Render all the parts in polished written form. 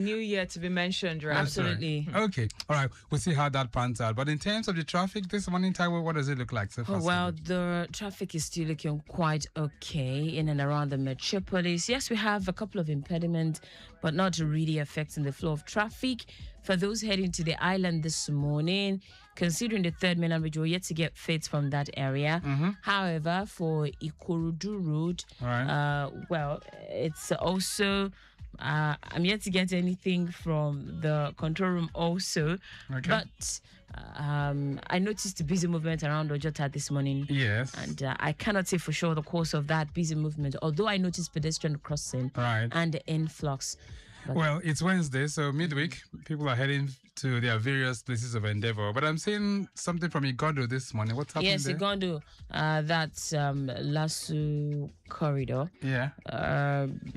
New year to be mentioned, right? Absolutely. Right. Okay. All right. We'll see how that pans out. But in terms of the traffic this morning, Taiwo, what does it look like so far? Well, the traffic is still looking quite okay in and around the metropolis. Yes, we have a couple of impediments, but not really affecting the flow of traffic. For those heading to the island this morning, considering the third mainland bridge, we're yet to get fits from that area. However, for Ikorodu Road, well, it's also... I'm yet to get anything from the control room also. Okay. But I noticed a busy movement around Ojota this morning. Yes. And I cannot say for sure the cause of that busy movement, although I noticed pedestrian crossing and the influx. Well, it's Wednesday, so midweek, people are heading to their various places of endeavor. But I'm seeing something from Igondo this morning. What's happening there? Yes, Igondo, that's Lasu corridor. Yeah.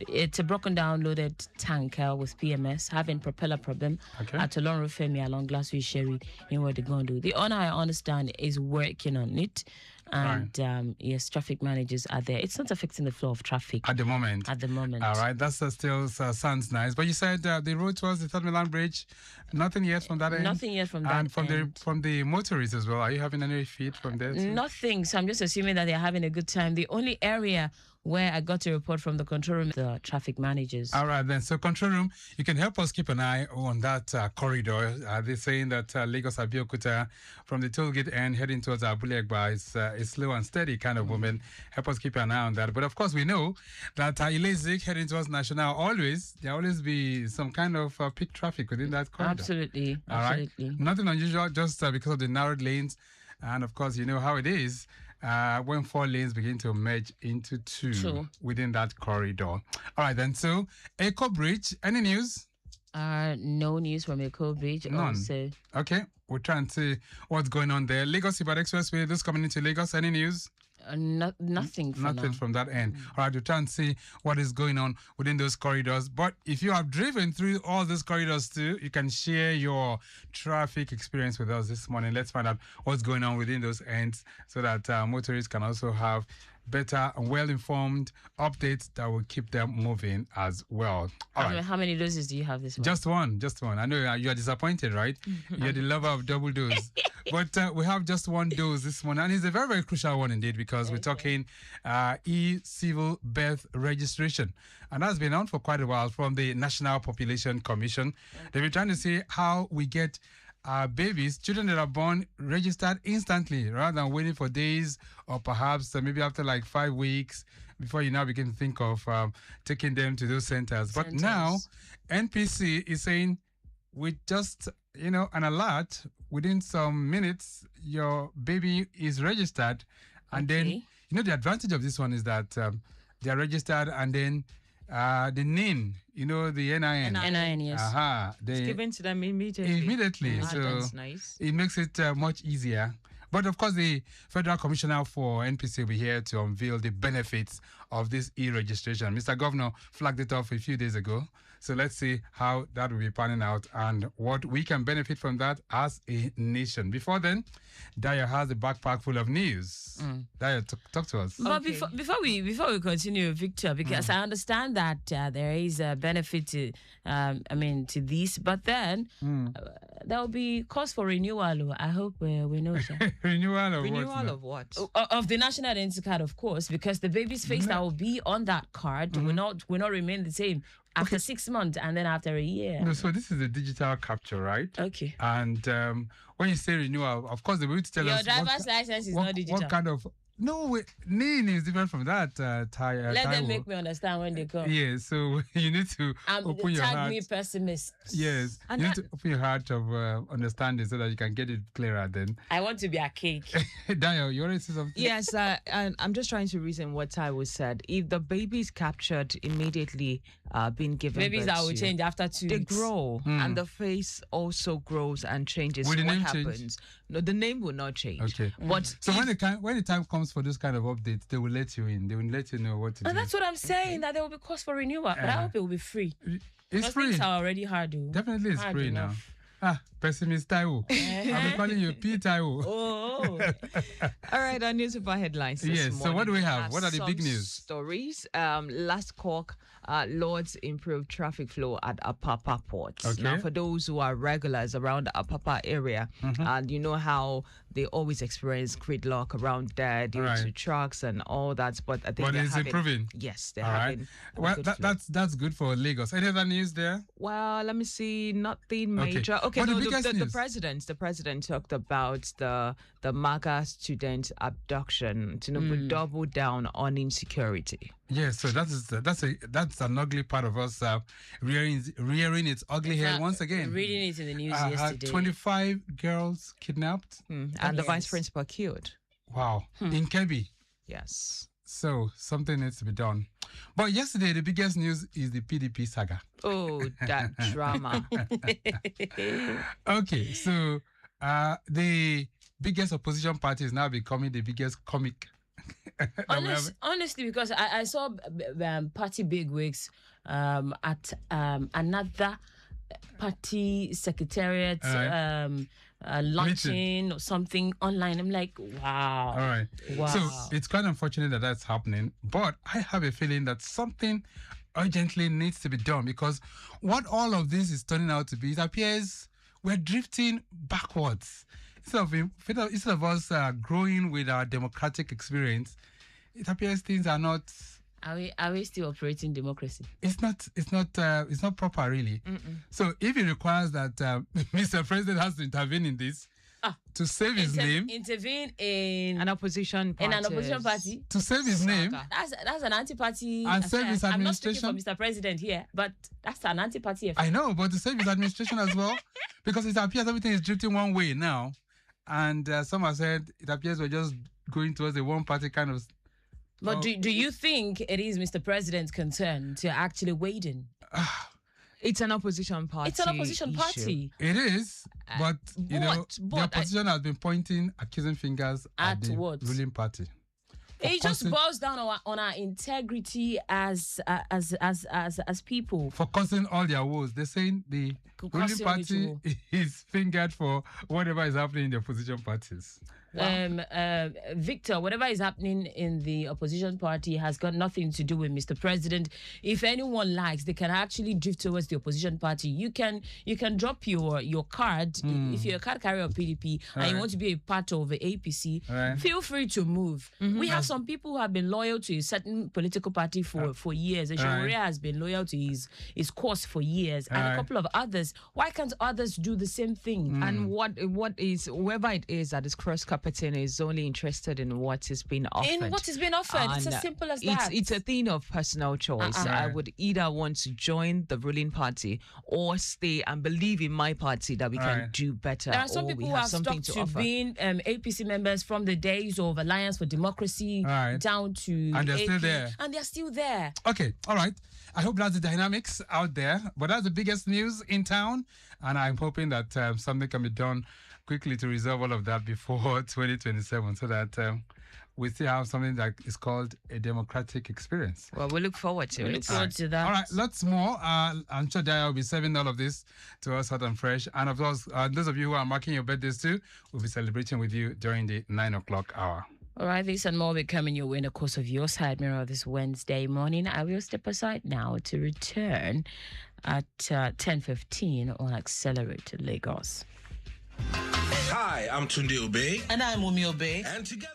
It's a broken down loaded tanker with PMS having propeller problem at Olorun Femi along Lasu Sherry in Igondo. The owner, I understand, is working on it. And yes, traffic managers are there. It's not affecting the flow of traffic at the moment. All right, that still sounds nice. But you said the road towards the Third Milan Bridge, nothing yet from that end. Nothing yet from that end. And from the motorists as well. Are you having any feed from there too? Nothing. So I'm just assuming that they're having a good time. The only area where I got a report from the control room, the traffic managers. All right, then. So, control room, you can help us keep an eye on that corridor. They're saying that Lagos Abeokuta from the toll gate end heading towards Abule Egba is slow and steady kind of movement. Help us keep an eye on that. But of course, we know that Ilezik heading towards National, there always be some kind of peak traffic within that corridor. Absolutely. All right. Nothing unusual, just because of the narrowed lanes. And of course, you know how it is. When 4 lanes begin to merge into two within that corridor. All right, then. So, Echo Bridge, any news? No news from Echo Bridge. None. Also. Okay, we'll try and see what's going on there. Lagos-Ibadan Expressway, this coming into Lagos, any news? Nothing from that end. All right, we'll try and see what is going on within those corridors. But if you have driven through all those corridors too, you can share your traffic experience with us this morning. Let's find out what's going on within those ends so that motorists can also have better and well-informed updates that will keep them moving as well. How many doses do you have this morning? Just one. I know you are disappointed, right? You're the lover of double dose. But we have just one dose this morning, and it's a very, very crucial one indeed, because we're talking e-civil birth registration. And that's been on for quite a while from the National Population Commission. They've been trying to see how we get babies, children that are born, registered instantly rather than waiting for days or perhaps maybe after like 5 weeks before you now begin to think of taking them to those centers. But now NPC is saying with just, an alert, within some minutes, your baby is registered. And then, the advantage of this one is that they are registered and then the NIN, the NIN. NIN, yes. It's given to them immediately. So that's nice. It makes it much easier. But of course, the Federal Commissioner for NPC will be here to unveil the benefits of this e-registration. Mr. Governor flagged it off a few days ago. So let's see how that will be panning out and what we can benefit from that as a nation. Before then, Daya has a backpack full of news. Daya, talk to us. But before we continue, Victor, because I understand that there is a benefit to this, but then there will be cause for renewal. I hope we know that. Renewal of what? Of the national identity card, of course, because the baby's face that will be on that card will not remain the same after 6 months and then after a year. No, so this is a digital capture, right? Okay. And when you say renewal, of course, they will tell us your driver's license is not digital. What kind of... No, NIN is different from that. Let them make me understand when they come. Yes, so you need to open your heart. Tag me pessimist. Yes, and you need to open your heart of understanding so that you can get it clearer then. I want to be a cake. Daniel, you want to say something? Yes, and I'm just trying to reason what Taiwo said. If the baby is captured immediately, being given babies that will change after 2 weeks. They grow, and the face also grows and changes. Will the name happens? Change? No, the name will not change. Okay. But so when the time comes for this kind of updates, they will let you in. They will let you know what to do. And that's what I'm saying, that there will be cost for renewal. But I hope it will be free. It's free. Things are already hard, though. Definitely it's free enough. now. pessimist Taiwo. I'll be calling you P Taiwo. Oh, All right, our news super headlines. This Yes, so what morning. do we have? What are the Some big news? Stories. Last Cork, Lords improved traffic flow at Apapa Port. Okay. Now, for those who are regulars around the Apapa area, and you know how they always experience gridlock around there due Right. to trucks and all that. But I think But they're it's having, improving. Yes, they're All right. having. a Well, good flow. that's good for Lagos. Any other news there? Well, let me see. Nothing Okay. major. Okay, But the no, biggest the news- president talked about the MAGA student abduction. Tinubu double down on insecurity. Yes, so that's an ugly part of us rearing its ugly head once again. reading it in the news Uh, yesterday. 25 girls kidnapped. And the vice Yes. principal killed. Wow, in Kebbi. Yes. So something needs to be done. But yesterday, the biggest news is the PDP saga. Oh, that drama. Okay, so the biggest opposition party is now becoming the biggest comic. that we have. Honestly, because I saw party bigwigs at another party secretariat launching or something online. I'm like, wow. All right. Wow. So it's quite unfortunate that that's happening, but I have a feeling that something urgently needs to be done because what all of this is turning out to be, it appears we're drifting backwards. Instead of us growing with our democratic experience, it appears things are not. Are we still operating democracy? It's not proper really. So if it requires that Mr. President has to intervene in this to save his name, Intervene in An opposition party. an opposition party. to save his name, Saga. That's an anti-party And affair. service I'm not speaking administration. for Mr. President here, but that's an anti-party affair. I know, but to save his administration as well, because it appears everything is drifting one way now, and some have said it appears we're just going towards a one-party kind of. But do you think it is Mr. President's concern to actually wade in? It's an opposition party. It's an opposition issue. party. It is, but you know, but the I- opposition has been pointing accusing fingers At the what? ruling party. It just causing- boils down on our integrity as people. For causing all their woes. They're saying the ruling Causing party which woe? is fingered for whatever is happening in the opposition parties. Victor, whatever is happening in the opposition party has got nothing to do with Mr. President. If anyone likes, they can actually drift towards the opposition party. You can drop your card if you're a card carrier of PDP and you want to be a part of the APC. Right. Feel free to move. We have some people who have been loyal to a certain political party for years. And Sharia has been loyal to his cause for years, and a couple of others. Why can't others do the same thing? And what is whoever it is that is cross carpeting is only interested in what is being offered. In what is being offered. It's And, as simple as it's, that. It's a thing of personal choice. I would either want to join the ruling party or stay and believe in my party that we can Right. do better. There are some or people we who have have something stuck to to offer. being APC members from the days of Alliance for Democracy Right. down to And they're still AP, there. And they're still there. Okay, all right. I hope that's the dynamics out there. But that's the biggest news in town. And I'm hoping that something can be done quickly to resolve all of that before 2027 so that we still have something that is called a democratic experience. Well, we look forward to We it. look forward to that. All right, lots more. I'm sure Daya will be serving all of this to us hot and fresh. And of course, those of you who are marking your birthdays too, we'll be celebrating with you during the 9 o'clock hour. All right, this and more will be coming your way in the course of your side mirror this Wednesday morning. I will step aside now to return at 10:15 on Accelerate Lagos. Hi, I'm Tunde Obey, And I'm Umi Obey. and together.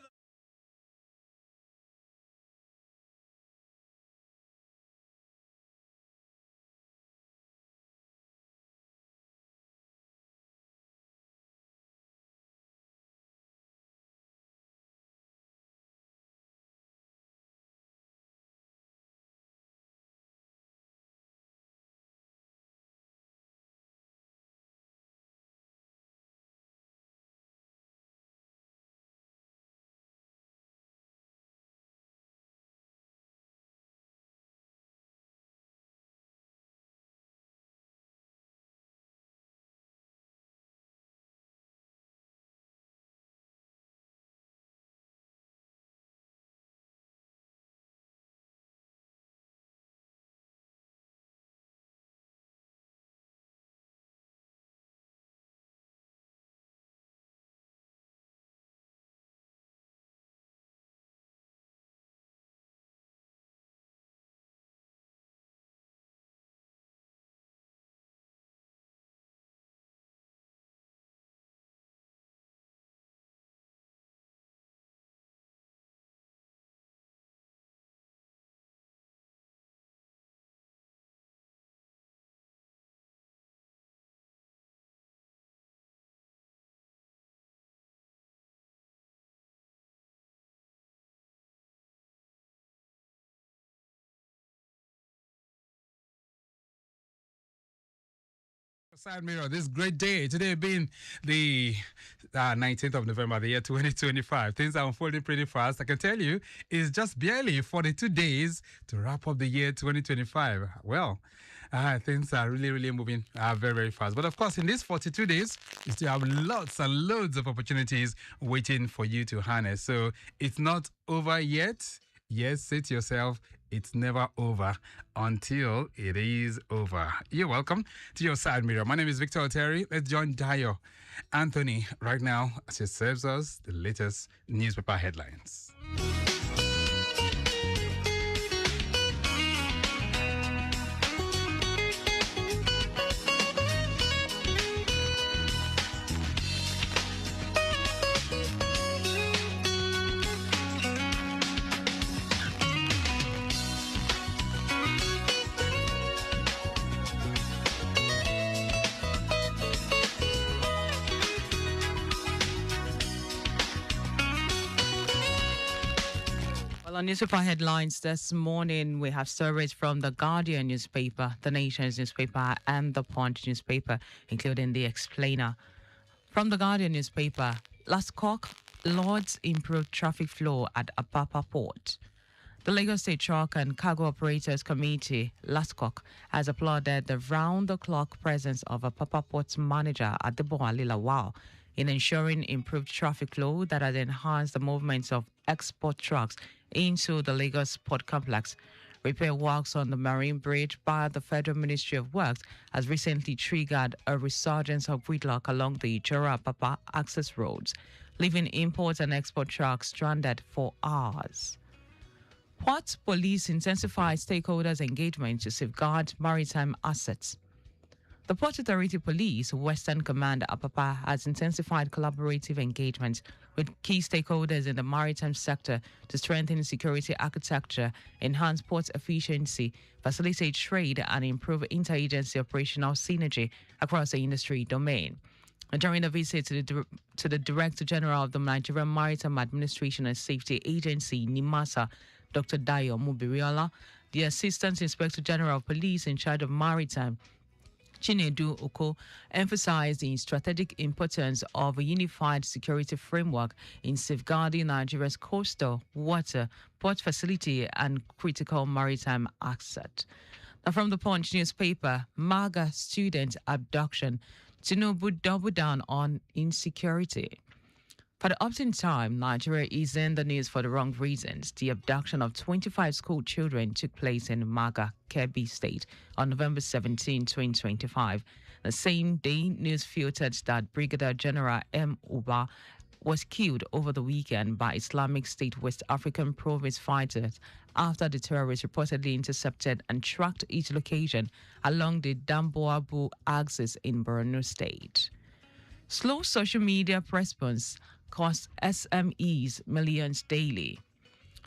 Side mirror, this great day. Today being the 19th of November, the year 2025. Things are unfolding pretty fast. I can tell you, it's just barely 42 days to wrap up the year 2025. Well, things are really moving very, very fast. But of course, in these 42 days, you still have lots and loads of opportunities waiting for you to harness. So it's not over yet. Yes, say to yourself, it's never over until it is over. You're welcome to your side mirror. My name is Victor Oteri. Let's join Dayo Anthony right now as he serves us the latest newspaper headlines. On newspaper headlines this morning, we have stories from the Guardian newspaper, the Nation's newspaper, and the Punch newspaper, including the Explainer. From the Guardian newspaper, Lascock, Lords improve traffic flow at Apapa Port. The Lagos State Truck and Cargo Operators Committee, LASCOC, has applauded the round-the-clock presence of Apapa Port's manager, Adeboale Lawal, in ensuring improved traffic flow that has enhanced the movements of export trucks into the Lagos Port Complex. Repair works on the Marine Bridge by the Federal Ministry of Works has recently triggered a resurgence of gridlock along the Ijora-Apapa access roads, leaving import and export trucks stranded for hours. Port Police intensified stakeholders' engagement to safeguard maritime assets. The Port Authority Police Western Command Apapa has intensified collaborative engagement with key stakeholders in the maritime sector to strengthen security architecture, enhance port efficiency, facilitate trade, and improve interagency operational synergy across the industry domain. During a visit to the Director General of the Nigerian Maritime Administration and Safety Agency, NIMASA, Dr. Dayo Mubiriola, the Assistant Inspector General of Police in charge of maritime, Chinedu Oko, emphasized the strategic importance of a unified security framework in safeguarding Nigeria's coastal, water, port facility, and critical maritime asset. Now, from the Punch newspaper, MAGA student abduction, Tinubu double down on insecurity. For the opting time, Nigeria is in the news for the wrong reasons. The abduction of 25 school children took place in Maga, Kebbi State on November 17, 2025. The same day, news filtered that Brigadier General M. Uba was killed over the weekend by Islamic State West African Province fighters after the terrorists reportedly intercepted and tracked its location along the Damboabu axis in Borno State. Slow social media response costs SMEs millions daily.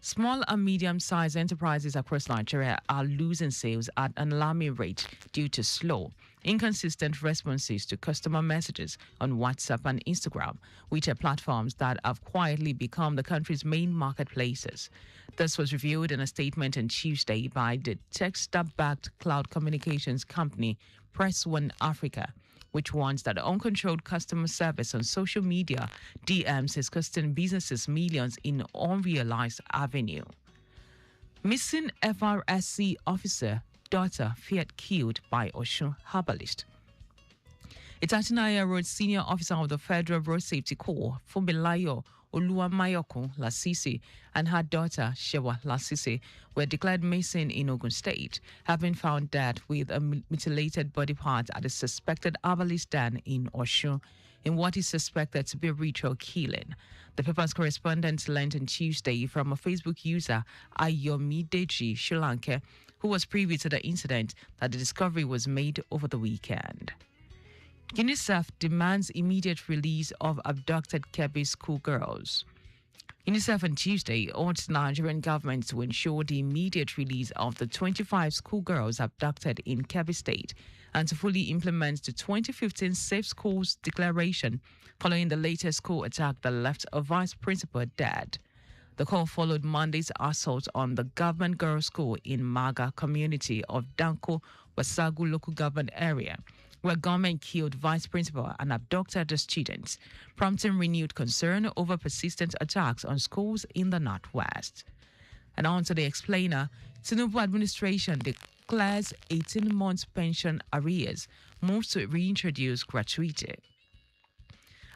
Small and medium-sized enterprises across Nigeria are losing sales at an alarming rate due to slow, inconsistent responses to customer messages on WhatsApp and Instagram, which are platforms that have quietly become the country's main marketplaces. This was revealed in a statement on Tuesday by the tech-backed cloud communications company Press One Africa, which warns that uncontrolled customer service on social media DMs is costing businesses millions in unrealized avenue. Missing FRSC officer, daughter feared killed by Osun herbalist. A 39-year-old senior officer of the Federal Road Safety Corps, Funmilayo Oluwamayokun Lasisi, and her daughter, Shewa Lasisi, were declared missing in Ogun State, having found dead with a mutilated body part at a suspected herbalist den in Osun, in what is suspected to be a ritual killing. The paper's correspondent learned on Tuesday from a Facebook user, Ayomideji Shulanke, who was privy to the incident, that the discovery was made over the weekend. UNICEF demands immediate release of abducted Kebbi schoolgirls. UNICEF on Tuesday urged the Nigerian government to ensure the immediate release of the 25 schoolgirls abducted in Kebbi State and to fully implement the 2015 Safe Schools Declaration following the latest school attack that left a vice principal dead. The call followed Monday's assault on the government girls' school in Maga community of Danko Wasagu local government area, where gunmen killed vice principal and abducted the students, prompting renewed concern over persistent attacks on schools in the Northwest. And on to the explainer, Tinubu administration declares 18 months pension arrears, moves to reintroduce gratuity.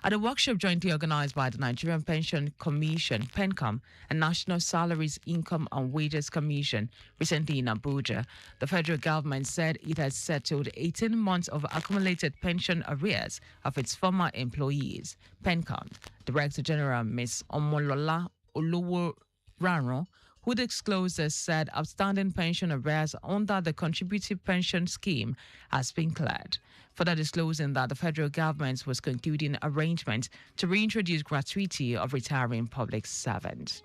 At a workshop jointly organized by the Nigerian Pension Commission, PENCOM, and National Salaries, Income and Wages Commission recently in Abuja, the federal government said it has settled 18 months of accumulated pension arrears of its former employees. PENCOM Director General Ms. Omolola Oluworano, who disclosed this, said outstanding pension arrears under the contributive pension scheme has been cleared. Further disclosing that the federal government was concluding arrangements to reintroduce gratuity of retiring public servants.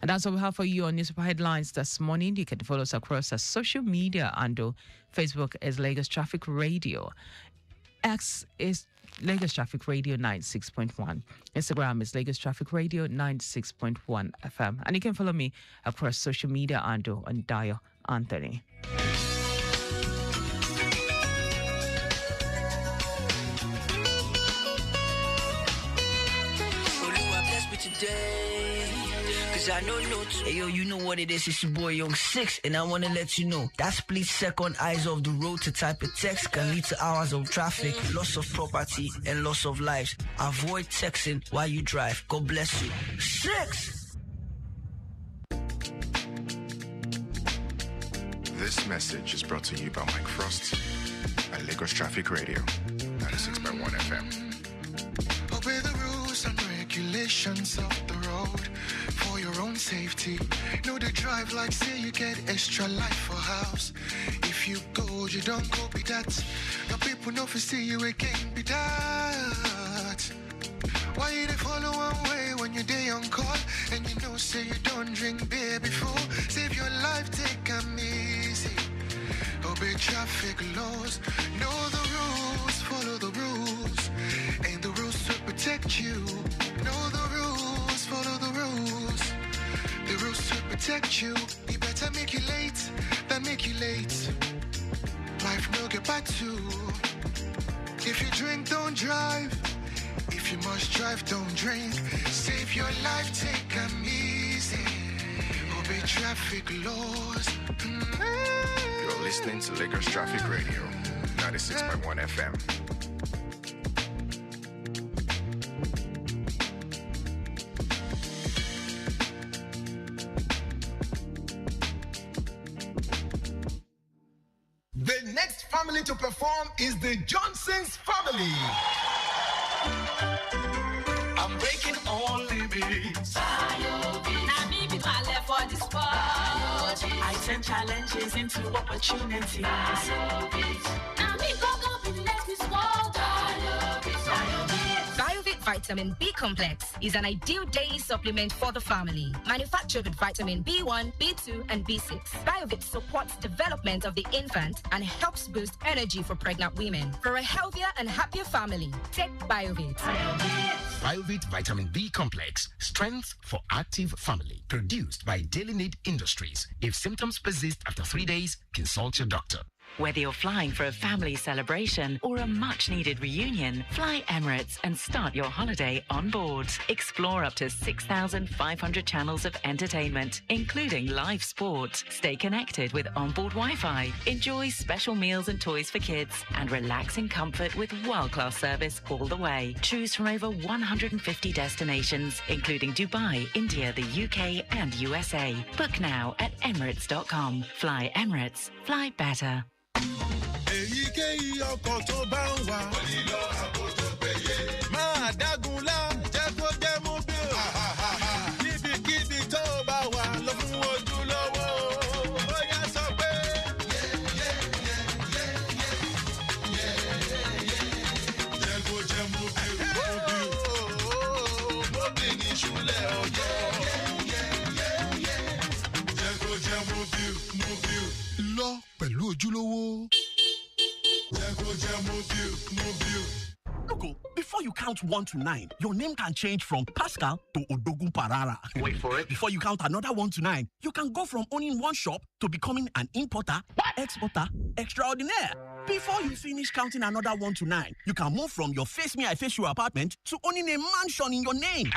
And that's what we have for you on newspaper headlines this morning. You can follow us across our social media handle. Facebook is Lagos Traffic Radio. X is Lagos Traffic Radio 96.1. Instagram is Lagos Traffic Radio 96.1 FM. And you can follow me across social media handle on Dio Anthony. I know notes. Hey yo, you know what it is. It's your boy Young 6, and I want to let you know that split second eyes off the road to type a text can lead to hours of traffic, loss of property, and loss of lives. Avoid texting while you drive. God bless you. 6. This message is brought to you by Mike Frost at Lagos Traffic Radio 96.1 FM. Obey the rules and regulations of the road for your own safety. Know the drive like say you get extra life for house. If you go, you don't go be that. Your people know for see you again be that. Why you they follow one way when you day on call and you know say you don't drink beer before? Save your life, take them easy. Obey traffic laws. Know the rules, follow the rules. And the rules will protect you. Know the rules, follow the rules. The rules will protect you. You better make you late than make you late. Life no get back to. If you drink, don't drive. If you must drive, don't drink. Save your life, take them easy. Obey traffic laws. You're listening to Lagos Traffic Radio 96.1 FM. The next family to perform is the Johnson's family. I'm breaking all limits. I turn challenges into opportunities. BioVit Vitamin B Complex is an ideal daily supplement for the family. Manufactured with vitamin B1, B2, and B6. BioVit supports development of the infant and helps boost energy for pregnant women. For a healthier and happier family, take BioVit. BioVit Vitamin B Complex. Strength for active family. Produced by Daily Need Industries. If symptoms persist after 3 days, consult your doctor. Whether you're flying for a family celebration or a much-needed reunion, fly Emirates and start your holiday on board. Explore up to 6,500 channels of entertainment, including live sport. Stay connected with onboard Wi-Fi. Enjoy special meals and toys for kids and relax in comfort with world-class service all the way. Choose from over 150 destinations, including Dubai, India, the UK and USA. Book now at Emirates.com. Fly Emirates. Fly better. Èyíkéyìí ọkọ̀ tó bá ń wà. Onílọ àbò tó péye. Máa dágunlá jẹ́ kó jẹ́ mú bí o. Kíbikíbi tó bá wà lọ fún ojúlówó. Ó yá sọ pé. Jẹ́ kó jẹ́ mú bí o. Mo bí ní ṣúlẹ̀ ọjọ́. Jẹ́ kó jẹ́ mú bí o. Lọ pẹ̀lú ojúlówó. Jẹ́ kó jẹ́ mú bí o. count 1 to 9, your name can change from Pascal to Odogun Parara. Wait for it. Before you count another 1 to 9, you can go from owning one shop to becoming an importer, exporter, extraordinaire. Before you finish counting another 1 to 9, you can move from your face me, I face you apartment to owning a mansion in your name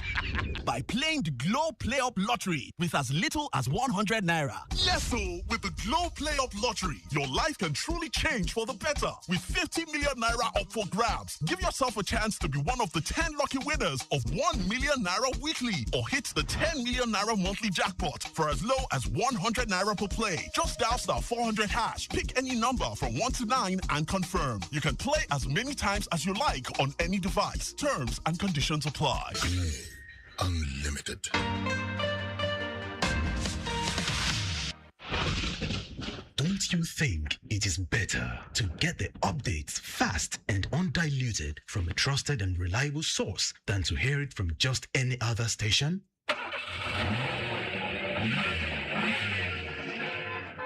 by playing the Glow Play Up Lottery with as little as 100 naira. Yes, so with the Glow Play Up Lottery, your life can truly change for the better. With 50 million naira up for grabs, give yourself a chance to be one of the 10 lucky winners of 1 million naira weekly, or hit the 10 million naira monthly jackpot for as low as 100 naira per play. Just dial *400#, pick any number from 1 to 9 and confirm. You can play as many times as you like on any device. Terms and conditions apply. Unlimited. Don't you think it is better to get the updates fast and undiluted from a trusted and reliable source than to hear it from just any other station?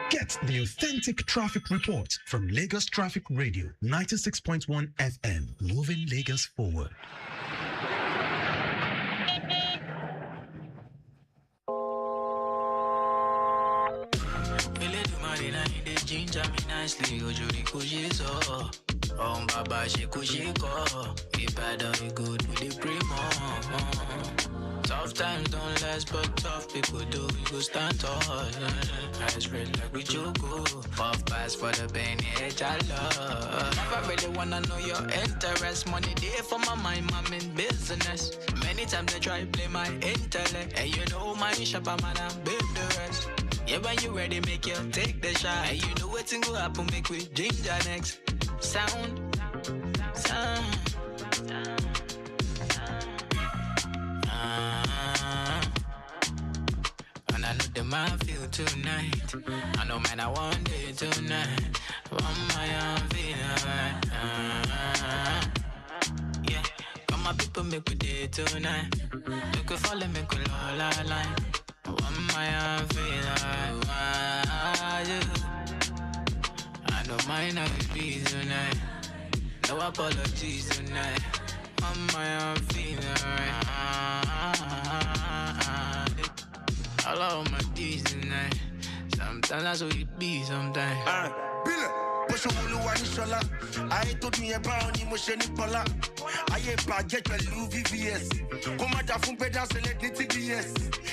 Get the authentic traffic report from Lagos Traffic Radio 96.1 FM, moving Lagos forward. Ginger me nicely, Ojuri Kujizo. Baba Shikushiko. Ibadan, we go to the primo. Tough times don't last, but tough people do. We go stand tall. Eyes red like we jogo. Puff pass for the Benny, I love. Never really wanna know your interest. Money there for my mind, I'm in business. Many times they try play my intellect. And you know my shopper man, I'm build the rest. Yeah, when you ready, make you take the shot. And you know what's gonna happen, make we ginger next. Sound. And I know the man feel tonight. I know man, I want it tonight. One my feeling. Yeah, come on, people, make we day tonight. Make we follow, make we all line. One my feeling. I don't mind how it be tonight. No apologies tonight. On my own feeling right. I love my D's tonight. Sometimes that's what it be sometimes. Billy, push a woolly one shola. I told me about emotion pola. I ain't bad get a Louis VVS. Come out from Pedro select TBS.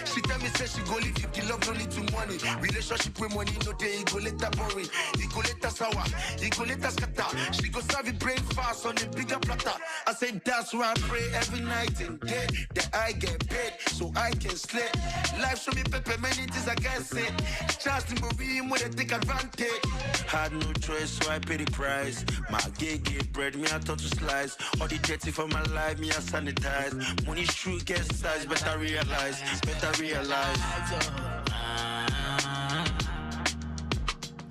She tell me say she go live if the love no lead to money. Relationship with money no day go later boring. He go later sour, he go later scatter. She go serve it brain fast on a bigger platter. I say that's why I pray every night and day that I get paid so I can slay. Life show me pepper many things I can't say. Chance to move when they take advantage. Had no choice so I pay the price. My gay bread me I thought to slice. All the dirty for my life me I sanitize. Money true get size better realize.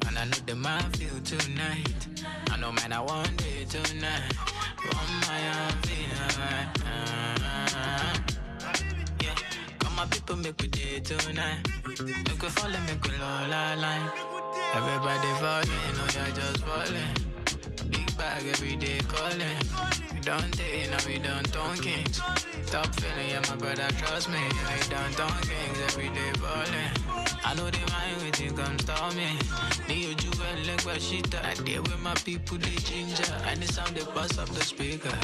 And I know the man feel tonight. I know man I want it tonight. Want my feeling. Yeah, come on people make we day tonight. Make we follow, make we all line. Everybody falling, no you're just falling. Big bag every day calling. We don't take, no we don't talking. Stop feeling, yeah, my brother, trust me. I don't talk kings every day balling. I know they mind when you come stop me. Need you jewel like what she thought. I deal with my people, they ginger. And the sound they bust up the speaker.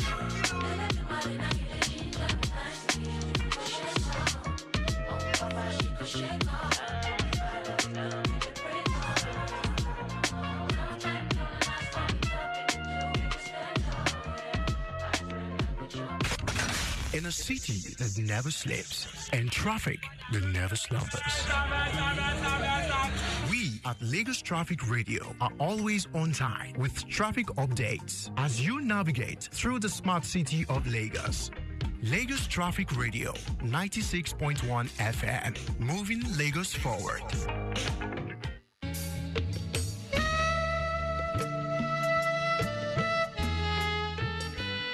In a city that never sleeps and traffic that never slumbers. We at Lagos Traffic Radio are always on time with traffic updates as you navigate through the smart city of Lagos. Lagos Traffic Radio 96.1 FM, moving Lagos forward.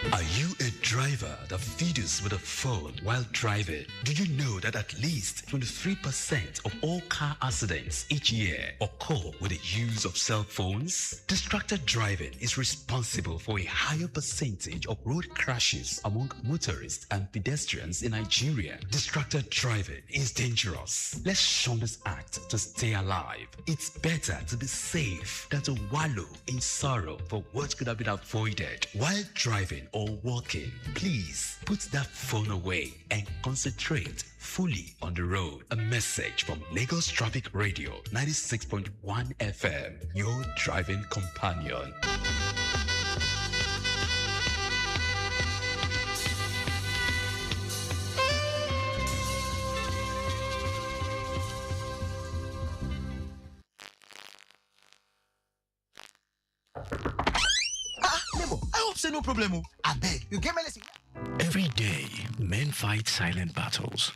Are you a driver that fiddles with a phone while driving? Do you know that at least 23% of all car accidents each year occur with the use of cell phones? Distracted driving is responsible for a higher percentage of road crashes among motorists and pedestrians in Nigeria. Distracted driving is dangerous. Let's shun this act to stay alive. It's better to be safe than to wallow in sorrow for what could have been avoided. While driving or walking, please put that phone away and concentrate fully on the road. A message from Lagos Traffic Radio 96.1 FM, your driving companion. Say no problem. I beg you get me. Every day, men fight silent battles.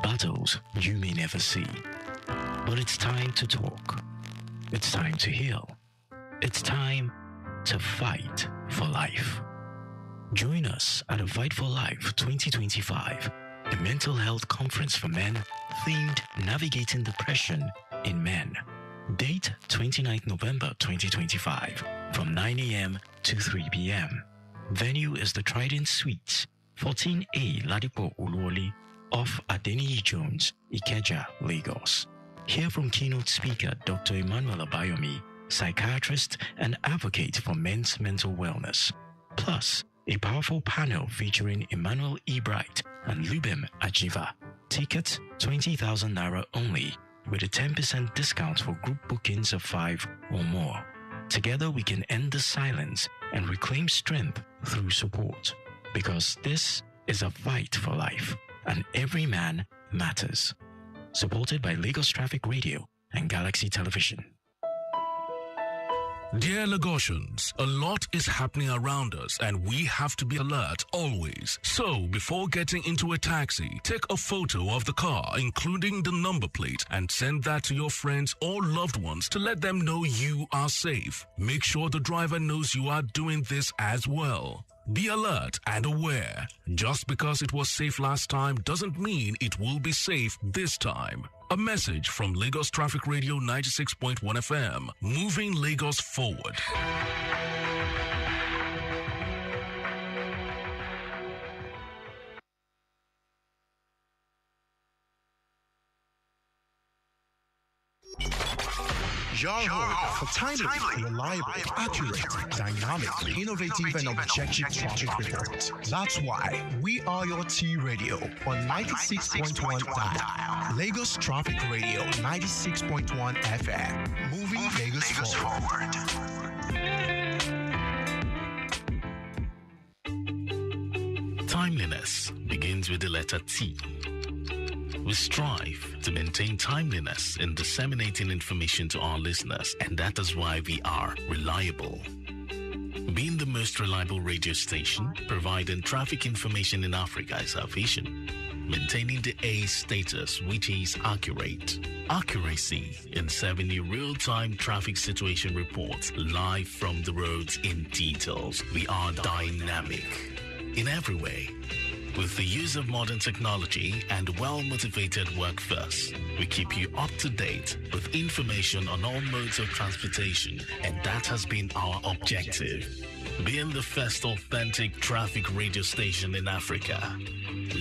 Battles you may never see. But it's time to talk. It's time to heal. It's time to fight for life. Join us at a Fight for Life 2025, a mental health conference for men themed Navigating Depression in Men. Date 29th November 2025 from 9 a.m. to 3 p.m. Venue is the Trident Suites, 14A Ladipo Uluoli, off Adeniyi Jones, Ikeja, Lagos. Hear from keynote speaker Dr. Emmanuel Abayomi, psychiatrist and advocate for men's mental wellness. Plus, a powerful panel featuring Emmanuel E. Bright and Lubem Ajiva. Tickets 20,000 naira only, with a 10% discount for group bookings of 5 or more. Together we can end the silence and reclaim strength through support. Because this is a fight for life, and every man matters. Supported by Lagos Traffic Radio and Galaxy Television. Dear Lagosians, a lot is happening around us and we have to be alert always. So, before getting into a taxi, take a photo of the car, including the number plate, and send that to your friends or loved ones to let them know you are safe. Make sure the driver knows you are doing this as well. Be alert and aware. Just because it was safe last time doesn't mean it will be safe this time. A message from Lagos Traffic Radio 96.1 FM, moving Lagos forward. Your home for timely, reliable, accurate, dynamic, innovative, and objective traffic reports. That's why we are your T Radio on 96.1 dial. Lagos Traffic Radio 96.1 FM. Moving Lagos forward. Timeliness begins with the letter T. We strive to maintain timeliness in disseminating information to our listeners, and that is why we are reliable. Being the most reliable radio station, providing traffic information in Africa is our vision. Maintaining the A status, which is accurate. Accuracy in serving you real-time traffic situation reports live from the roads in details. We are dynamic in every way. With the use of modern technology and well-motivated workforce, we keep you up to date with information on all modes of transportation, and that has been our objective. Being the first authentic traffic radio station in Africa,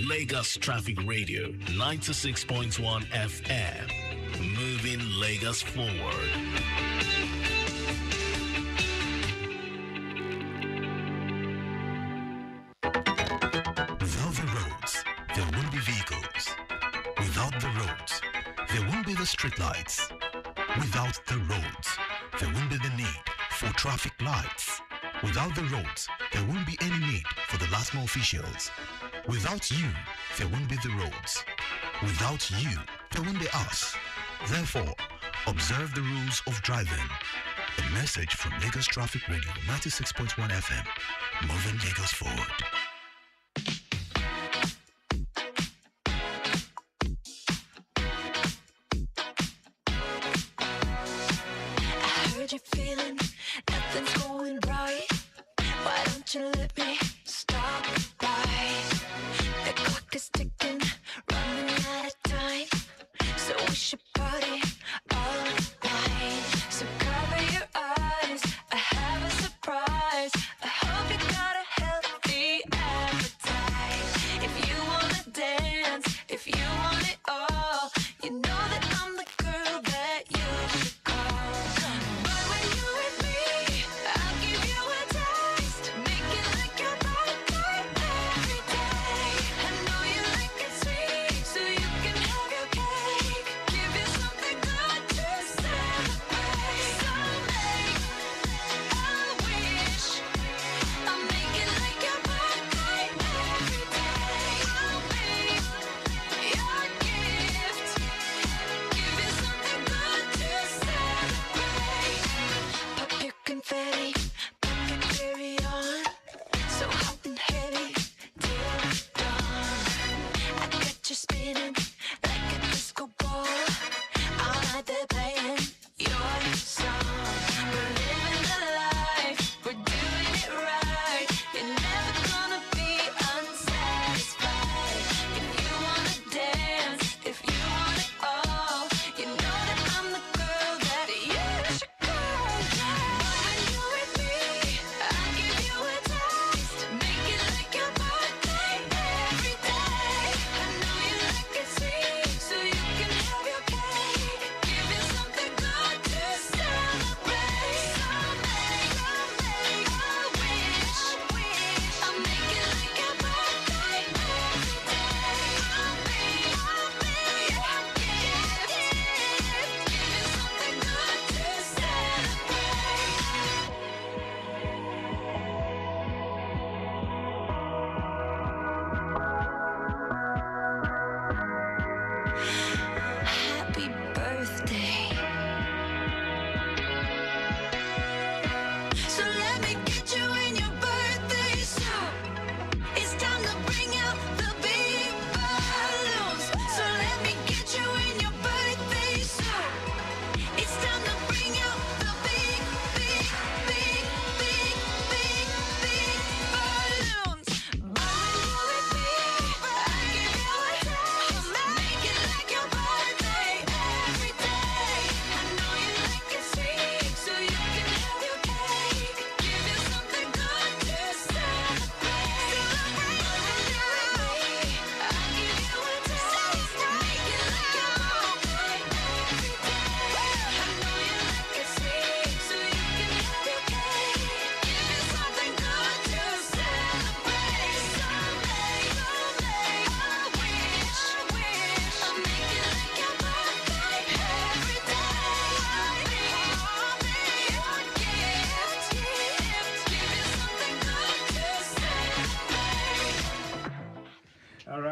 Lagos Traffic Radio 96.1 FM, moving Lagos forward. Streetlights. Without the roads, there won't be the need for traffic lights. Without the roads, there won't be any need for the LASMA officials. Without you, there won't be the roads. Without you, there won't be us. Therefore, observe the rules of driving. A message from Lagos Traffic Radio 96.1 FM, moving Lagos forward. You're feeling nothing's going right. Why don't you let me start?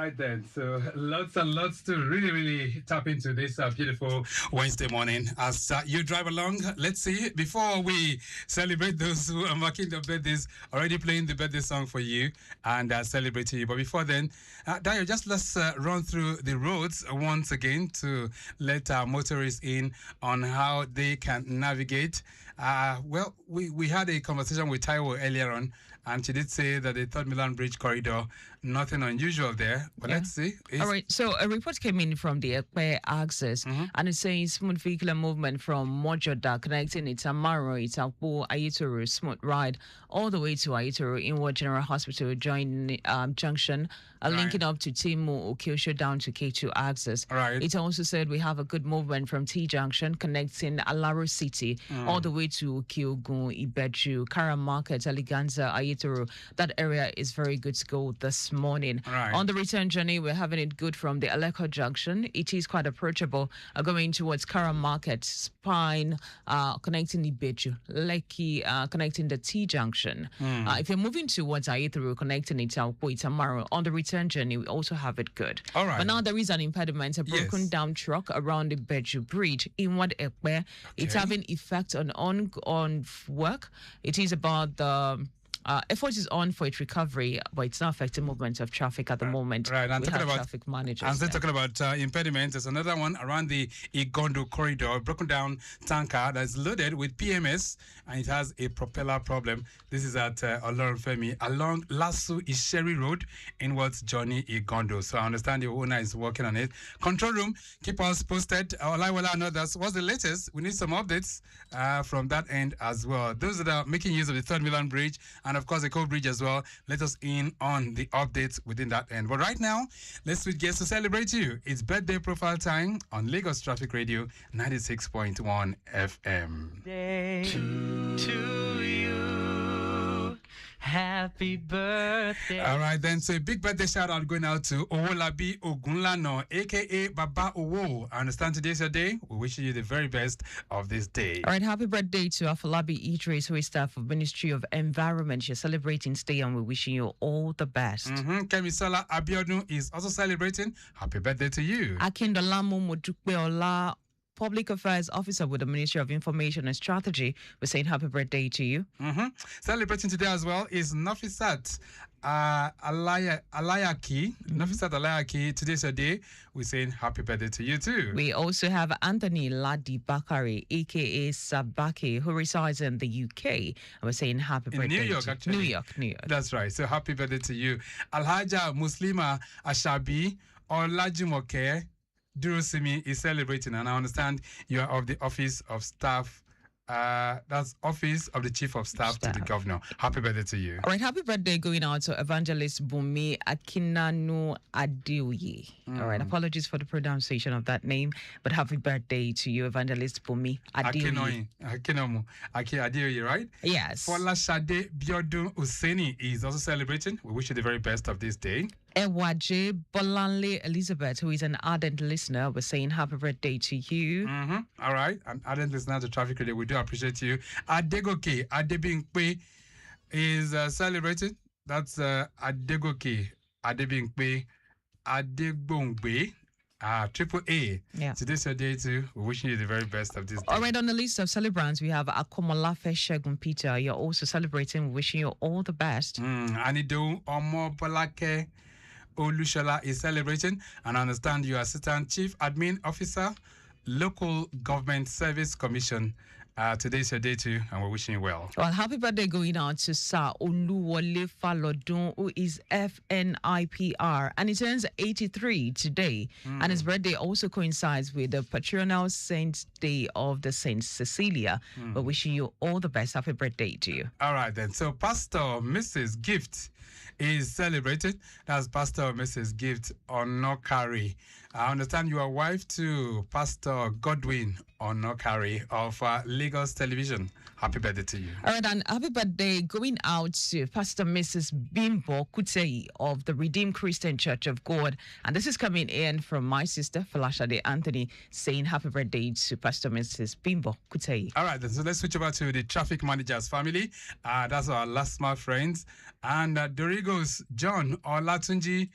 right then. So lots and lots to really tap into this beautiful Wednesday morning. As you drive along, let's see, before we celebrate those who are marking their birthdays, already playing the birthday song for you and celebrating you. But before then, Dayo, just let's run through the roads once again to let our motorists in on how they can navigate. Well, we had a conversation with Taiwo earlier on, and she did say that the Third Milan Bridge corridor, nothing unusual there. But let's see. All right. So a report came in from the Ekpe Access, and it's saying smooth vehicular movement from Mojoda connecting Itamaro, Itapu, Ayitoro, smooth ride all the way to Ayitoro Inward General Hospital junction, linking up to Timu, Okyosho down to K2 Access. Right. It also said we have a good movement from T Junction connecting Alaro City all the way to Kyogun, Ibeju, Kara Market, Aliganza, Ayitoro. That area is very good to go this morning. Right. On the return journey, we're having it good from the Aleko Junction. It is quite approachable going towards Kara Market, Spine, connecting Ibeju, Lekki, connecting the T Junction. If you're moving towards Ayitoro, connecting Itapu, Itamaro, on the return journey, we also have it good. All right. But now there is an impediment, a broken down truck around the Beju Bridge in Wad Ekpe. It's having effect on work. It is about the effort is on for its recovery, but it's not affecting movement of traffic at the moment. Right, and we talking have about traffic managers. And still there. talking about impediments, there's another one around the Igondo corridor, broken down tanker that's loaded with PMS, and it has a propeller problem. This is at Olorunfemi along Lasso Isheri Road inwards Johnny Igondo. So I understand the owner is working on it. Control room, keep us posted. Olaiwola and others. What's the latest? We need some updates from that end as well. Those that are making use of the Third Milan Bridge and of course the Code Bridge as well, let us in on the updates within that end. But right now, let's switch gears to celebrate you. It's birthday profile time on Lagos Traffic Radio 96.1 FM. Day to you. Happy birthday. All right, then. So a big birthday shout out going out to Owolabi Ogunlano, aka Baba Owo. I understand today's your day. We wish you the very best of this day. All right, happy birthday to Afolabi Idris, who is staff of Ministry of Environment. You're celebrating today, and we're wishing you all the best. Kemisola Abiodun is also celebrating. Happy birthday to you. Akindolamo Modukbeola, Public Affairs Officer with the Ministry of Information and Strategy, we're saying happy birthday to you. Celebrating today as well is Nafisat Alayaki. Nafisat Alayaki, today's your day. We're saying happy birthday to you too. We also have Anthony Ladi Bakari, aka Sabaki, who resides in the UK. And we're saying happy birthday. In New York, actually. New York. That's right. So happy birthday to you. Alhaja Muslima Ashabi Olajumoke Durosimi is celebrating, and I understand you are of the Office of Staff. That's Office of the Chief of Staff to the Governor. Happy birthday to you. All right, happy birthday going out to Evangelist Bumi Akinanu Adeoye. All right, apologies for the pronunciation of that name, but happy birthday to you, Evangelist Bumi Adeoye. Akinomu Adeoye, right? Yes. Fola Shade Biodun Useni is also celebrating. We wish you the very best of this day. Ewaje Bolanle Elizabeth, who is an ardent listener, was saying happy birthday to you. All right, an ardent listener to Traffic Radio. We do appreciate you. Adegoke Adebingpe is celebrating. That's Adegoke Adebingpe Adegbongbe. Triple A. Yeah. Today's your day too. We're wishing you the very best of this day. All right, on the list of celebrants, we have Akomolafe Shegun Peter. You're also celebrating, wishing you all the best. Anido Omo Bolake Olushola is celebrating, and I understand you are Assistant Chief Admin Officer, Local Government Service Commission. Today's your day too, and we're wishing you well. Well, happy birthday going out to Sir Oluwole Falodun, who is FNIPR, and he turns 83 today. And his birthday also coincides with the patronal Saint Day of the Saint Cecilia. We're wishing you all the best. Happy birthday to you. All right then. So Pastor Mrs. Gift is celebrated. That's Pastor Mrs. Gift Onokari. I understand you are wife to Pastor Godwin Onokari of Lagos Television. Happy birthday to you. All right, and happy birthday going out to Pastor Mrs. Bimbo Kutei of the Redeemed Christian Church of God. And this is coming in from my sister, Falashade Anthony, saying happy birthday to Pastor Mrs. Bimbo Kutei. All right, then, so let's switch over to the traffic manager's family. That's our last smart friends. And Dorigos John Olatunji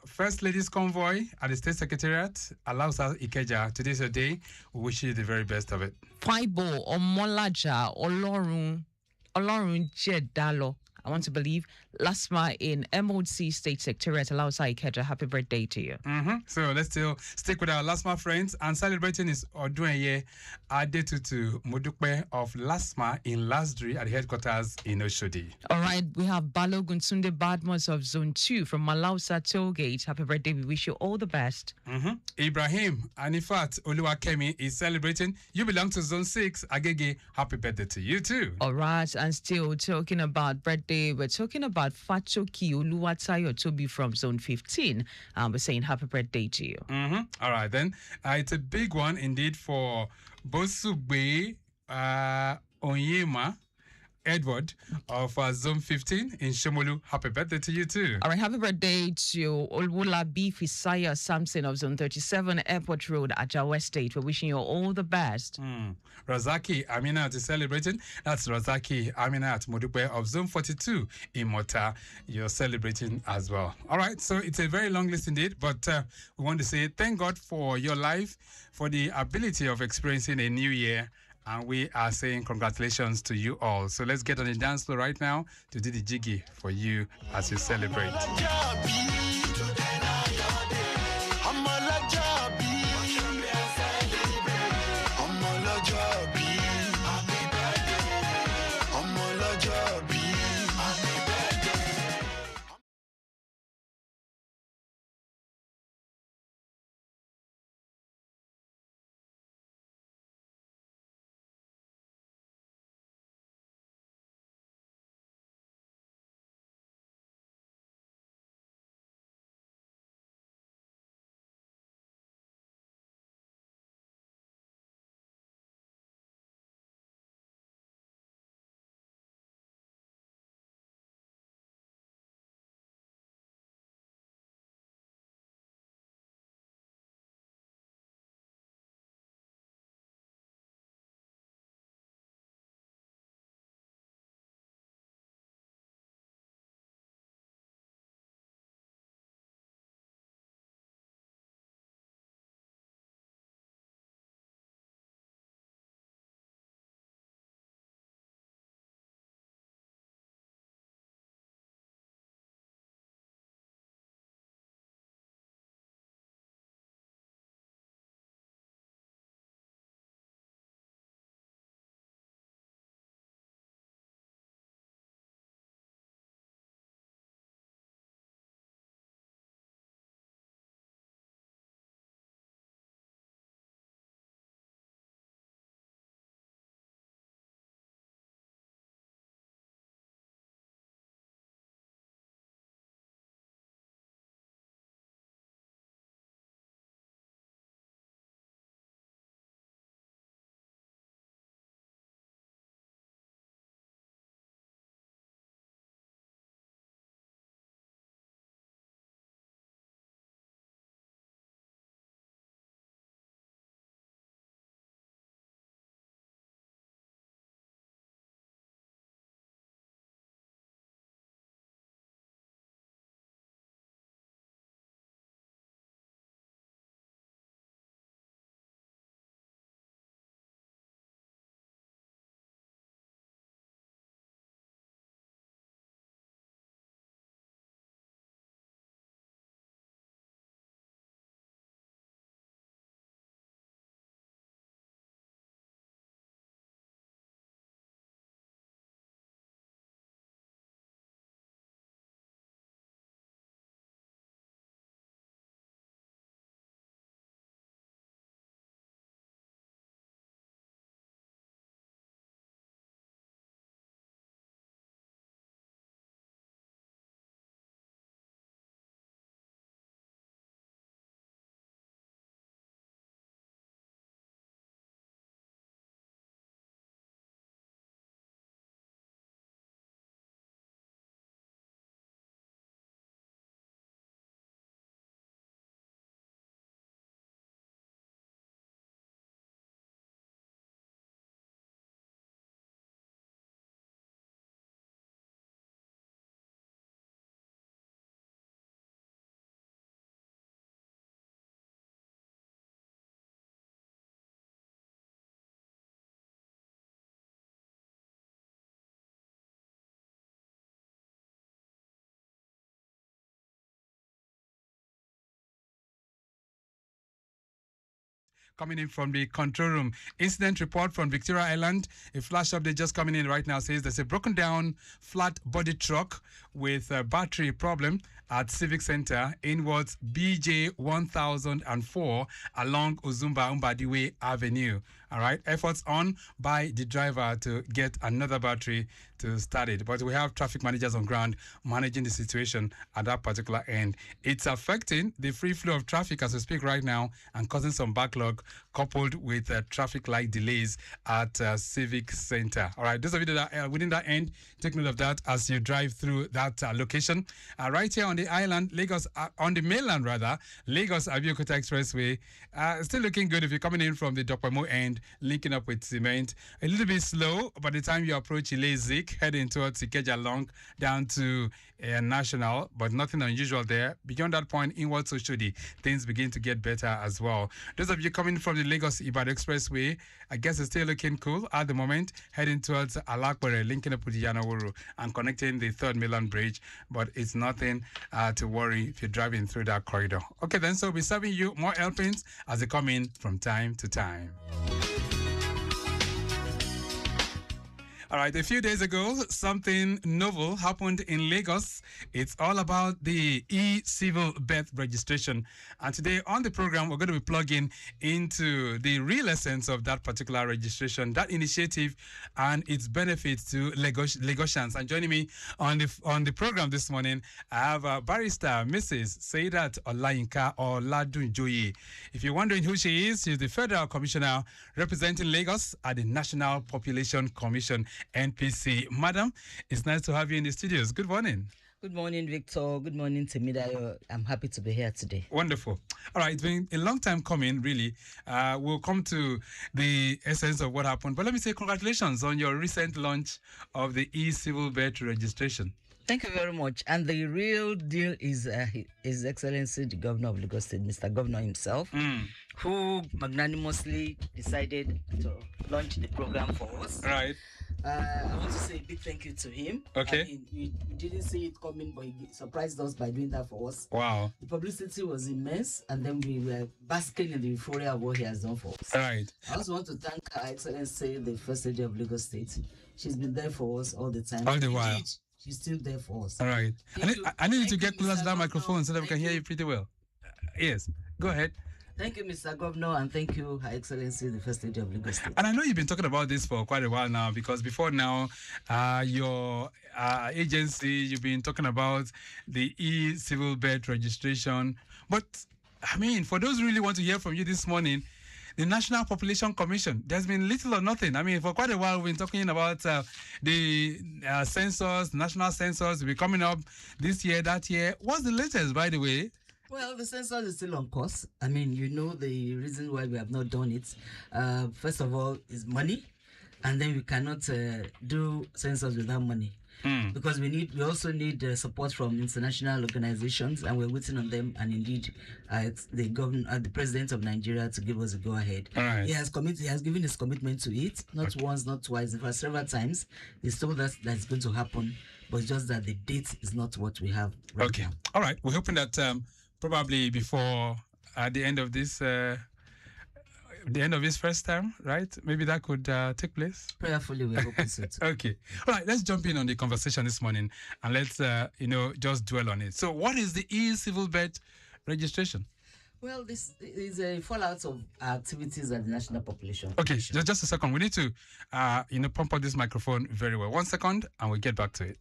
First Ladies Convoy at the State Secretariat allows us Ikeja. Today's your day. We wish you the very best of it. Faibo Omolaja Olorun Jedalo. I want to believe Lasma in MOC State Secretariat allows Ikeja. Happy birthday to you. So let's still stick with our Lasma friends and celebrating his Oduenye Adetutu Mudukbe of Lasma in Lasdri at the headquarters in Oshodi. All right, we have Balogun Sunde Badmos of Zone 2 from Malausa Tollgate. Happy birthday. We wish you all the best. Ibrahim Anifat Oluwakemi is celebrating. You belong to Zone 6. Agege, happy birthday to you too. All right, and still talking about birthday, we're talking about Fachoki Oluwatayo Toby from Zone 15. We're saying happy birthday to you. All right, then. It's a big one indeed for Bosugbe Onyema Edward of Zone 15 in Shomolu. Happy birthday to you too. All right, happy birthday to Olwolabi Fisaya Samson of Zone 37 Airport Road, Ajawa State. We're wishing you all the best. Razaki Aminat is celebrating. That's Razaki Aminat Modupe of Zone 42 in Mota. You're celebrating as well. All right, so it's a very long list indeed, but we want to say thank God for your life, for the ability of experiencing a new year. And we are saying congratulations to you all. So let's get on the dance floor right now to do the jiggy for you as you celebrate. coming in from the control room. Incident report from Victoria Island. A flash update just coming in right now says there's a broken down flat body truck with a battery problem at Civic Center inwards BJ 1004 along Uzumba Umbadiwe Avenue. All right, efforts on by the driver to get another battery to start it. But we have traffic managers on ground managing the situation at that particular end. It's affecting the free flow of traffic as we speak right now and causing some backlog coupled with traffic light delays at Civic Center. All right, those of you that are within that end, take note of that as you drive through that location. Right here on the island, Lagos, on the mainland rather, Lagos Abeokuta Expressway, still looking good if you're coming in from the Dopamo end, linking up with Cement. A little bit slow by the time you approach Ile-Zik, heading towards Ikeja Long down to National, but nothing unusual there. Beyond that point, inwards Oshodi, things begin to get better as well. Those of you coming from the Lagos-Ibadan Expressway, I guess it's still looking cool at the moment, heading towards Alakwere, linking up with Yanawuru and connecting the 3rd Mainland Bridge, but it's nothing to worry if you're driving through that corridor. Okay, then, so we'll be serving you more helpings as they come in from time to time. All right, a few days ago, something novel happened in Lagos. It's all about the e-civil birth registration. And today on the program, we're going to be plugging into the real essence of that particular registration, that initiative, and its benefits to Lagosians. And joining me on the program this morning, I have barrister Mrs. Saidat Olayinka Oladunjoye. If you're wondering who she is, she's the Federal Commissioner representing Lagos at the National Population Commission, NPC. Madam, it's nice to have you in the studios. Good morning. Good morning, Victor. Good morning, Temidayo. I'm happy to be here today. Wonderful. All right, it's been a long time coming, really. We'll come to the essence of what happened. But let me say congratulations on your recent launch of the e-civil birth registration. Thank you very much. And the real deal is His Excellency, the Governor of Lagos State, Mr. Governor himself, who magnanimously decided to launch the program for us. Right. I want to say a big thank you to him. Okay. I mean, we didn't see it coming, but he surprised us by doing that for us. Wow. The publicity was immense, and then we were basking in the euphoria of what he has done for us. Right. I also want to thank Her Excellency, the First Lady of Lagos State. She's been there for us all the time. All the while. She's still there for us. All right. I need you to get closer to that microphone so that we can hear you pretty well. Yes. Go ahead. Thank you, Mr. Governor, and thank you, Her Excellency, the First Lady of Lagos State. And I know you've been talking about this for quite a while now, because before now, your agency, you've been talking about the e-civil birth registration. But, I mean, for those who really want to hear from you this morning, the National Population Commission, there's been little or nothing. I mean, for quite a while, we've been talking about the census, national census will be coming up this year, that year. What's the latest, by the way? Well, the census is still on course. I mean, you know the reason why we have not done it. First of all, is money, and then we cannot do census without money. Because we also need support from international organizations, and we're waiting on them. And indeed, the president of Nigeria to give us a go ahead. Right. He has given his commitment to it, not once, not twice, in fact several times. He's told us that it's going to happen, but it's just that the date is not what we have right now. All right. We're hoping that probably before the end of this. The end of his first term, right? Maybe that could take place. Prayerfully, we're hoping so. Okay. All right, let's jump in on the conversation this morning and let's, just dwell on it. So what is the e-civil birth registration? Well, this is a fallout of activities at the National Population. Okay, just a second. We need to, pump up this microphone very well. 1 second, and we'll get back to it.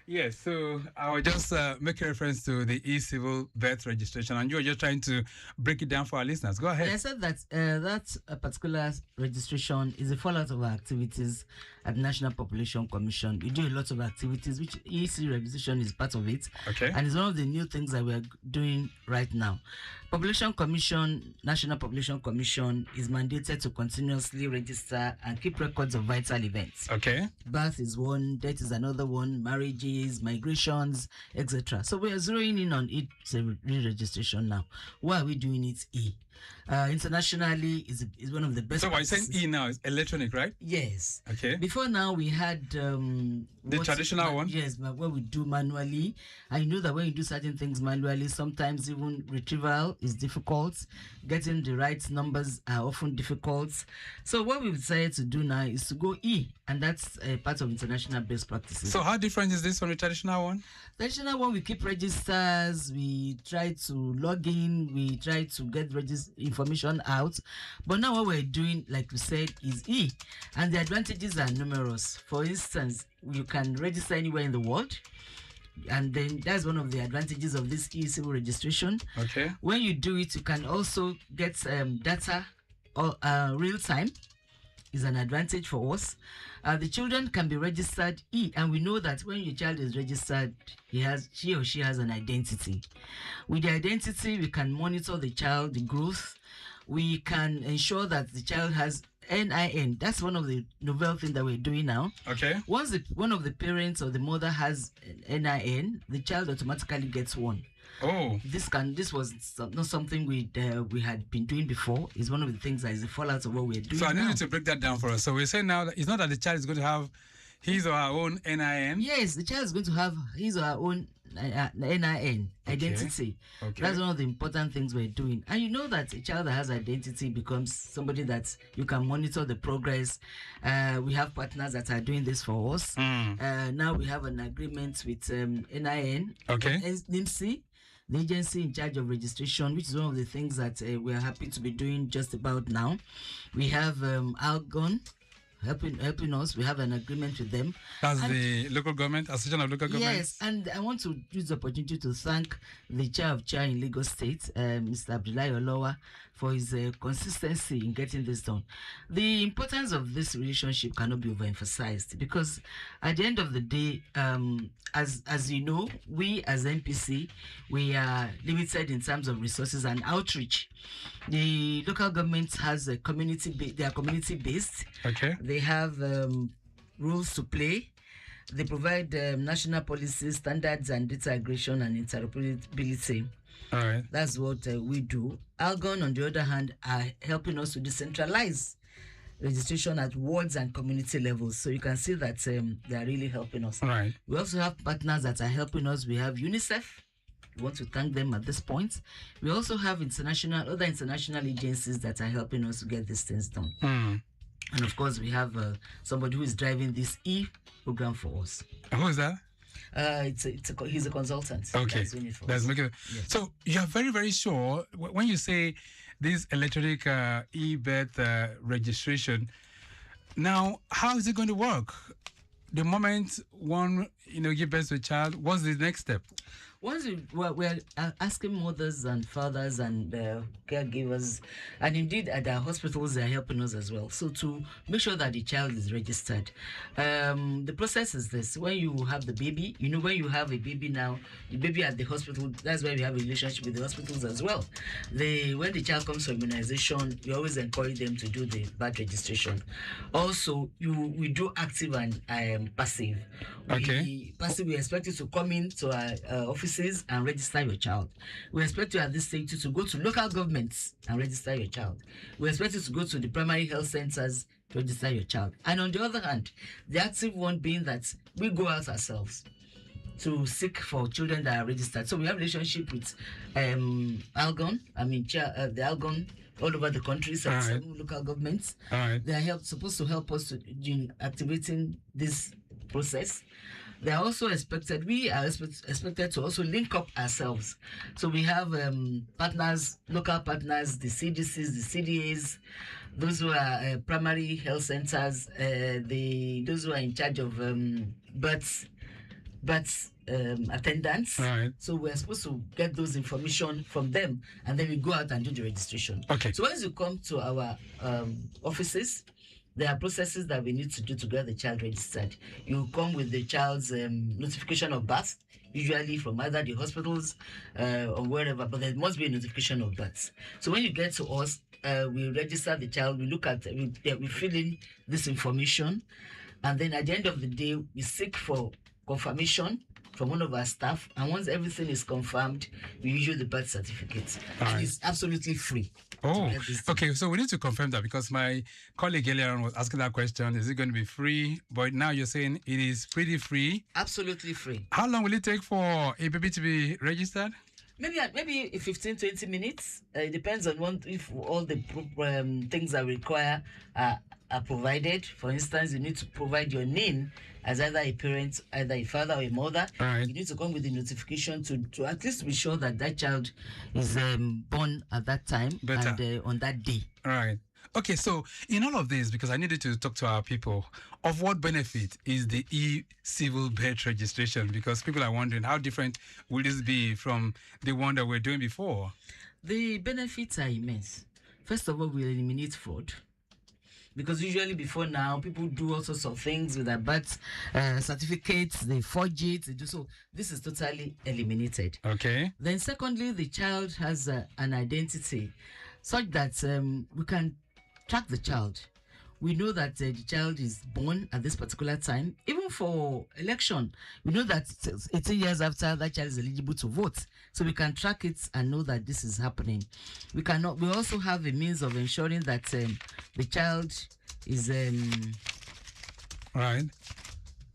Yes, so I was just making reference to the e-civil birth registration, and you were just trying to break it down for our listeners. Go ahead. I said that that particular registration is a fallout of our activities at the National Population Commission. We do a lot of activities, which e-civil registration is part of it. Okay. And it's one of the new things that we are doing right now. Population Commission, National Population Commission, is mandated to continuously register and keep records of vital events. Okay. Birth is one, death is another one, marriages, holidays, migrations, etc. So we are zeroing in on re-registration now. Why are we doing it E? Internationally is one of the best. So what you're saying E now is electronic, right? Yes. Okay. Before now we had the traditional one. Yes, but what we do manually. I know that when you do certain things manually, sometimes even retrieval is difficult. Getting the right numbers are often difficult. So what we've decided to do now is to go E, and that's part of international best practices. So how different is this from the traditional one? Traditional one, we keep registers, we try to log in, we try to get information out. But now what we're doing, like we said, is E. And the advantages are numerous. For instance, you can register anywhere in the world. And then that's one of the advantages of this e-civil registration. Okay. When you do it, you can also get data or real time. Is an advantage for us. The children can be registered E, and we know that when your child is registered, she or she has an identity. With the identity, we can monitor the child, the growth. We can ensure that the child has NIN. That's one of the novel things that we're doing now. Okay. Once one of the parents or the mother has NIN, the child automatically gets one. Oh. This was not something we had been doing before. It's one of the things that is the fallout of what we're doing. So I need now. you to break that down for us. So we're saying now that it's not that the child is going to have his or her own NIN. Yes, the child is going to have his or her own NIN, identity. Okay. That's one of the important things we're doing. And you know that a child that has identity becomes somebody that you can monitor the progress. We have partners that are doing this for us. Now we have an agreement with NIN, okay, NIMC, the agency in charge of registration, which is one of the things that we are happy to be doing just about now. We have Algon helping us. We have an agreement with them. That's the local government, Association of Local Governments. Yes, and I want to use the opportunity to thank the chair of chair in Lagos State, Mr. Abdullahi Olowa, for his consistency in getting this done. The importance of this relationship cannot be overemphasized, because at the end of the day, as you know, we as NPC, we are limited in terms of resources and outreach. The local government has a community, they are community based. Okay. They have rules to play. They provide national policies, standards, and data aggregation and interoperability. All right. That's what we do. Algon, on the other hand, are helping us to decentralize registration at wards and community levels. So you can see that they are really helping us. All right. We also have partners that are helping us. We have UNICEF. We want to thank them at this point. We also have other international agencies that are helping us to get these things done. And of course, we have somebody who is driving this program for us. Who is that? He's a consultant. Okay. That's making. Yes. So you are very, very sure when you say this electronic e-birth registration. Now, how is it going to work? The moment one give birth to a child, what's the next step? Once we're asking mothers and fathers and caregivers, and indeed at our hospitals, they're helping us as well. So to make sure that the child is registered, the process is this: when you have the baby, when you have a baby now, the baby at the hospital, that's why we have a relationship with the hospitals as well. When the child comes for immunization, we always encourage them to do the birth registration. Also, we do active and passive. Okay. Passive, we expect you to come in to our offices and register your child. We expect you at this stage to go to local governments and register your child. We expect you to go to the primary health centers to register your child. And on the other hand, the active one being that we go out ourselves to seek for children that are registered. So we have a relationship with Algon, the Algon all over the country, so 7 local governments. All right. They are supposed to help us in activating this process. They are also expected, we are expected to also link up ourselves. So we have partners, local partners, the CDCs, the CDAs, those who are primary health centers, those who are in charge of birth attendants. Right. So we're supposed to get those information from them, and then we go out and do the registration. Okay. So once you come to our offices, there are processes that we need to do to get the child registered. You come with the child's notification of birth, usually from either the hospitals or wherever, but there must be a notification of birth. So when you get to us, we register the child, we look at, we fill in this information, and then at the end of the day, we seek for confirmation from one of our staff, and once everything is confirmed, we issue the birth certificate. And it's absolutely free. Oh, okay. So we need to confirm that because my colleague earlier on was asking that question. Is it going to be free? But now you're saying it is pretty free. Absolutely free. How long will it take for a baby to be registered? Maybe 15, 20 minutes. It depends on if all the things that require are provided. For instance, you need to provide your name as either a parent, either a father or a mother. You need to come with the notification to at least be sure that that child is born at that time and on that day. All right. Okay, so in all of this, because I needed to talk to our people, of what benefit is the e-civil birth registration? Because people are wondering how different will this be from the one that we're doing before? The benefits are immense. First of all, we eliminate fraud. Because usually before now, people do all sorts of things with their birth certificates, they forge it, they do so. This is totally eliminated. Okay. Then secondly, the child has an identity such that we can track the child. We know that the child is born at this particular time. Even for election, we know that 18 years after that child is eligible to vote. So we can track it and know that this is happening. We also have a means of ensuring that the child is right.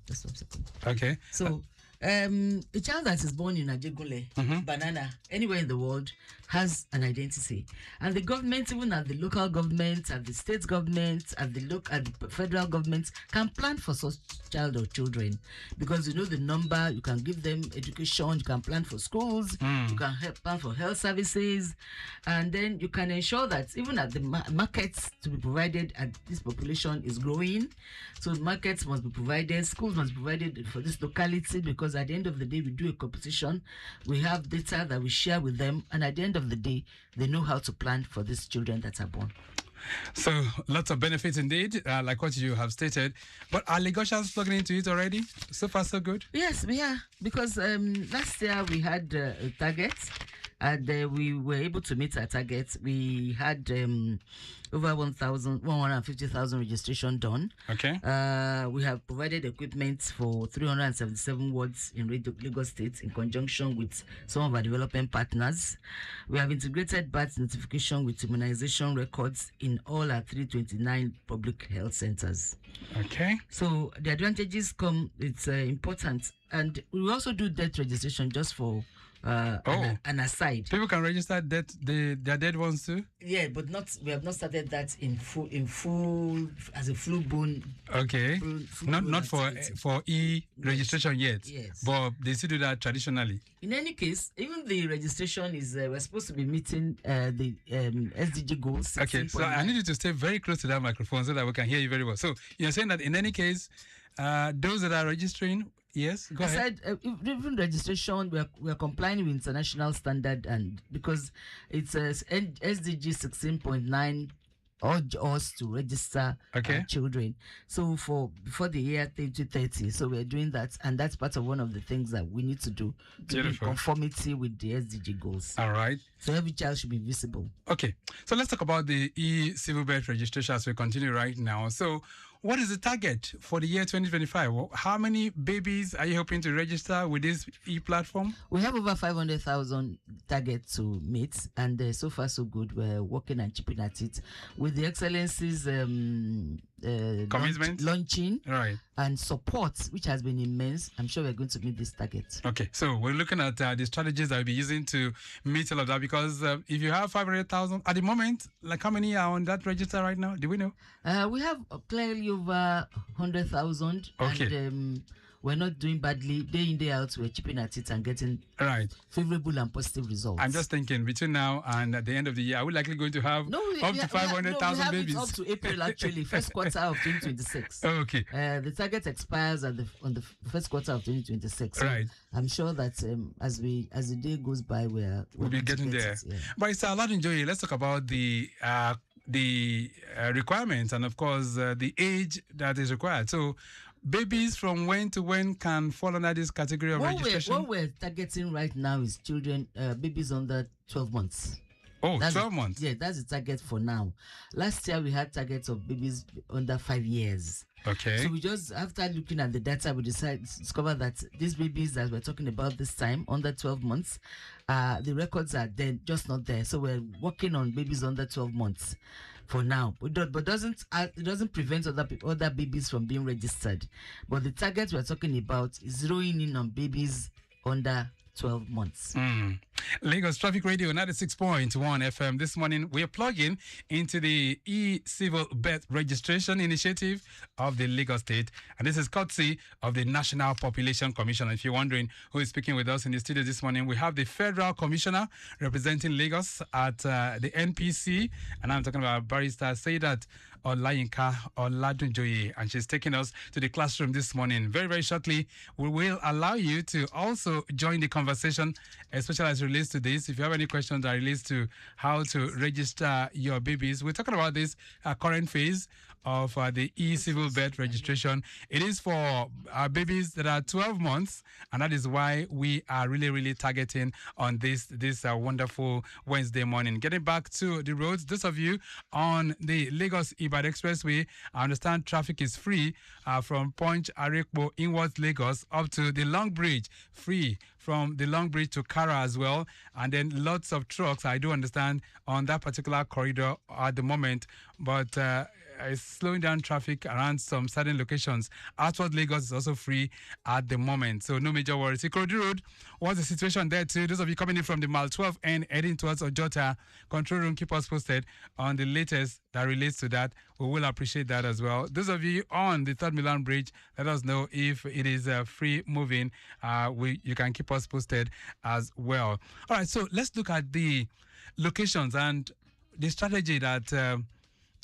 Just 1 second. Okay. So a child that is born in Ajegule, Banana, anywhere in the world, has an identity. And the government, even at the local government, at the state government, at the federal government, can plan for such child or children. Because you know the number, you can give them education, you can plan for schools, you can plan for health services, and then you can ensure that even at the markets to be provided at this population is growing. So markets must be provided, schools must be provided for this locality, because at the end of the day, we do a competition. We have data that we share with them, and at the end of the day, they know how to plan for these children that are born. So lots of benefits indeed, like what you have stated. But are Lagosians plugging into it already? So far, so good? Yes, we are. Because last year we had a target, and we were able to meet our target. We had over 150,000 registration done. Okay. We have provided equipment for 377 wards in Lagos State in conjunction with some of our development partners. We have integrated birth notification with immunization records in all our 329 public health centers. Okay. So the advantages come, it's important. And we also do death registration just for an aside. People can register their dead ones too? Yeah, but we have not started that in full as a full-blown. Okay. Not for e-registration yet. Yes. But they still do that traditionally. In any case, even the registration is we're supposed to be meeting the SDG goals. Okay, so I need you to stay very close to that microphone so that we can hear you very well. So you're saying that in any case, those that are registering. Yes, go ahead. Even registration, we are complying with international standard, and because it's SDG 16.9 urge us to register children. So before the year 2030, so we're doing that, and that's part of one of the things that we need to do to be in conformity with the SDG goals. All right. So every child should be visible. Okay, so let's talk about the e-civil birth registration as we continue right now. So what is the target for the year 2025? How many babies are you hoping to register with this e-platform? We have over 500,000 targets to meet, and so far so good. We're working and chipping at it with the Excellencies commitment, launching, right, and support, which has been immense. I'm sure we're going to meet this target. Okay, so we're looking at the strategies that we'll be using to meet all of that, because if you have 500,000 at the moment, like how many are on that register right now? Do we know? We have clearly over 100,000. Okay. And we're not doing badly. Day in, day out, we're chipping at it and getting favorable and positive results. I'm just thinking, between now and at the end of the year, are we likely going to have up to 500,000 babies? Up to April, actually, first quarter of 2026. Okay. The target expires on the first quarter of 2026. So right. I'm sure that as the day goes by, we'll be getting there. Yeah. But it's a lot enjoying. Let's talk about the requirements and, of course, the age that is required. So, babies from when to when can fall under this category of registration? What we're targeting right now is children, babies under 12 months. Oh, 12 months? Yeah, that's the target for now. Last year, we had targets of babies under 5 years. Okay. So we just, after looking at the data, we discovered that these babies that we're talking about this time, under 12 months, the records are there, just not there. So we're working on babies under 12 months for now. But it doesn't prevent other babies from being registered. But the target we're talking about is zeroing in on babies under 12 months. Lagos Traffic Radio 96.1 FM. This morning we are plugging into the e-civil birth registration initiative of the Lagos State, and this is courtesy of the National Population Commission. If you're wondering who is speaking with us in the studio this morning, we have the Federal Commissioner representing Lagos at the NPC, and I'm talking about Barrister Saidat Olayinka Oladunjoye, and she's taking us to the classroom this morning. Very, very shortly, we will allow you to also join the conversation, especially as it relates to this. If you have any questions that relates to how to register your babies, we're talking about this current phase of the e-civil birth registration. It is for babies that are 12 months, and that is why we are really targeting on this wonderful Wednesday morning. Getting back to the roads, those of you on the Lagos-Ibadan Expressway, I understand traffic is free from Punch Arekpo inwards Lagos up to the Long Bridge, free from the Long Bridge to Kara as well, and then lots of trucks, I do understand, on that particular corridor at the moment, but it's slowing down traffic around some certain locations. Outward Lagos is also free at the moment, so no major worries. Ikorodu Road, what's the situation there too? Those of you coming in from the Mile 12 and heading towards Ojota, control room, keep us posted on the latest that relates to that. We will appreciate that as well. Those of you on the 3rd Milan Bridge, let us know if it is free moving. You can keep us posted as well. All right, so let's look at the locations and the strategy that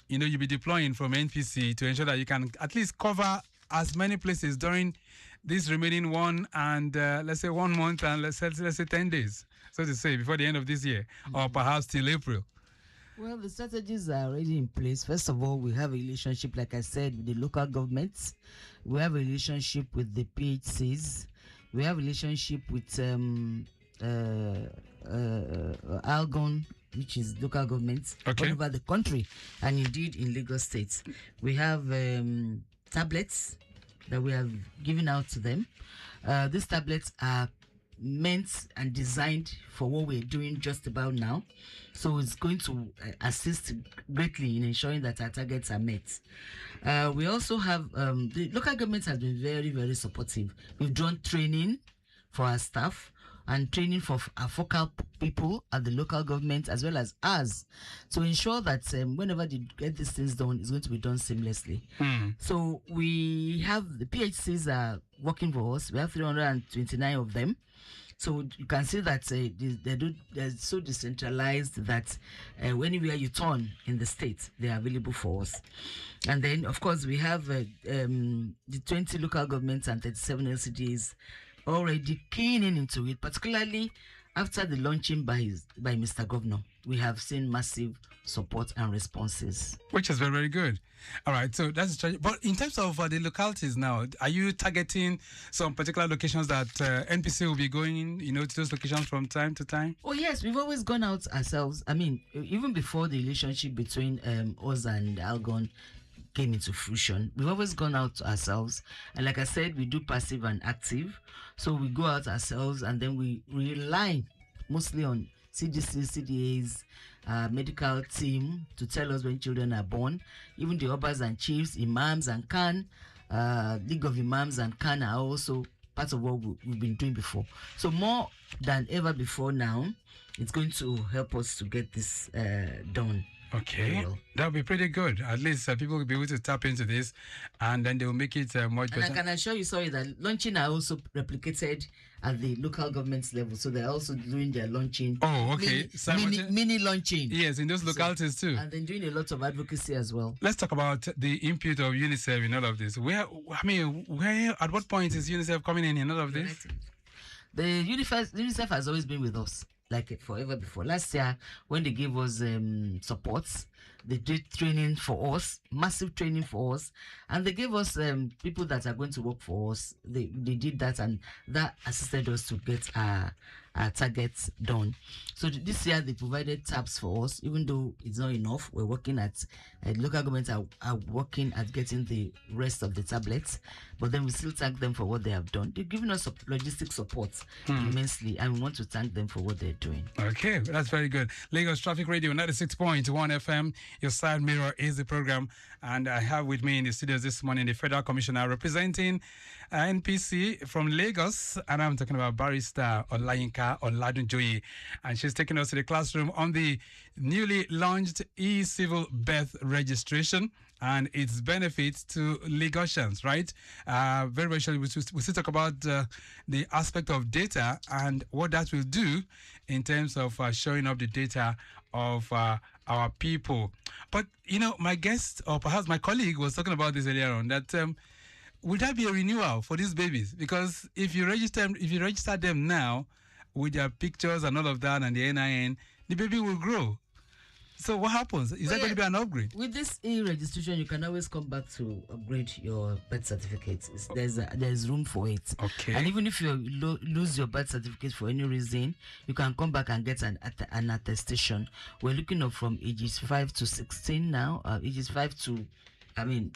you'll be deploying from NPC to ensure that you can at least cover as many places during this remaining 1 month and let's say 10 days, so to say, before the end of this year, or perhaps till April. Well, the strategies are already in place. First of all, we have a relationship, like I said, with the local governments. We have a relationship with the PHCs. We have a relationship with Algon, which is local governments all over the country, and indeed in Lagos State. We have tablets that we have given out to them. These tablets are meant and designed for what we're doing just about now. So it's going to assist greatly in ensuring that our targets are met. We also have, the local government has been very, very supportive. We've done training for our staff and training for our focal people at the local government as well as us to ensure that whenever they get these things done, it's going to be done seamlessly. So we have the PHCs are working for us. We have 329 of them. So you can see that they're so decentralized that anywhere you turn in the state, they are available for us. And then, of course, we have the 20 local governments and 37 LCDs already keening into it, particularly after the launching by Mr. Governor. We have seen massive support and responses, which is very, very good. All right, so that's a strategy. But in terms of the localities now, are you targeting some particular locations that NPC will be going, to those locations from time to time? Oh yes, we've always gone out ourselves. I mean, even before the relationship between us and Algon came into fruition, we've always gone out ourselves. And like I said, we do passive and active. So we go out ourselves and then we rely mostly on CDC, CDA's medical team to tell us when children are born. Even the Obas and Chiefs, Imams and Khan, League of Imams and Khan are also part of what we've been doing before. So more than ever before now, it's going to help us to get this done. Okay, that'll be pretty good. At least people will be able to tap into this, and then they will make it much better. And I can assure you, that launching are also replicated at the local government level, so they're also doing their launching. Oh, okay. Mini launching. Yes, in those localities too. And then doing a lot of advocacy as well. Let's talk about the input of UNICEF in all of this. At what point is UNICEF coming in all of this? The UNICEF has always been with us, like forever before. Last year, when they gave us support, They did training for us, massive training for us, and they gave us people that are going to work for us. They did that, and that assisted us to get our targets done. So this year they provided tabs for us, even though it's not enough. We're working at local governments are working at getting the rest of the tablets, but then we still thank them for what they have done. They're giving us logistic support immensely, and we want to thank them for what they're doing. Okay, that's very good. Lagos Traffic Radio 96.1 FM. Your side mirror is the program, and I have with me in the studios this morning the Federal Commissioner representing NPC from Lagos, and I'm talking about Barrister Olayinka Oladunjoye, and she's taking us to the classroom on the newly launched e-civil birth registration and its benefits to Lagosians, right? Very, very shortly, we still talk about the aspect of data and what that will do in terms of showing up the data of our people. But, you know, my guest, or perhaps my colleague, was talking about this earlier on, that would that be a renewal for these babies? Because if you register them now with their pictures and all of that and the NIN, the baby will grow. So what happens? Is that going to be an upgrade? With this e-registration, you can always come back to upgrade your birth certificate. There's room for it. Okay. And even if you lose your birth certificate for any reason, you can come back and get an attestation. We're looking up from ages 5 to 16 now. Ages 5 to, even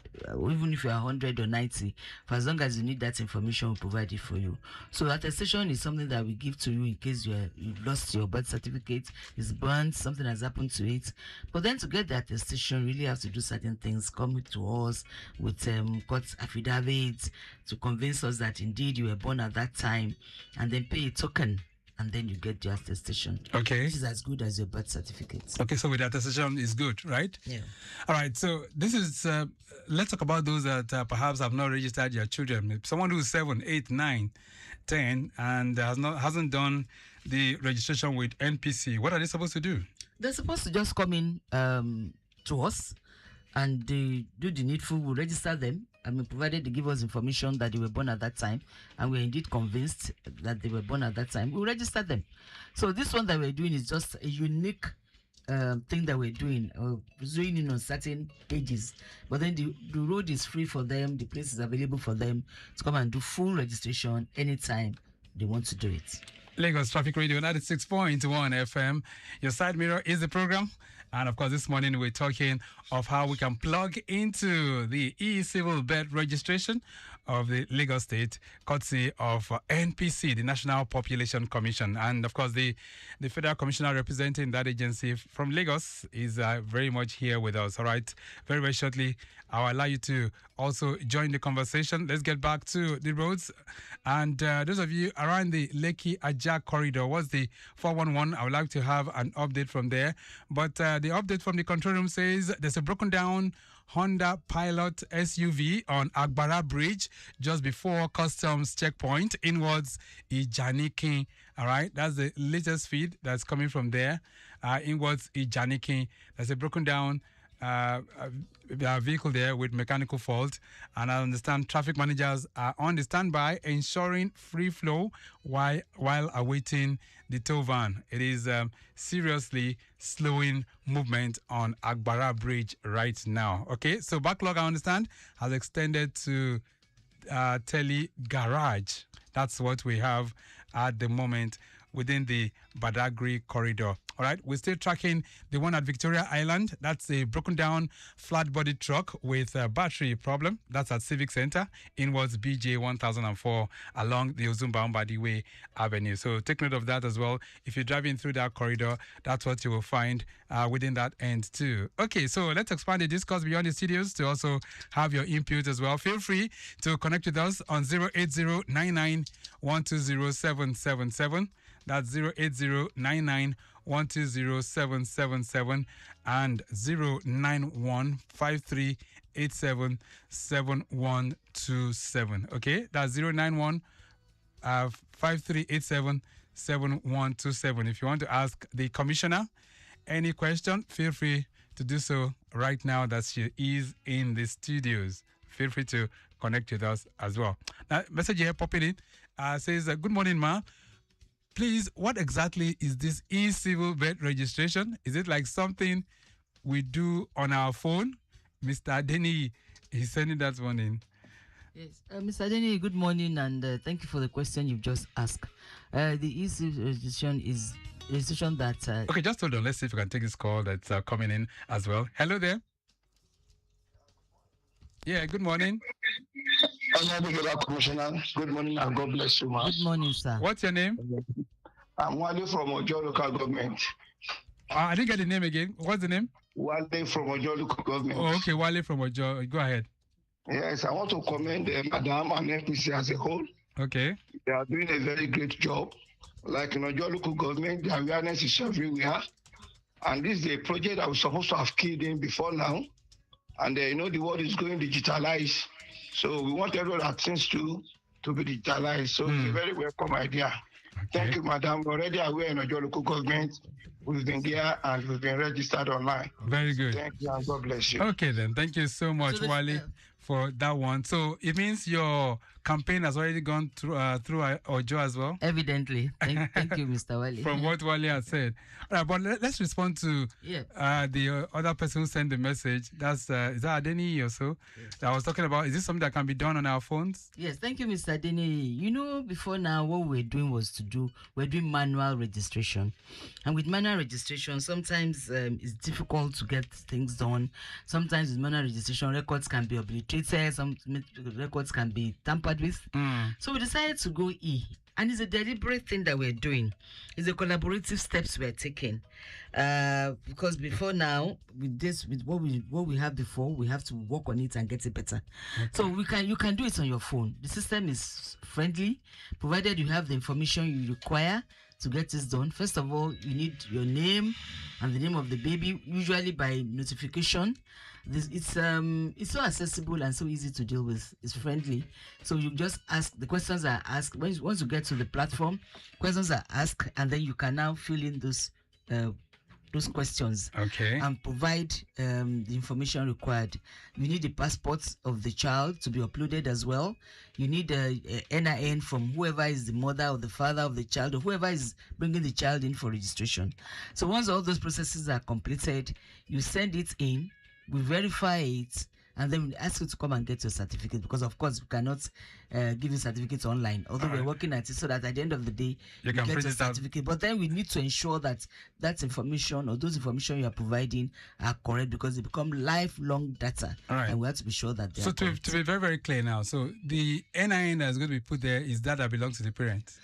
if you're 100 or 90, for as long as you need that information, we'll provide it for you. So attestation is something that we give to you in case you've lost your birth certificate, it's burned, something has happened to it. But then to get the attestation, you really have to do certain things, come to us with court affidavits to convince us that indeed you were born at that time, and then pay a token. And then you get your attestation. Okay. Which is as good as your birth certificate. Okay, so with attestation is good, right? Yeah. All right, so this is, let's talk about those that perhaps have not registered their children. Someone who's 7, 8, 9, 10, and hasn't done the registration with NPC. What are they supposed to do? They're supposed to just come in to us and they do the needful. We'll register them. Provided they give us information that they were born at that time, and we're indeed convinced that they were born at that time, we'll register them. So this one that we're doing is just a unique thing that we're doing, zooming in on certain ages. But then the road is free for them, the place is available for them to come and do full registration anytime they want to do it. Lagos Traffic Radio 96.1 FM. Your side mirror is the program. And of course, this morning we're talking of how we can plug into the e-civil birth registration of the Lagos State, courtesy of NPC, the National Population Commission. And of course, the Federal Commissioner representing that agency from Lagos is very much here with us. All right, very, very shortly, I'll allow you to also join the conversation. Let's get back to the roads. And those of you around the Lekki-Ajah corridor, what's the 411? I would like to have an update from there. But the update from the control room says there's a broken down Honda Pilot SUV on Agbara Bridge just before customs checkpoint inwards Ijanikin. All right, that's the latest feed that's coming from there. Inwards Ijanikin. There's a broken down vehicle there with mechanical fault, and I understand traffic managers are on the standby ensuring free flow while awaiting the tow van. It is seriously slowing movement on Agbara Bridge right now. Okay, so backlog, I understand, has extended to Tele Garage. That's what we have at the moment within the Badagry corridor. All right, we're still tracking the one at Victoria Island. That's a broken down flat body truck with a battery problem. That's at Civic Center inwards BJ 1004 along the Ozumba-Mbadiwe Avenue. So take note of that as well. If you're driving through that corridor, that's what you will find within that end too. Okay, so let's expand the discourse beyond the studios to also have your input as well. Feel free to connect with us on 08099120777. That's 08099120777 and 09153877127. Okay, that's 09153877127. If you want to ask the commissioner any question, feel free to do so right now that she is in the studios. Feel free to connect with us as well. Now, message here popping in says, good morning, ma. Please, what exactly is this e-civil birth registration? Is it like something we do on our phone. Mr. Adeni is sending that one in. Yes, Mr. Adeni, good morning, and thank you for the question you've just asked. The e-civil registration is a registration that... Okay, just hold on. Let's see if we can take this call that's coming in as well. Hello there. Yeah, good morning. Commissioner, good morning and God bless you, man. Good morning, sir. What's your name? I'm Wale from Ojo Local Government. I didn't get the name again. What's the name? Wale from Ojo Local Government. Oh, okay, Wale from Ojo. Go ahead. Yes, I want to commend Madam and FPC as a whole. Okay. They are doing a very great job. Like in Ojo Local Government, the awareness is everywhere. And this is a project that we're supposed to have killed in before now. And the world is going digitalized. So we want everyone that things to be digitalized. So it's a very welcome idea. Okay. Thank you, Madam. We're already aware in Ojo Local Government. We've been there and we've been registered online. Very good. Thank you and God bless you. Okay then. Thank you so much, Wale, for that one. So it means your campaign has already gone through Ojo as well? Evidently. Thank you, Mr. Wale. From what Wale has said. All right, but let's respond to the other person who sent the message. That's is that Adeni or so? Yes. That I was talking about. Is this something that can be done on our phones? Yes, thank you, Mr. Adeni. Before now, what we're doing we're doing manual registration. And with manual registration, sometimes it's difficult to get things done. Sometimes with manual registration, records can be obliterated. Some records can be tampered with. So we decided to go E. And it's a deliberate thing that we're doing. It's a collaborative steps we're taking. Because before now, with what we have before, we have to work on it and get it better. Okay. So you can do it on your phone. The system is friendly, provided you have the information you require to get this done. First of all, you need your name and the name of the baby, usually by notification. It's so accessible and so easy to deal with. It's friendly. So you just ask, the questions are asked. Once you get to the platform, questions are asked, and then you can now fill in those questions. Okay. And provide the information required. You need the passport of the child to be uploaded as well. You need a NIN from whoever is the mother or the father of the child, or whoever is bringing the child in for registration. So once all those processes are completed, you send it in, we verify it, and then we ask you to come and get your certificate, because of course we cannot give you certificates online, although we're working at it so that at the end of the day you get your certificate. But then we need to ensure that that information or those information you are providing are correct, because they become lifelong data. And we have to be sure that they are correct. To be very, very clear now, so the NIN that is going to be put there is that belongs to the parents?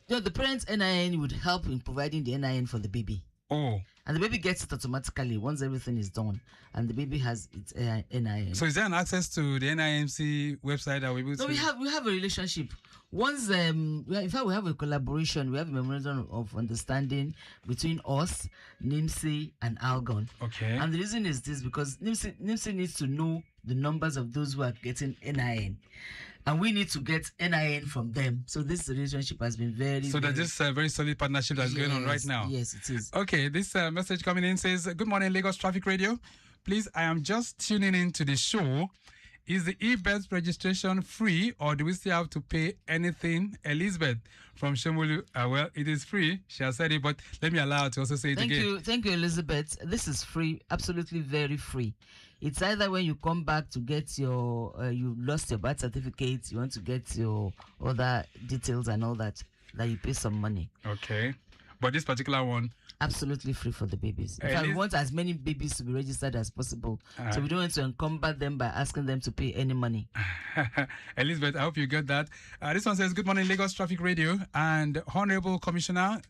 Yeah, the parents' NIN would help in providing the NIN for the baby. Oh. And the baby gets it automatically once everything is done, and the baby has its NIN. So is there an access to the NIMC website that we will? No, we have a relationship. Once in fact we have a collaboration. We have a memorandum of understanding between us, NIMC, and Algon. Okay. And the reason is this, because NIMC needs to know the numbers of those who are getting NIN. And we need to get NIN from them. So this relationship has been very... So there's this very solid partnership that's going on right now. Yes, it is. Okay, this message coming in says, good morning, Lagos Traffic Radio. Please, I am just tuning in to the show. Is the e-birth registration free, or do we still have to pay anything? Elizabeth from Shomolu, well, it is free. She has said it, but let me allow her to also say it again. Thank you, Elizabeth. This is free, absolutely very free. It's either when you come back to get your, you lost your birth certificate, you want to get your other details and all that you pay some money. Okay. But this particular one? Absolutely free for the babies. In fact, we want as many babies to be registered as possible. So we don't want to encumber them by asking them to pay any money. Elizabeth, I hope you get that. This one says, good morning, Lagos Traffic Radio. And Honorable Commissioner,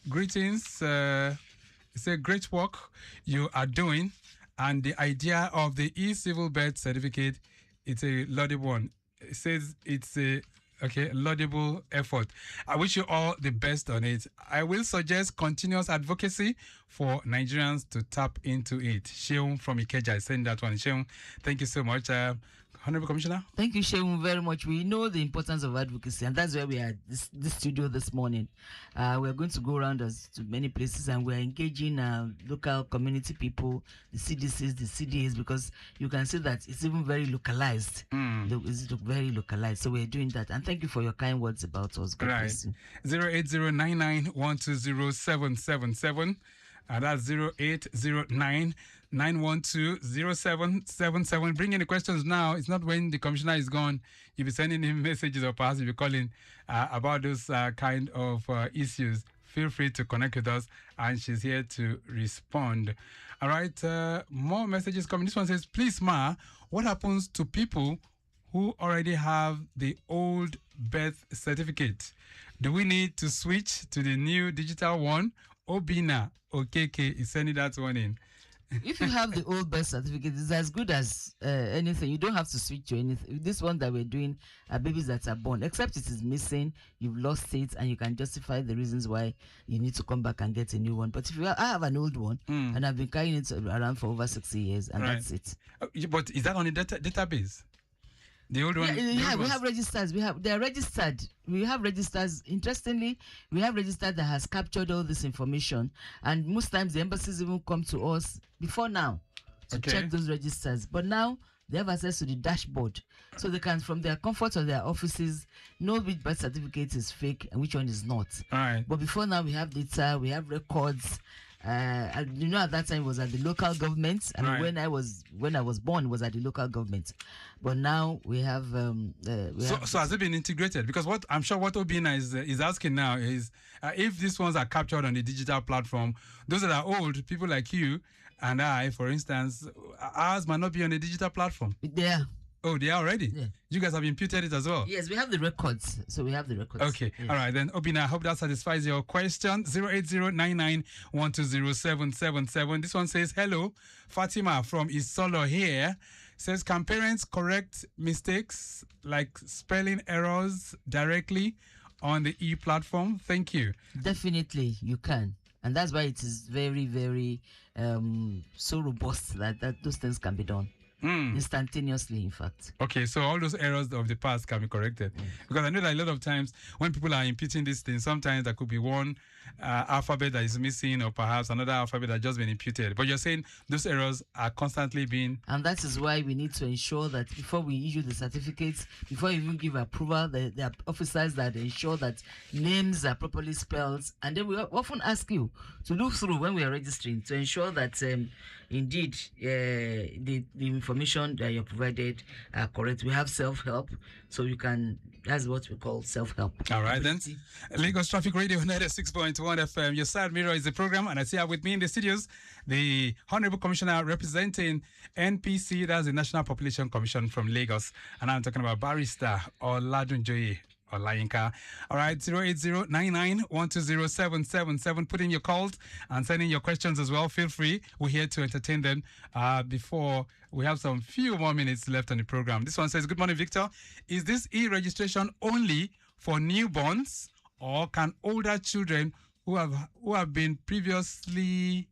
greetings. It's a great work you are doing. And the idea of the e-civil birth certificate, it's a laudable one. It says it's a laudable effort. I wish you all the best on it. I will suggest continuous advocacy for Nigerians to tap into it. Sheung from Ikeja is saying that one. Sheung, thank you so much. Honorable Commissioner? Thank you, Sheung, very much. We know the importance of advocacy, and that's why we are this studio this morning. We're going to go around to many places, and we're engaging local community people, the CDCs, the CDAs, because you can see that it's even very localized. It's very localized. So we're doing that. And thank you for your kind words about us. God bless you. 08099120777. And that's 0809-912-0777. Bring any questions now. It's not when the commissioner is gone. You'll be sending him messages or perhaps you'll be calling about those kind of issues. Feel free to connect with us, and she's here to respond. All right, more messages coming. This one says, please, Ma, what happens to people who already have the old birth certificate? Do we need to switch to the new digital one? Obina Okeke is sending that one in. If you have the old birth certificate, it's as good as anything. You don't have to switch to anything. This one that we're doing are babies that are born, except it is missing, you've lost it, and you can justify the reasons why you need to come back and get a new one. But if I have an old one, and I've been carrying it around for over 60 years, and that's it. But is that on the database? The old one? Yeah, we have registers. They are registered. We have registers. Interestingly, we have registers that has captured all this information. And most times the embassies even come to us before now to check those registers. But now they have access to the dashboard. So they can, from their comfort of their offices, know which birth certificate is fake and which one is not. All right. But before now, we have data, we have records. At that time it was at the local government. I mean, when I was born, it was at the local government. But now we have. So has it been integrated? Because what I'm sure what Obina is asking now is if these ones are captured on the digital platform, those that are old, people like you and I, for instance, ours might not be on the digital platform. They are. Oh, they are already? Yeah. You guys have imputed it as well? Yes, we have the records. So we have the records. Okay. Yes. All right. Then, Obina, I hope that satisfies your question. 08099120777. This one says, hello, Fatima from Isolo here. Says, can parents correct mistakes like spelling errors directly on the e-platform? Thank you. Definitely, you can. And that's why it is very, very so robust that those things can be done. Instantaneously, in fact. Okay, so all those errors of the past can be corrected. Because I know that a lot of times when people are imputing these things, sometimes there could be one alphabet that is missing or perhaps another alphabet that just been imputed. But you're saying those errors are constantly being... And that is why we need to ensure that before we issue the certificates, before we even give approval, there are officers that ensure that names are properly spelled. And then we often ask you to look through when we are registering to ensure that indeed the information that you're provided are correct. We have self-help, so you can, that's what we call self-help. All right then. Lagos Traffic Radio 96.1 FM. Your side mirror is the program, and I see with me in the studios the Honorable Commissioner representing NPC, that's the National Population Commission from Lagos, and I'm talking about Barrister Oladunjoye Olayinka. All right, 08099120777. Put in your calls and send in your questions as well. Feel free. We're here to entertain them before we have some few more minutes left on the program. This one says, good morning, Victor. Is this e-registration only for newborns, or can older children who have been previously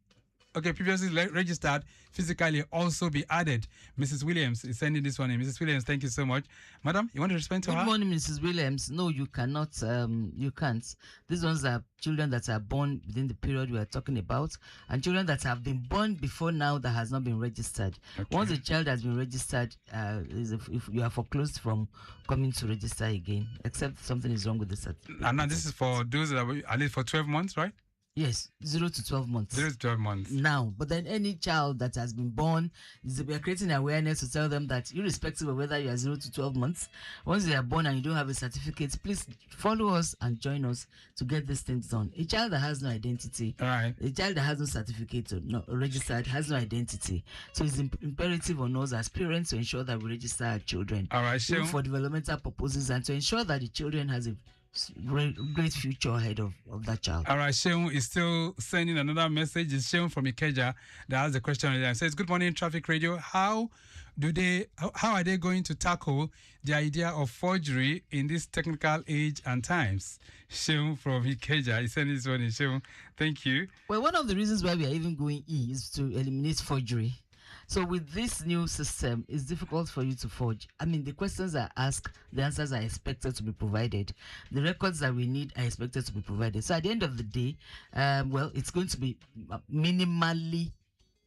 registered physically also be added? Mrs. Williams is sending this one in. Mrs. Williams, thank you so much. Madam, you want to respond to her? Good morning, Mrs. Williams. No, you cannot. You can't. These ones are children that are born within the period we are talking about, and children that have been born before now that has not been registered. Okay. Once a child has been registered, if you are foreclosed from coming to register again, except something is wrong with the certificate. And now this is for those that are at least for 12 months, right? Yes, 0 to 12 months. 0 to 12 months. Now, but then any child that has been born, we are creating awareness to tell them that irrespective of whether you are 0 to 12 months, once they are born and you don't have a certificate, please follow us and join us to get these things done. A child that has no identity, right. A child that has no certificate or not registered has no identity. So it's imperative on us as parents to ensure that we register our children. All right, so for developmental purposes and to ensure that the children has a great future ahead of that child. All right, Sheung is still sending another message. It's Sheung from Ikeja that has a question. It says, good morning, Traffic Radio. How are they going to tackle the idea of forgery in this technical age and times? Sheung from Ikeja is sending this one in. Sheung, thank you. Well, one of the reasons why we are even going is to eliminate forgery. So with this new system, it's difficult for you to forge. I mean, the questions are asked, the answers are expected to be provided. The records that we need are expected to be provided. So at the end of the day, well, it's going to be minimally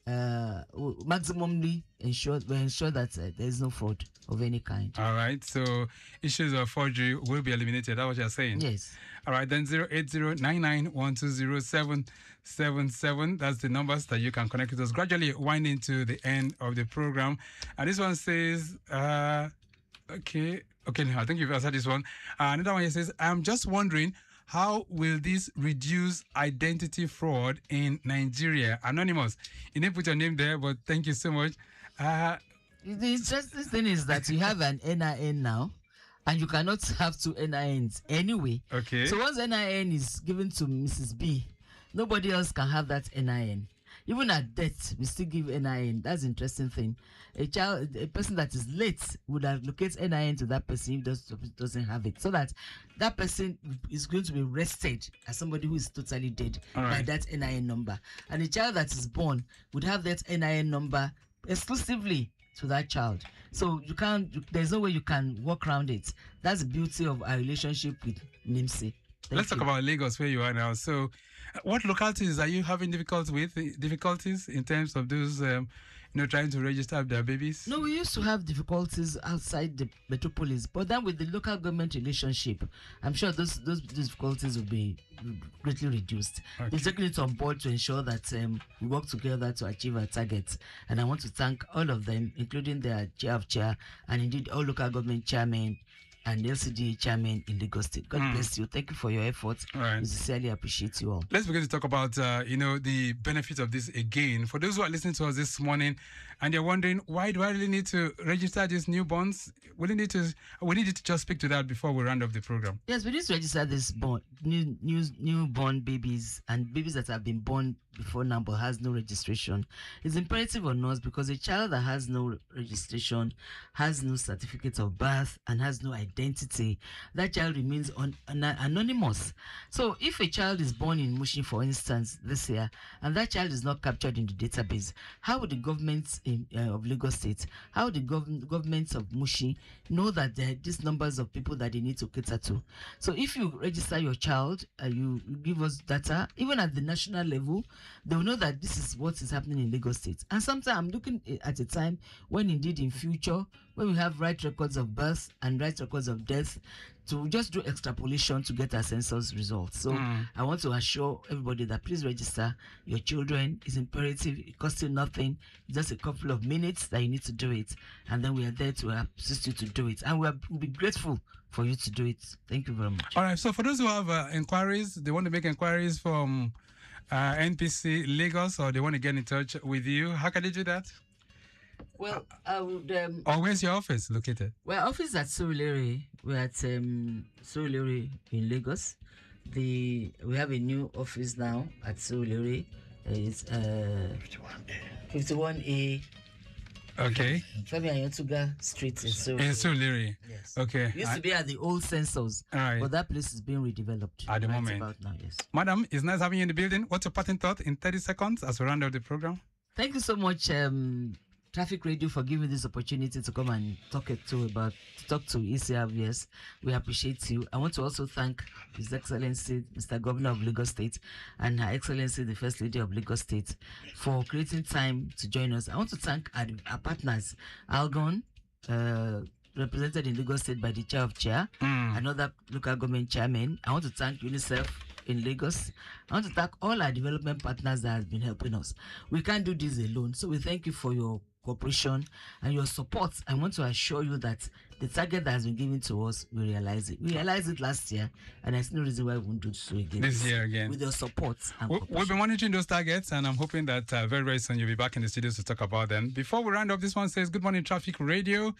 maximally ensure that there is no fraud of any kind. All right. So issues of forgery will be eliminated. That's what you're saying? Yes. All right. Then 08099120777. That's the numbers that you can connect with us. Gradually winding to the end of the program. And this one says, okay, I think you've answered this one. Another one here says, I'm just wondering, how will this reduce identity fraud in Nigeria? Anonymous, you didn't put your name there, but thank you so much. The interesting thing is that you have an NIN now, and you cannot have two NINs anyway. Okay. So once NIN is given to Mrs. B, nobody else can have that NIN. Even at death, we still give NIN. That's the interesting thing. A person that is late would allocate NIN to that person if doesn't have it. So that person is going to be rested as somebody who is totally dead by that NIN number. And a child that is born would have that NIN number exclusively to that child. So there's no way you can work around it. That's the beauty of our relationship with NIMSI. Let's talk about Lagos, where you are now. So, what localities are you having difficulties in terms of those, trying to register their babies? No, we used to have difficulties outside the metropolis, but then with the local government relationship, I'm sure those difficulties will be greatly reduced. Okay. They've taken it on board to ensure that we work together to achieve our targets. And I want to thank all of them, including their chair of chair, and indeed all local government chairmen and LCDA chairman in Lagos State. God bless you. Thank you for your efforts. Right. We sincerely appreciate you all. Let's begin to talk about, the benefits of this again. For those who are listening to us this morning and they're wondering, why do I really need to register these newborns? We need to just speak to that before we round up the program. Yes, we need to register this newborn babies and babies that have been born before now but has no registration. It's imperative on us because a child that has no registration, has no certificate of birth, and has no identity, that child remains anonymous. So if a child is born in Mushin, for instance, this year, and that child is not captured in the database, how would the government of Lagos State, how would the government of Mushin know that there are these numbers of people that they need to cater to? So if you register your child, you give us data, even at the national level, they will know that this is what is happening in Lagos State. And sometimes I'm looking at a time when indeed in future, when we have right records of birth and right records of death, to just do extrapolation to get our census results. So I want to assure everybody that please register your children. It's imperative. It costs you nothing. It's just a couple of minutes that you need to do it. And then we are there to assist you to do it. And we'll be grateful for you to do it. Thank you very much. All right. So for those who have inquiries, they want to make inquiries from NPC Lagos, or they want to get in touch with you, how can they do that? Well, I would. Or where's your office located? Well, office at Surulere. We're at Surulere in Lagos. We have a new office now at Surulere. It's 51A. Okay. Femi Ayantuga Street in Surulere. In Surulere. Yes. Okay. It used to be at the old census, but that place is being redeveloped at the moment. About now, yes. Madam, it's nice having you in the building. What's your parting thought in 30 seconds as we round up the program? Thank you so much, Traffic Radio, for giving this opportunity to come and talk to ECRVS. We appreciate you. I want to also thank His Excellency, Mr. Governor of Lagos State, and Her Excellency, the First Lady of Lagos State, for creating time to join us. I want to thank our partners, Algon, represented in Lagos State by the Chair of Chair, another local government chairman. I want to thank UNICEF in Lagos. I want to thank all our development partners that have been helping us. We can't do this alone, so we thank you for your cooperation and your support. I want to assure you that the target that has been given to us, we realize it. We realized it last year, and there's no reason why we won't do so again. This year again. With your support. We've been monitoring those targets, and I'm hoping that very, very soon you'll be back in the studios to talk about them. Before we round up, this one says, good morning, Traffic Radio.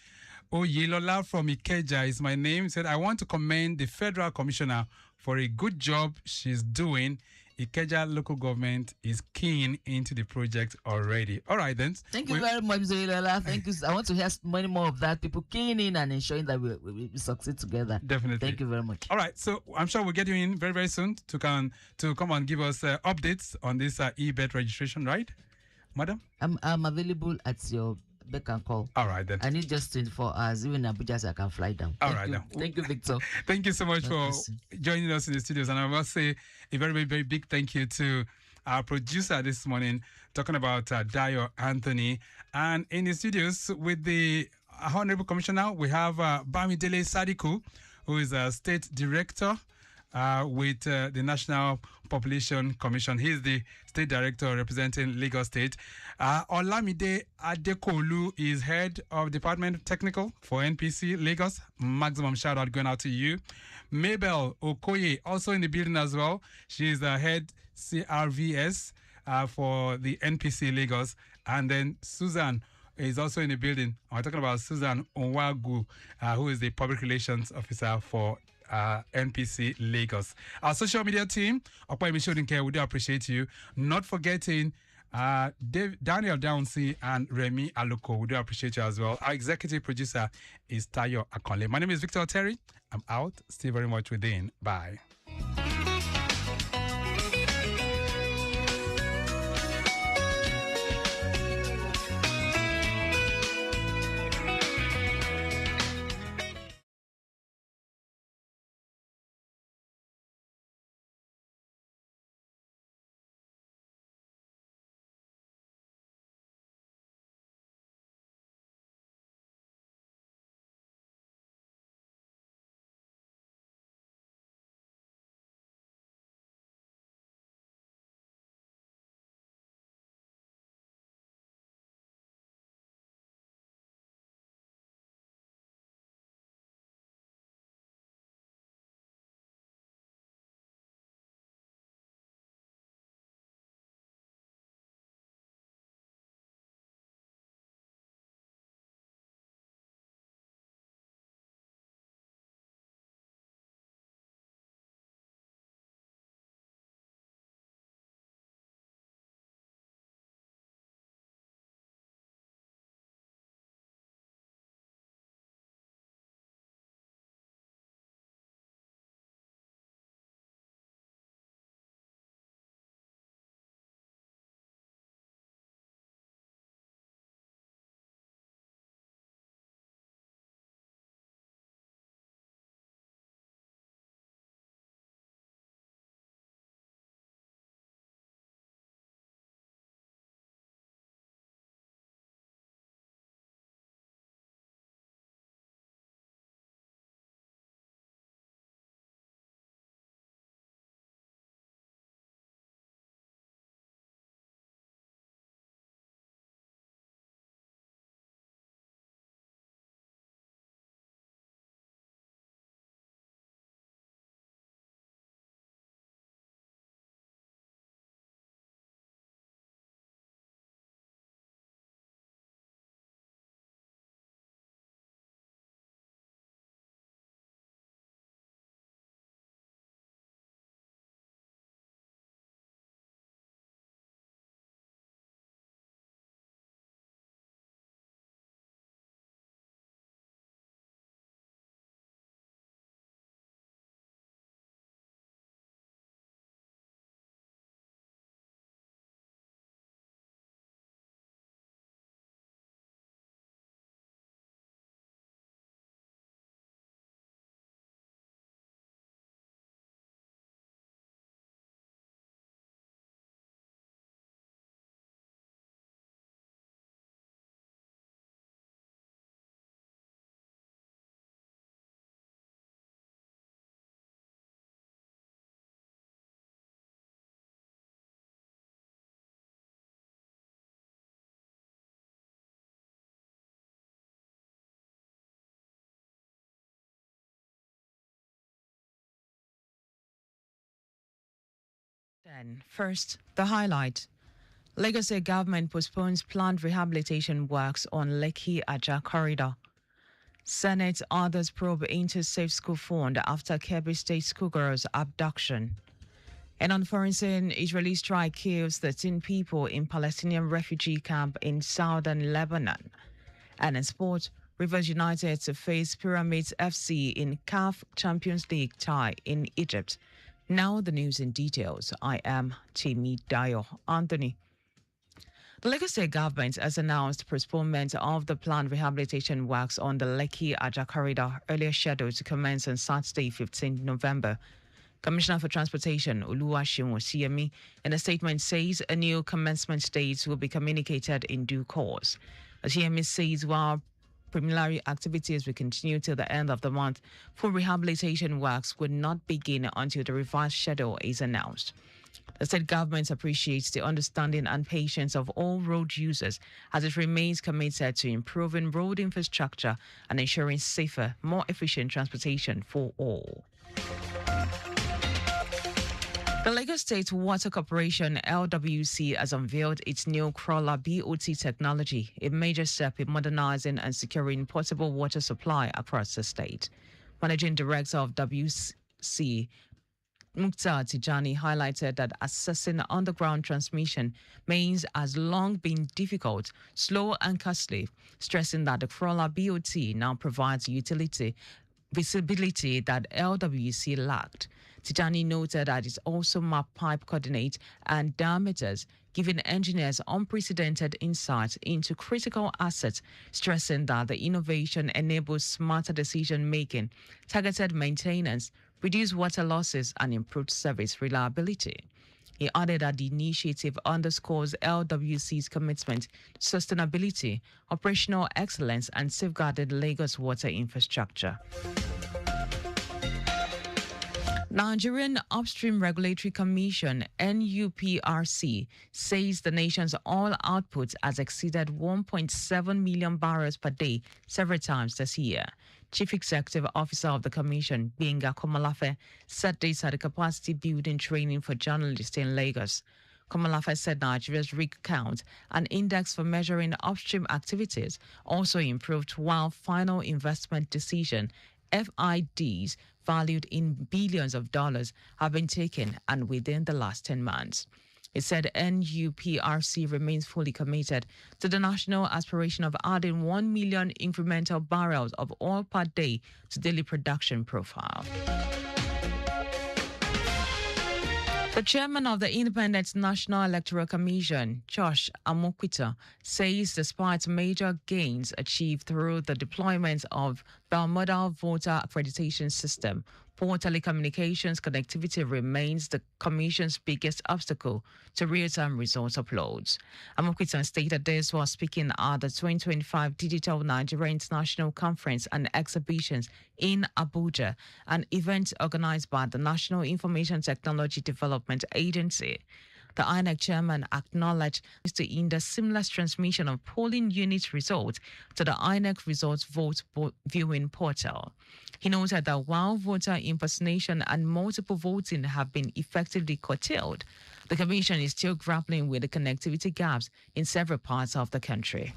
Oyelola from Ikeja is my name. Said, I want to commend the Federal Commissioner for a good job she's doing. Ikeja local government is keen into the project already. All right, then. Thank you very much, Mr. Oyelola. Thank you. I want to hear many more of that. People keen in and ensuring that we succeed together. Definitely. Thank you very much. All right, so I'm sure we'll get you in very, very soon to come and give us updates on this eBet registration, right, madam? I'm available at your beck and call. All right, then. I need just 24 hours, even in Abuja, so I can fly down. All right. Thank you, Victor. Thank you so much for joining us in the studios. And I must say a very, very, very big thank you to our producer this morning, talking about Dio Anthony. And in the studios with the Honorable Commissioner, we have Bamidele Sadiku, who is a state director with the National Population Commission. He's the state director representing Lagos State. Olamide Adekolu is head of Department Technical for NPC Lagos. Maximum shout out going out to you. Mabel Okoye, also in the building as well. She is the head CRVS for the NPC Lagos. And then Susan is also in the building. We're talking about Susan Onwagu, who is the public relations officer for NPC Lagos. Our social media team, Okpa Emishodinke, we do appreciate you. Not forgetting Daniel Downsey and Remy Aloko, we do appreciate you as well. Our executive producer is Tayo Akonle. My name is Victor Terry. I'm out. Still very much within. Bye. Then, first, the highlight. Lagos State government postpones planned rehabilitation works on Lekki Aja corridor. Senate orders probe into Safe School Fund after Kebbi State schoolgirls' abduction. And on foreign scene, Israeli strike kills 13 people in Palestinian refugee camp in southern Lebanon. And in sport, Rivers United to face Pyramids FC in CAF Champions League tie in Egypt. Now the news in details. I am Timi Dayo Anthony. The Lagos State government has announced postponement of the planned rehabilitation works on the Lekki Aja corridor, earlier scheduled to commence on Saturday, 15 November. Commissioner for Transportation, Oluwaseun Osiyemi, in a statement says a new commencement date will be communicated in due course. Osiyemi says while preliminary activities will continue till the end of the month, full rehabilitation works will not begin until the revised schedule is announced. The state government appreciates the understanding and patience of all road users as it remains committed to improving road infrastructure and ensuring safer, more efficient transportation for all. The Lagos State Water Corporation, LWC, has unveiled its new crawler BOT technology, a major step in modernizing and securing portable water supply across the state. Managing Director of WC, Mukhtar Tijani, highlighted that accessing underground transmission means has long been difficult, slow and costly, stressing that the crawler BOT now provides utility visibility that LWC lacked. Tijani noted that it also mapped pipe coordinates and diameters, giving engineers unprecedented insight into critical assets, stressing that the innovation enables smarter decision-making, targeted maintenance, reduced water losses, and improved service reliability. He added that the initiative underscores LWC's commitment to sustainability, operational excellence, and safeguarding Lagos water infrastructure. Nigerian Upstream Regulatory Commission, NUPRC, says the nation's oil output has exceeded 1.7 million barrels per day several times this year. Chief Executive Officer of the Commission, Benga Komolafe, said this at a capacity building training for journalists in Lagos. Komolafe said Nigeria's rig count, an index for measuring upstream activities, also improved while final investment decision, FIDs, valued in billions of dollars, have been taken and within the last 10 months. It said NUPRC remains fully committed to the national aspiration of adding 1 million incremental barrels of oil per day to daily production profile. The chairman of the Independent National Electoral Commission, Josh Amokwita, says despite major gains achieved through the deployment of bimodal voter accreditation system, poor telecommunications connectivity remains the Commission's biggest obstacle to real-time results uploads. Amokwita stated this while speaking at the 2025 Digital Nigeria International Conference and Exhibitions in Abuja, an event organized by the National Information Technology Development Agency. The INEC chairman acknowledged to hinder seamless transmission of polling unit results to the INEC results vote viewing portal. He noted that while voter impersonation and multiple voting have been effectively curtailed, the Commission is still grappling with the connectivity gaps in several parts of the country.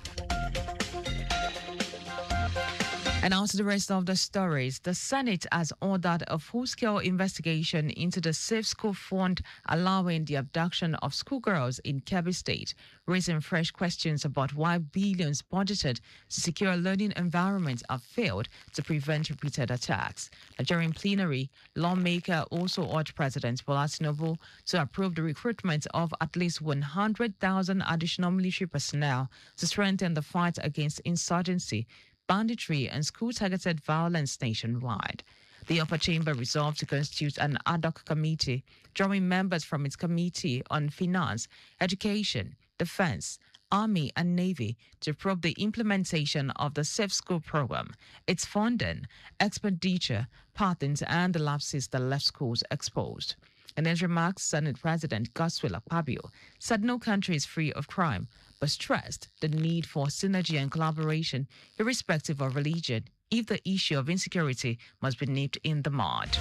And now to the rest of the stories. The Senate has ordered a full-scale investigation into the Safe School Fund allowing the abduction of schoolgirls in Kebbi State, raising fresh questions about why billions budgeted to secure learning environments have failed to prevent repeated attacks. During plenary, lawmaker also urged President Bola Tinubu to approve the recruitment of at least 100,000 additional military personnel to strengthen the fight against insurgency, banditry, and school-targeted violence nationwide. The upper chamber resolved to constitute an ad hoc committee, drawing members from its committee on finance, education, defense, Army and Navy to probe the implementation of the Safe School program, its funding, expenditure, patterns, and the lapses that left schools exposed. In his remarks, Senate President Godswill Akpabio said no country is free of crime, but stressed the need for synergy and collaboration, irrespective of religion, if the issue of insecurity must be nipped in the mud.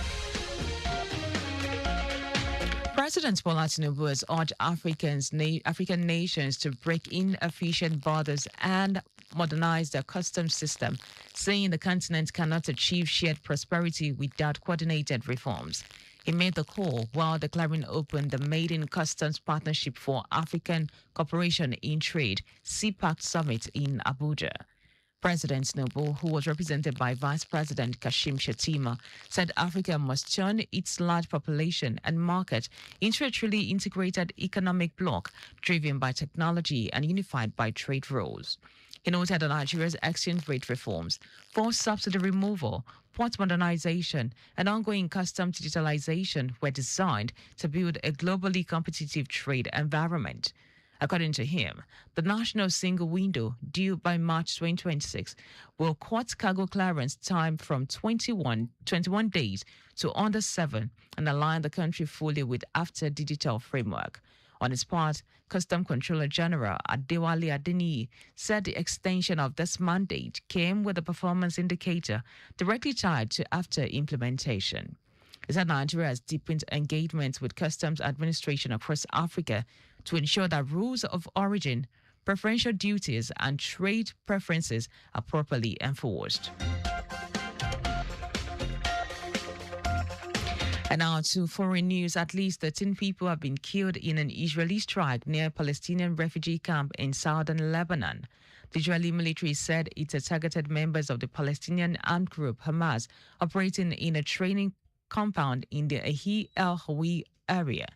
President Bola Tinubu has urged African nations to break inefficient borders and modernize their customs system, saying the continent cannot achieve shared prosperity without coordinated reforms. He made the call while declaring open the Maiden Customs Partnership for African Cooperation in Trade, CPAC Summit in Abuja. President Tinubu, who was represented by Vice President Kashim Shettima, said Africa must turn its large population and market into a truly integrated economic bloc driven by technology and unified by trade rules. He noted that Nigeria's exchange rate reforms, forced subsidy removal, port modernization, and ongoing customs digitalization were designed to build a globally competitive trade environment. According to him, the national single window due by March 2026 will cut cargo clearance time from 21 days to under 7 and align the country fully with after digital framework. On his part, Custom Controller General Adewale Adeniyi said the extension of this mandate came with a performance indicator directly tied to after implementation. He said Nigeria has deepened engagement with customs administration across Africa to ensure that rules of origin, preferential duties, and trade preferences are properly enforced. And now to foreign news. At least 13 people have been killed in an Israeli strike near a Palestinian refugee camp in southern Lebanon. The Israeli military said it had targeted members of the Palestinian armed group Hamas operating in a training compound in the Ahi el-Hawi area.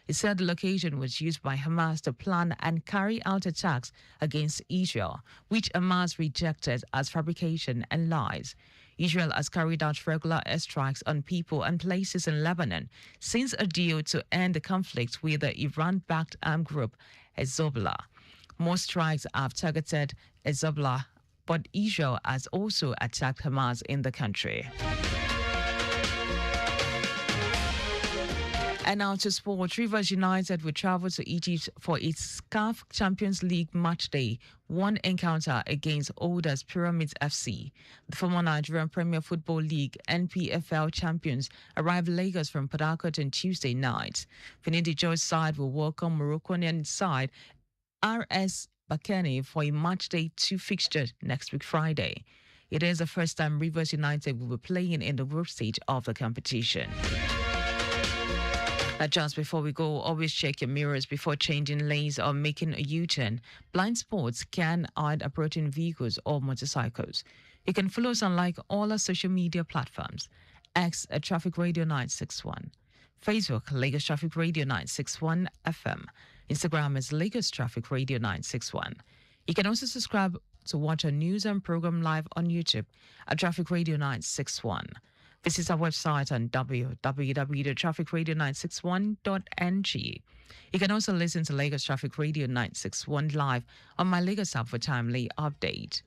It said the location was used by Hamas to plan and carry out attacks against Israel, which Hamas rejected as fabrication and lies. Israel has carried out regular airstrikes on people and places in Lebanon since a deal to end the conflict with the Iran-backed armed group Hezbollah. Most strikes have targeted Hezbollah, but Israel has also attacked Hamas in the country. And now to sport. Rivers United will travel to Egypt for its CAF Champions League match day one encounter against Olders Pyramids FC. The former Nigerian Premier Football League NPFL champions arrived Lagos from Port Harcourt on Tuesday night. Finidi George's side will welcome Moroccan side RS Bakani for a match day 2 fixture next week Friday. It is the first time Rivers United will be playing in the group stage of the competition. Just before we go, always check your mirrors before changing lanes or making a U-turn. Blind spots can aid approaching vehicles or motorcycles. You can follow us on like all our social media platforms. X at Traffic Radio 961. Facebook, Lagos Traffic Radio 961 FM. Instagram is Lagos Traffic Radio 961. You can also subscribe to watch our news and program live on YouTube at Traffic Radio 961. Visit our website on www.trafficradio961.ng. You can also listen to Lagos Traffic Radio 961 live on my Lagos app for timely update.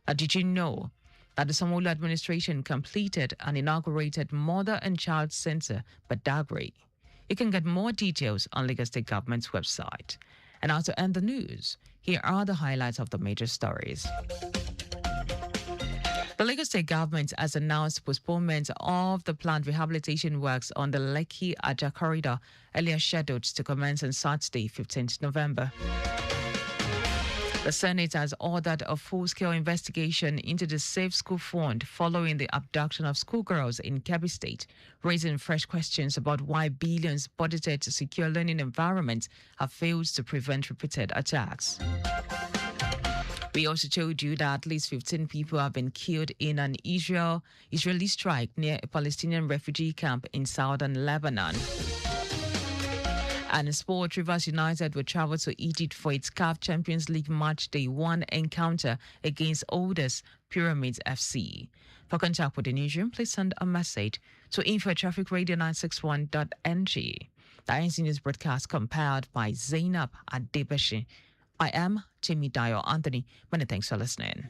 Now, did you know that the Sanwo-Olu administration completed and inaugurated Mother and Child Center Badagry? You can get more details on Lagos State Government's website. And now to end the news, here are the highlights of the major stories. The Lagos State Government has announced postponement of the planned rehabilitation works on the Lekki-Aja corridor, earlier scheduled to commence on Saturday, 15th November. The Senate has ordered a full-scale investigation into the Safe School Fund following the abduction of schoolgirls in Kebbi State, raising fresh questions about why billions budgeted to secure learning environments have failed to prevent repeated attacks. We also told you that at least 15 people have been killed in an Israeli strike near a Palestinian refugee camp in southern Lebanon. And in sport, Rivers United will travel to Egypt for its CAF Champions League match day 1 encounter against Olders Pyramids FC. For contact with the newsroom, please send a message to info@trafficradio961.ng. The INC News broadcast compiled by Zainab Adebashi. I am Timmy Dio Anthony. Many thanks for listening.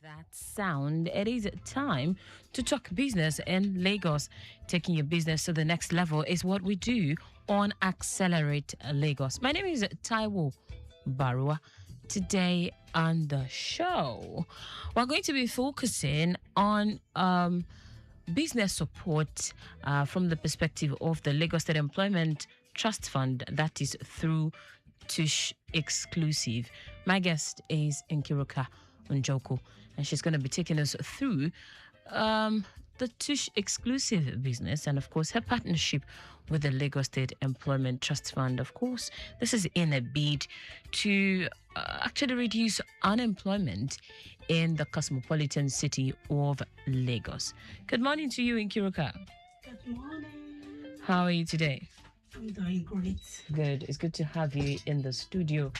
that sound, it is time to talk business in Lagos. Taking your business to the next level is what we do on Accelerate Lagos. My name is Taiwo Barua. Today on the show, we're going to be focusing on business support from the perspective of the Lagos State Employment Trust Fund, that is through Tush Exclusive. My guest is Nkiruka Njoku, and she's going to be taking us through the Tush Exclusive business and, of course, her partnership with the Lagos State Employment Trust Fund. Of course, this is in a bid to actually reduce unemployment in the cosmopolitan city of Lagos. Good morning to you, Nkiruka. Good morning. How are you today? I'm doing great. Good. It's good to have you in the studio.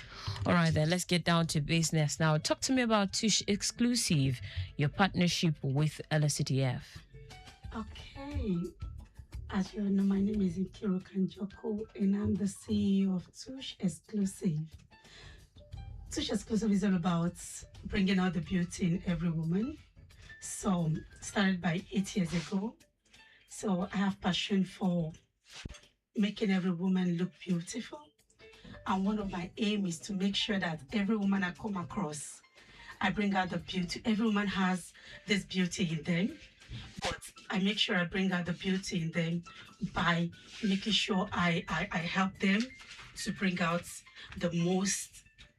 All right, then, let's get down to business now. Talk to me about Tush Exclusive, your partnership with LSCTF. Okay. As you know, my name is Nkiruka Njoku, and I'm the CEO of Tush Exclusive. Tush Exclusive is all about bringing out the beauty in every woman. So, started by 8 years ago. So, I have passion for making every woman look beautiful. And one of my aim is to make sure that every woman I come across, I bring out the beauty. Every woman has this beauty in them, but I make sure I bring out the beauty in them by making sure I help them to bring out the most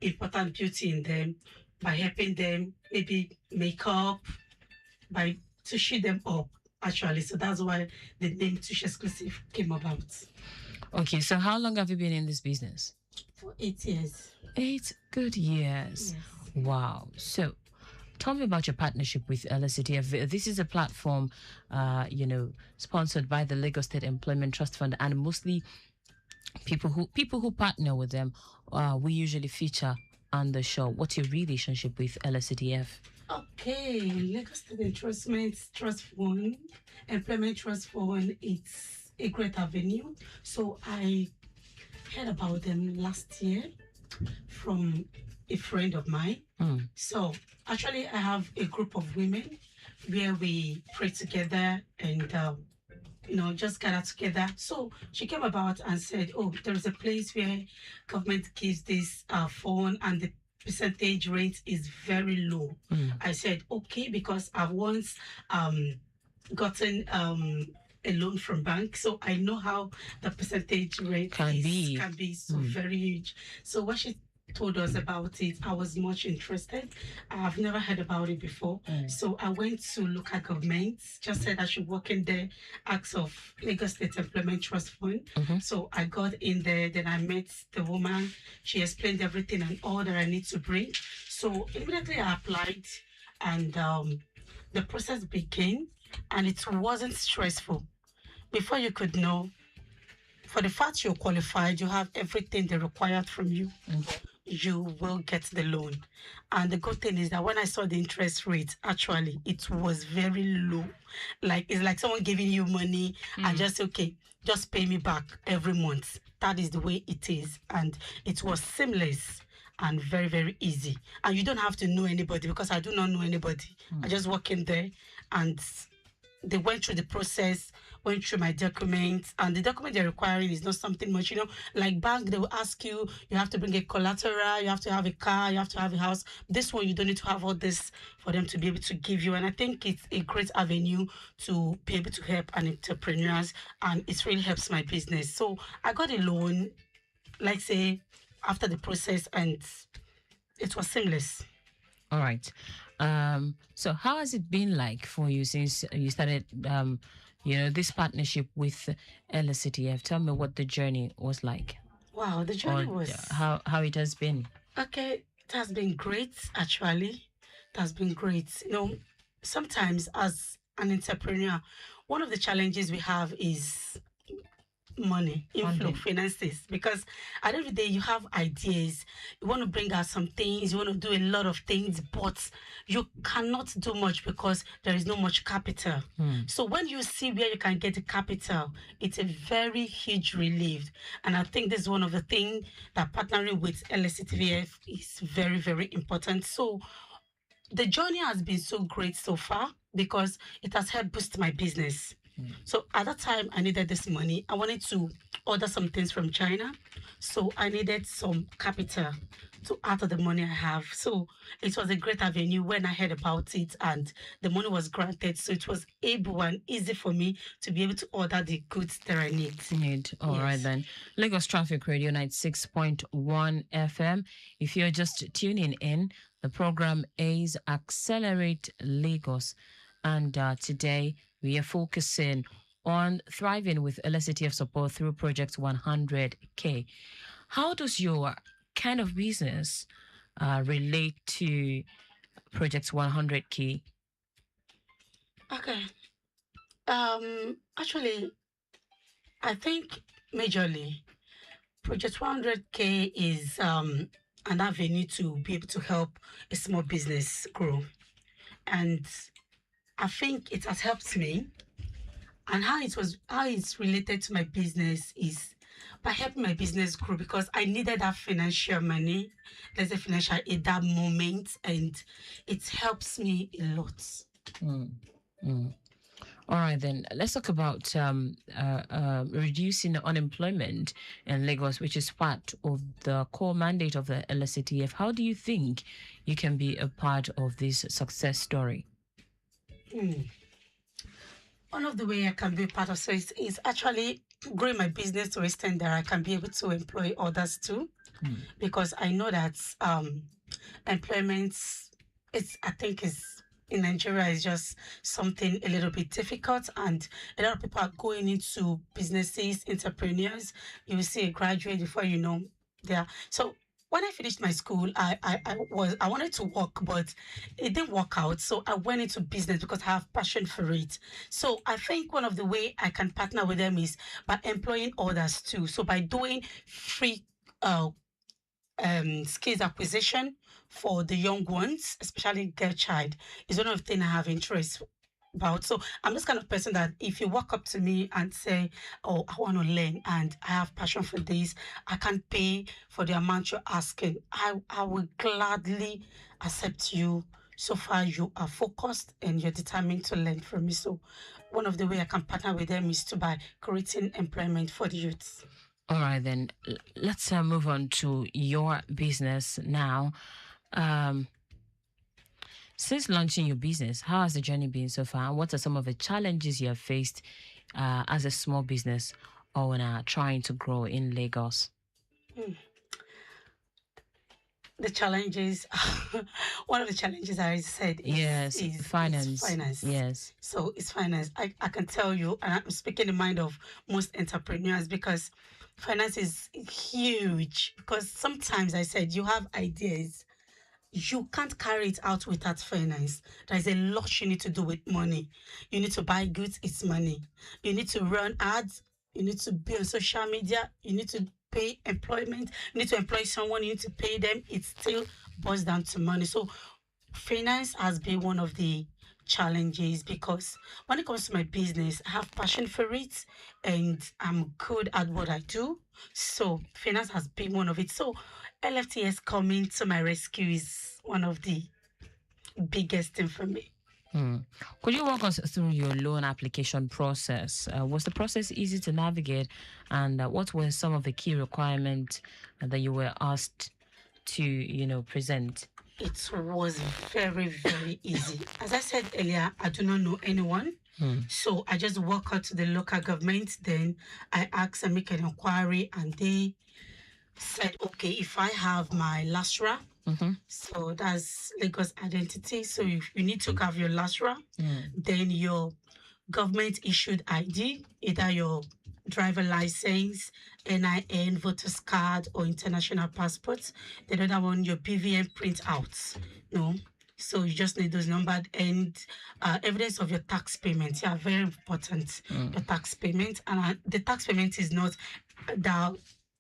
important beauty in them by helping them maybe makeup, by touching them up, actually. So that's why the name Tush Exclusive came about. Okay, so how long have you been in this business? For 8 years. 8 good years. Yes. Wow. So tell me about your partnership with LSCTF. This is a platform, sponsored by the Lagos State Employment Trust Fund, and mostly people who partner with them, we usually feature on the show. What's your relationship with LSCTF? Okay, Lagos State Employment Trust Fund, it's a great avenue. So I heard about them last year from a friend of mine. So actually I have a group of women where we pray together and just gather together. So she came about and said, oh, there's a place where government gives this phone and the percentage rate is very low. I said, okay, because I've once gotten a loan from bank, so I know how the percentage rate can be so very huge. So what she told us about it, I was much interested. I've never heard about it before. So I went to local governments, just said I should work in the acts of Lagos State Employment Trust Fund. So I got in there, then I met the woman. She explained everything and all that I need to bring. So immediately I applied, and the process began, and it wasn't stressful. Before you could know, for the fact you're qualified, you have everything they required from you, you will get the loan. And the good thing is that when I saw the interest rate, actually, it was very low. It's like someone giving you money and just, okay, just pay me back every month. That is the way it is. And it was seamless and very, very easy. And you don't have to know anybody, because I do not know anybody. I just walk in there, and they went through the process, went through my documents, and the document they're requiring is not something much, like bank, they will ask you, you have to bring a collateral, you have to have a car, you have to have a house. This one, you don't need to have all this for them to be able to give you. And I think it's a great avenue to be able to help an entrepreneurs, and it really helps my business. So I got a loan, like say, after the process, and it was seamless. All right. So how has it been like for you since you started, this partnership with LSCTF? Tell me what the journey was like. Wow, the journey was... How it has been. Okay, it has been great, actually. It has been great. Sometimes as an entrepreneur, one of the challenges we have is money, inflow, finances, because at the end of the day, you have ideas, you want to bring out some things, you want to do a lot of things, but you cannot do much because there is no much capital. So when you see where you can get the capital, it's a very huge relief. And I think this is one of the things that partnering with LSCTF is very, very important. So the journey has been so great so far because it has helped boost my business. So at that time, I needed this money. I wanted to order some things from China. So I needed some capital to add to the money I have. So it was a great avenue when I heard about it and the money was granted. So it was able and easy for me to be able to order the goods that I need. All right then. Lagos Traffic Radio 96.1 FM. If you're just tuning in, the program is Accelerate Lagos. And today we are focusing on thriving with elasticity of support through Project 100K. How does your kind of business relate to Project 100K? Okay. Actually, I think majorly Project 100K is an avenue to be able to help a small business grow. And I think it has helped me. And how it's related to my business is by helping my business grow because I needed that financial money, there's a financial aid that moment, and it helps me a lot. All right, then let's talk about reducing unemployment in Lagos, which is part of the core mandate of the LSATF. How do you think you can be a part of this success story? One of the ways I can be part of it is actually growing my business to a extent that I can be able to employ others too, because I know that employment, I think in Nigeria is just something a little bit difficult, and a lot of people are going into businesses, entrepreneurs. You will see a graduate before you know there. So when I finished my school, I wanted to work, but it didn't work out. So I went into business because I have passion for it. So I think one of the way I can partner with them is by employing others too. So by doing free skills acquisition for the young ones, especially girl child, is one of the things I have interest about. So I'm this kind of person that if you walk up to me and say, oh, I want to learn and I have passion for this, I can pay for the amount you're asking, I will gladly accept you so far you are focused and you're determined to learn from me. So one of the way I can partner with them is by creating employment for the youths. All right, then let's move on to your business now. Since launching your business, how has the journey been so far? What are some of the challenges you have faced as a small business owner trying to grow in Lagos? The challenges, one of the challenges I said is finance. Finance. Yes. So it's finance. I can tell you, and I'm speaking in the mind of most entrepreneurs, because finance is huge. Because sometimes I said you have ideas, you can't carry it out without finance. There's a lot you need to do with money. You need to buy goods, it's money. You need to run ads, you need to be on social media, you need to pay employment, you need to employ someone, you need to pay them. It still boils down to money. So finance has been one of the challenges, because when it comes to my business, I have passion for it and I'm good at what I do. So finance has been one of it. So LFTS coming to my rescue is one of the biggest thing for me. Could you walk us through your loan application process? Was the process easy to navigate, and what were some of the key requirements that you were asked to, present? It was very, very easy. As I said earlier, I do not know anyone. So I just walk out to the local government, then I ask and make an inquiry, and they said, okay, if I have my LASRA, so that's Lagos Identity. So if you need to have your LASRA, then your government issued ID, either your driver license, NIN, voter's card, or international passport. The other one, your BVN printouts. No. So you just need those numbered, and evidence of your tax payment. Yeah, very important. Your tax payment, and the tax payment is not that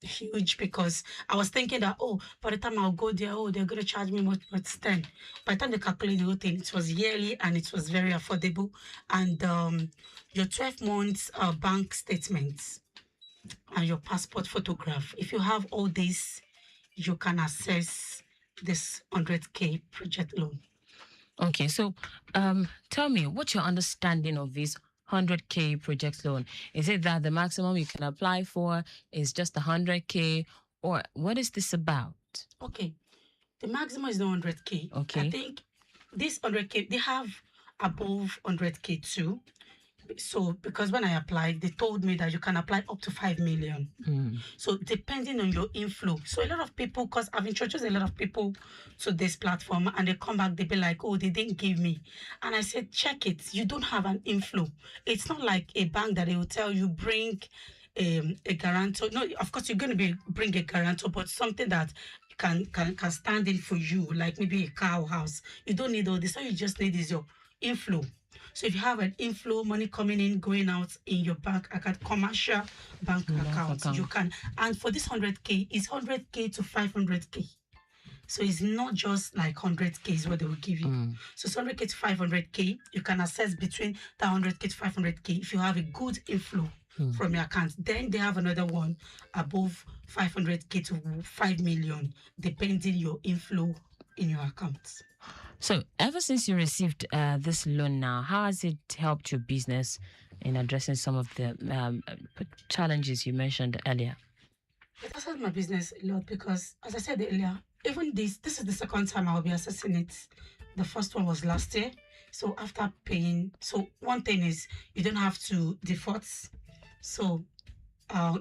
huge, because I was thinking that, by the time I'll go there, they're going to charge me much, but then by the time they calculate the whole thing, it was yearly and it was very affordable. And your 12 months bank statements and your passport photograph, if you have all this, you can access this 100K project loan. Okay, so tell me, what's your understanding of this 100K project loan? Is it that the maximum you can apply for is just 100K, or what is this about? Okay, the maximum is not 100K. Okay. I think this 100K, they have above 100K too. So because when I applied, they told me that you can apply up to 5 million. So depending on your inflow. So a lot of people, because I've introduced a lot of people to this platform, and they come back, they be like, oh, they didn't give me. And I said, check it. You don't have an inflow. It's not like a bank that they will tell you bring a guarantor. No, of course you're going to bring a guarantor, but something that can stand in for you, like maybe a car or house. You don't need all this. All you just need is your inflow. So if you have an inflow, money coming in, going out in your bank account, commercial bank account, you can. And for this 100K, it's 100K to 500K. So it's not just like 100K is what they will give you. So it's 100K to 500K. You can access between that 100K to 500K if you have a good inflow from your account. Then they have another one above 500K to 5 million, depending your inflow in your account. So ever since you received this loan now, how has it helped your business in addressing some of the challenges you mentioned earlier? It has helped my business a lot because, as I said earlier, even this is the second time I'll be assessing it. The first one was last year. So after paying, so one thing is you don't have to default. So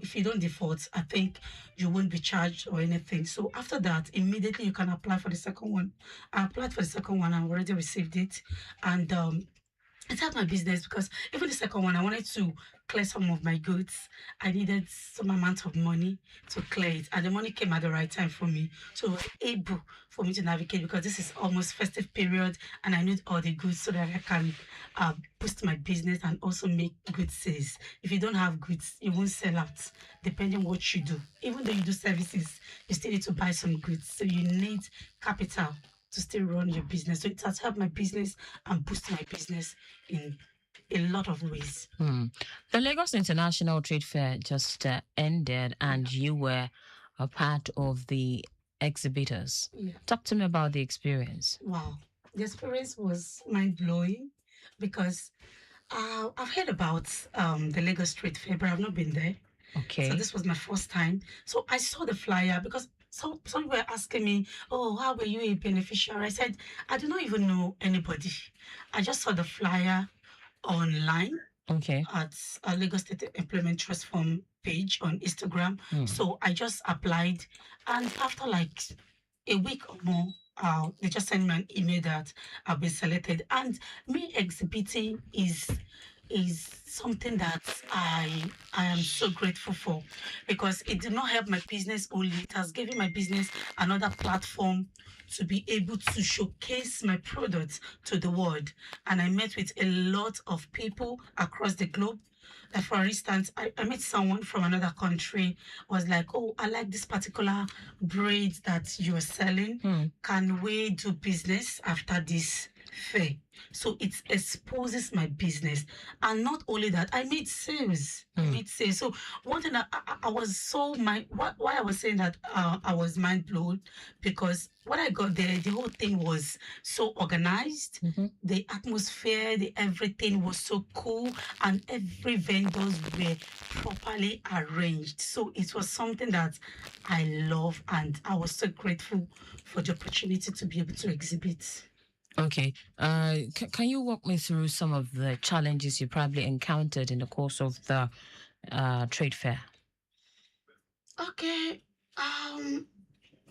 if you don't default, I think you won't be charged or anything. So after that, immediately you can apply for the second one. I applied for the second one. I already received it. And it helped my business because even the second one, I wanted to clear some of my goods. I needed some amount of money to clear it. And the money came at the right time for me. So it was able for me to navigate because this is almost festive period and I need all the goods so that I can boost my business and also make good sales. If you don't have goods, you won't sell out, depending on what you do. Even though you do services, you still need to buy some goods. So you need capital to still run your business. So it has helped my business and boost my business in a lot of ways. The Lagos International Trade Fair just ended and you were a part of the exhibitors. Yeah. Talk to me about the experience. Wow. The experience was mind-blowing because I've heard about the Lagos Trade Fair, but I've not been there. Okay. So this was my first time. So I saw the flyer because some were asking me, oh, how were you a beneficiary? I said, I do not even know anybody. I just saw the flyer online at Lagos State Employment Trust Fund page on Instagram. So I just applied. And after like a week or more, they just sent me an email that I've been selected. And me exhibiting is something that I am so grateful for because it did not help my business only. It has given my business another platform to be able to showcase my products to the world. And I met with a lot of people across the globe. Like for instance, I met someone from another country, was like, oh, I like this particular braid that you're selling. Can we do business after this fair? So it exposes my business. And not only that, I made sales. So one thing that I was so why I was saying that I was mind blown because when I got there, the whole thing was so organized. The atmosphere, everything was so cool, and every vendors were properly arranged. So it was something that I love, and I was so grateful for the opportunity to be able to exhibit. Okay. Can you walk me through some of the challenges you probably encountered in the course of the trade fair? Okay.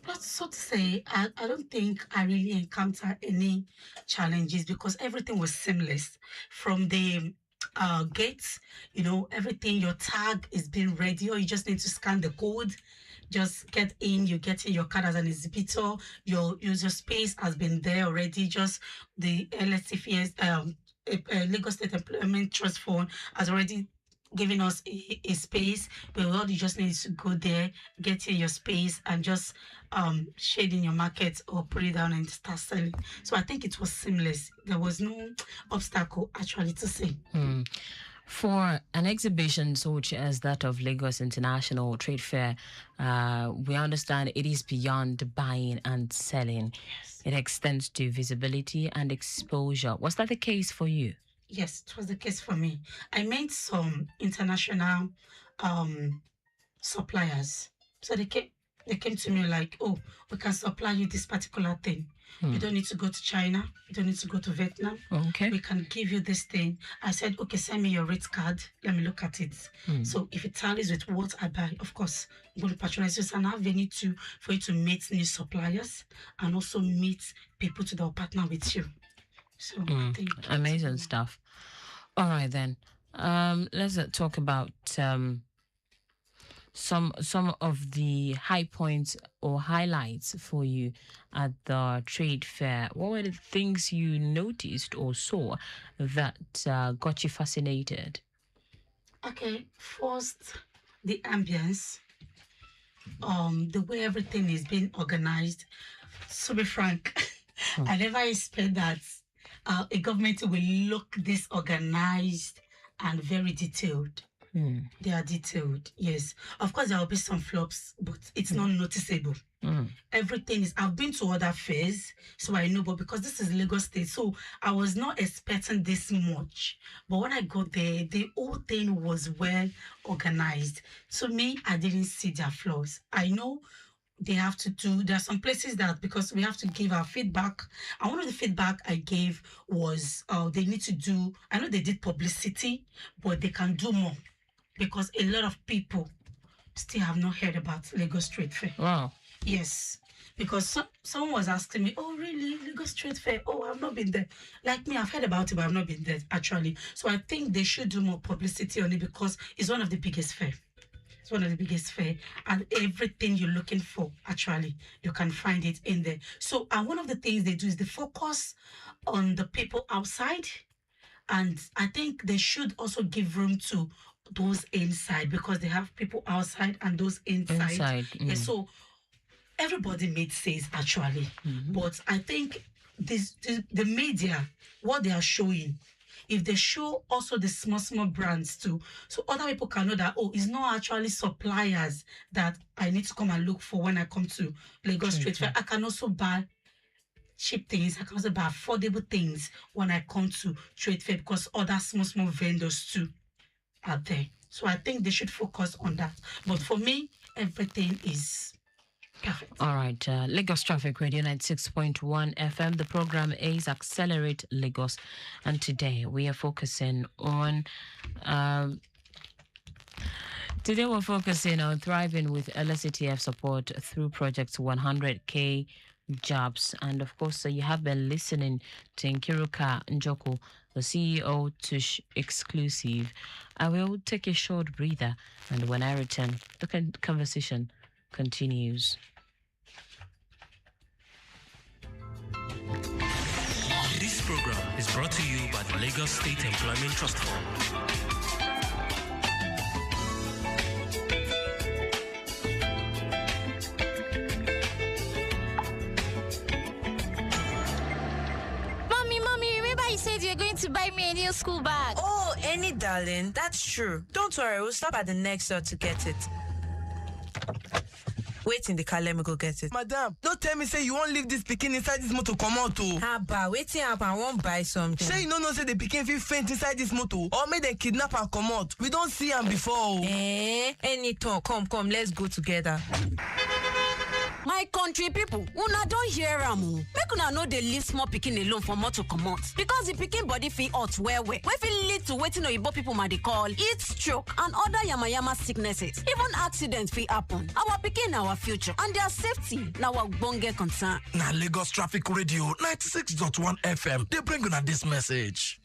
But so to say, I don't think I really encountered any challenges because everything was seamless. From the gates, everything, your tag is being ready, or you just need to scan the code. Just get in, you get in your card as an exhibitor, your user space has been there already, just the LSTFS, Lagos State Employment Trust Fund has already given us a space where all you just need to go there, get in your space and just shade in your market or put it down and start selling. So I think it was seamless. There was no obstacle actually to say. For an exhibition such as that of Lagos International Trade Fair, we understand it is beyond buying and selling. Yes. It extends to visibility and exposure. Was that the case for you? Yes, it was the case for me. I met some international suppliers. So they came to me like, oh, we can supply you this particular thing. You don't need to go to China. You don't need to go to Vietnam. Okay. We can give you this thing. I said, okay, send me your rate card. Let me look at it. So if it tallies with what I buy, of course, I'm going to patronize you. It's an avenue for you to meet new suppliers and also meet people to partner with you. So I think amazing stuff. All right then. Let's talk about some of the high points or highlights for you at the trade fair. What were the things you noticed or saw that got you fascinated? Okay, first, the ambience, the way everything is being organized. To be frank, I never expect that a government will look this organized and very detailed. They are detailed, yes. Of course, there will be some flops, but it's not noticeable. Everything is, I've been to other fairs, so I know, but because this is Lagos State, so I was not expecting this much. But when I got there, the whole thing was well organized. To me, I didn't see their flaws. I know they have to do, there are some places that, because we have to give our feedback, and one of the feedback I gave was they need to do, I know they did publicity, but they can do more. Because a lot of people still have not heard about Lagos Trade Fair. Wow. Yes. Because someone was asking me, oh, really? Lagos Trade Fair? Oh, I've not been there. Like me, I've heard about it, but I've not been there, actually. So I think they should do more publicity on it because it's one of the biggest fair. It's one of the biggest fair. And everything you're looking for, actually, you can find it in there. So and one of the things they do is they focus on the people outside. And I think they should also give room to those inside because they have people outside and those inside. Yeah, so everybody made sense actually. But I think the media, what they are showing, if they show also the small brands too, so other people can know that, oh, it's not actually suppliers that I need to come and look for when I come to Lagos Trade Fair. I can also buy cheap things. I can also buy affordable things when I come to Trade Fair because other small vendors too are there. So I think they should focus on that. But for me, everything is perfect. All right. Lagos Traffic Radio 96.1 FM. The program is Accelerate Lagos. And today we are focusing on... Today we're focusing on thriving with LSCTF support through Project 100K Jobs. And of course, you have been listening to Nkiruka Njoko, the CEO to Exclusive. I will take a short breather, and when I return, the conversation continues. This program is brought to you by the Lagos State Employment Trust Fund. To buy me a new school bag. Oh, Annie, darling, that's true. Don't worry, we'll stop at the next store to get it. Wait in the car, let me go get it. Madam, don't tell me say you won't leave this pikin inside this motor come out too. Haba, waiting up, I won't buy something. Say you no know say the pikin fit faint inside this motor or make them kidnap and come out. We don't see him before. Any talk, come, let's go together. My country people, una don't hear am. Make una know they leave small pikin alone for more to come out. Because the pikin body feel hot well. We feel lead to waiting Oyibo people might they call heat stroke and other yama sicknesses. Even accidents feel happen. Our pikin our future and their safety now our bonge concern. Na Lagos Traffic Radio 96.1 FM. They bring on this message.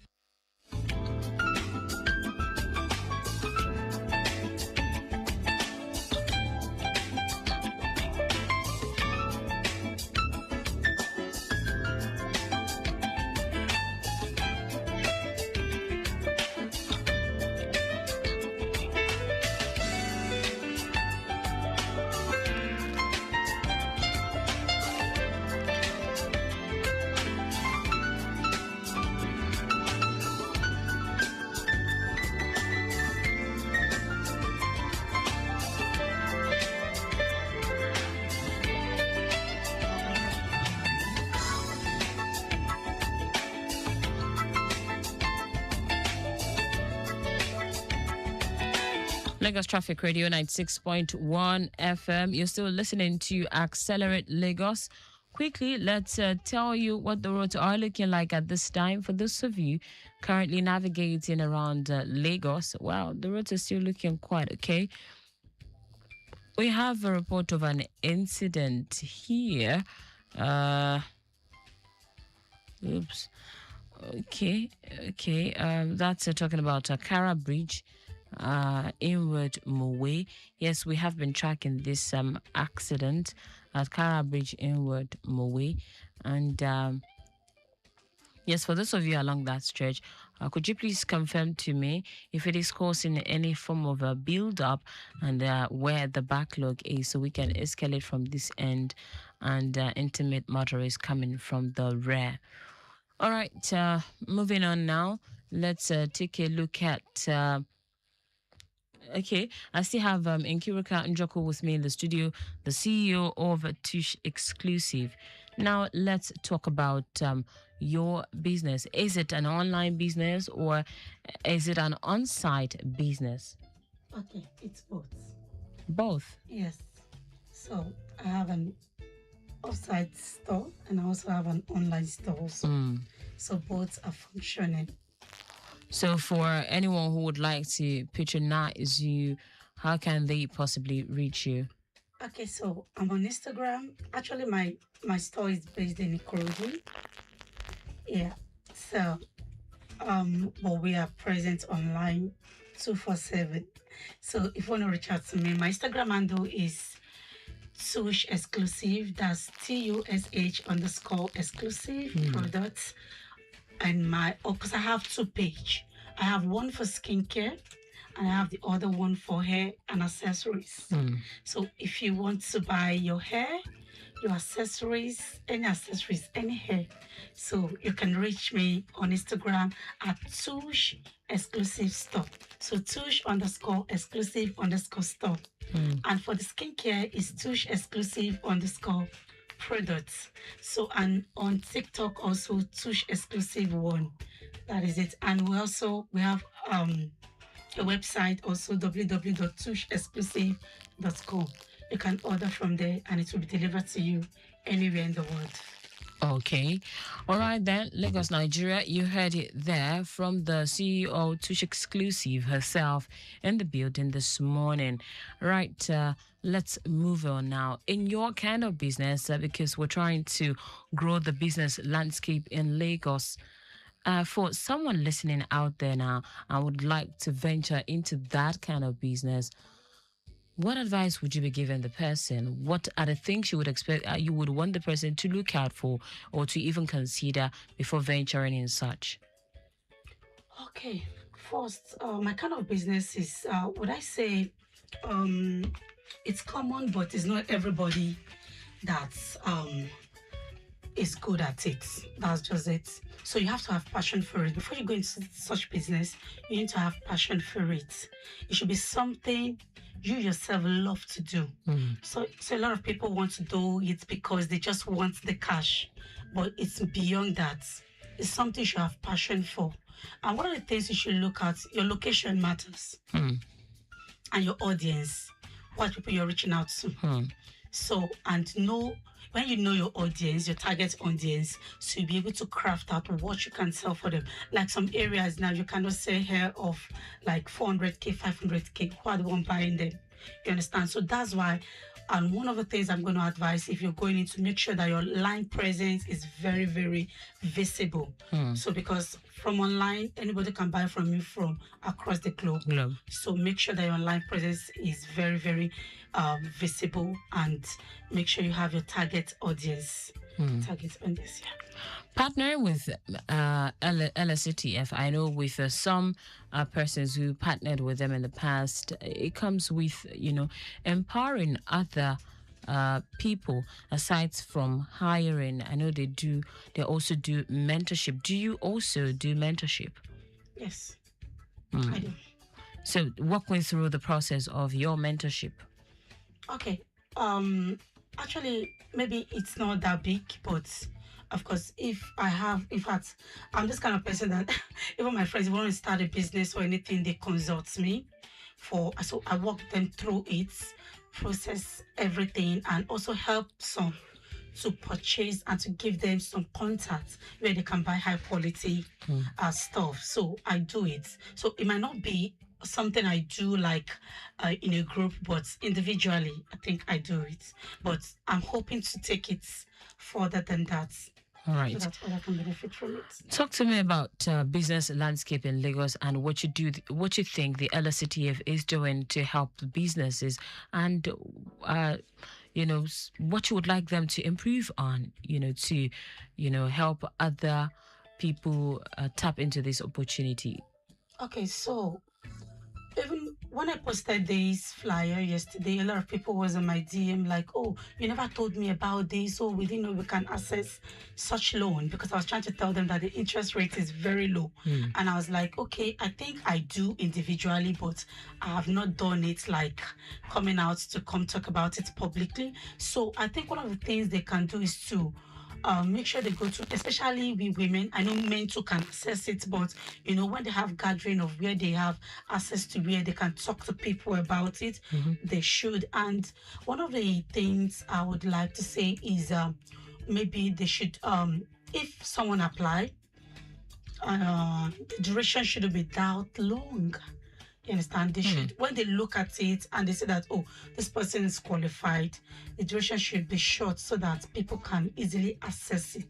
Lagos Traffic Radio 96.1 FM. You're still listening to Accelerate Lagos. Quickly, let's tell you what the roads are looking like at this time. For those of you currently navigating around Lagos, wow, the roads are still looking quite okay. We have a report of an incident here. Oops. Okay. That's talking about Kara Bridge, inward Mowe. Yes, we have been tracking this accident at Kara Bridge, inward Mowe. And yes, for those of you along that stretch, could you please confirm to me if it is causing any form of a build-up and where the backlog is, so we can escalate from this end and intimate motorists coming from the rear. All right, moving on now. Let's take a look at... okay, I still have Nkirika Njoko with me in the studio, the CEO of Tush Exclusive. Now, let's talk about your business. Is it an online business or is it an on-site business? Okay, it's both. Both? Yes. So I have an off-site store and I also have an online store also. So both are functioning. So for anyone who would like to patronize you, how can they possibly reach you? Okay, so I'm on Instagram. Actually, my store is based in Ikorodu. Yeah. So, but we are present online 24/7. So if you want to reach out to me, my Instagram handle is Tush Exclusive. That's TUSH_exclusive products. And because I have two pages. I have one for skincare and I have the other one for hair and accessories. So if you want to buy your hair, your accessories, any hair, so you can reach me on Instagram at Tush Exclusive Store. So Tush_exclusive_store. And for the skincare is Tush Exclusive_products. So, and on TikTok also Tush Exclusive 1. That is it. And we have a website also, www.tushexclusive.com. You can order from there and it will be delivered to you anywhere in the world. Okay. All right then, Lagos, Nigeria. You heard it there from the CEO Tush Exclusive herself in the building this morning. Right, let's move on now. In your kind of business, because we're trying to grow the business landscape in Lagos, for someone listening out there now, I would like to venture into that kind of business. What advice would you be giving the person? What are the things you would expect, you would want the person to look out for or to even consider before venturing in such? Okay, first, my kind of business is, would I say, it's common, but it's not everybody that's is good at it. That's just it. So you have to have passion for it. Before you go into such business, you need to have passion for it. It should be something you yourself love to do. So a lot of people want to do it because they just want the cash, but it's beyond that. It's something you should have passion for. And one of the things you should look at, your location matters, and your audience, what people you're reaching out to. So, and when you know your audience, your target audience, so you'll be able to craft out what you can sell for them. Like some areas now, you cannot sell hair of like 400K, 500K. Who are the one buying them? You understand? So that's why, and one of the things I'm going to advise, if you're going in, to make sure that your line presence is very, very visible. So because from online, anybody can buy from you from across the globe. So make sure that your online presence is very, very visible, and make sure you have your target audience. Partnering with LSCTF, I know with some persons who partnered with them in the past, it comes with, empowering other people aside from hiring. I know they also do mentorship. Do you also do mentorship? Yes, I do. So walk me through the process of your mentorship. Okay. Actually, maybe it's not that big, but of course, in fact, I'm this kind of person that even my friends want to start a business or anything, they consult me so I walk them through it, process everything, and also help some to purchase and to give them some contacts where they can buy high quality stuff. So I do it. So it might not be something I do like in a group, but individually, I think I do it. But I'm hoping to take it further than that. All right. So that others can benefit from it. Talk to me about business landscape in Lagos and what you do, what you think the LSCTF is doing to help the businesses, and what you would like them to improve on, to help other people tap into this opportunity. Okay, so even when I posted this flyer yesterday, a lot of people was on my DM like, oh, you never told me about this, so we didn't know we can access such loan, because I was trying to tell them that the interest rate is very low. And I was like, okay, I think I do individually, but I have not done it like coming out to come talk about it publicly. So I think one of the things they can do is to make sure they go to, especially we women. I know men too can access it, but when they have gathering of where they have access to where they can talk to people about it, they should. And one of the things I would like to say is maybe they should, if someone apply, the duration shouldn't be that long. You understand? They should, when they look at it and they say that, oh, this person is qualified, the duration should be short so that people can easily access it.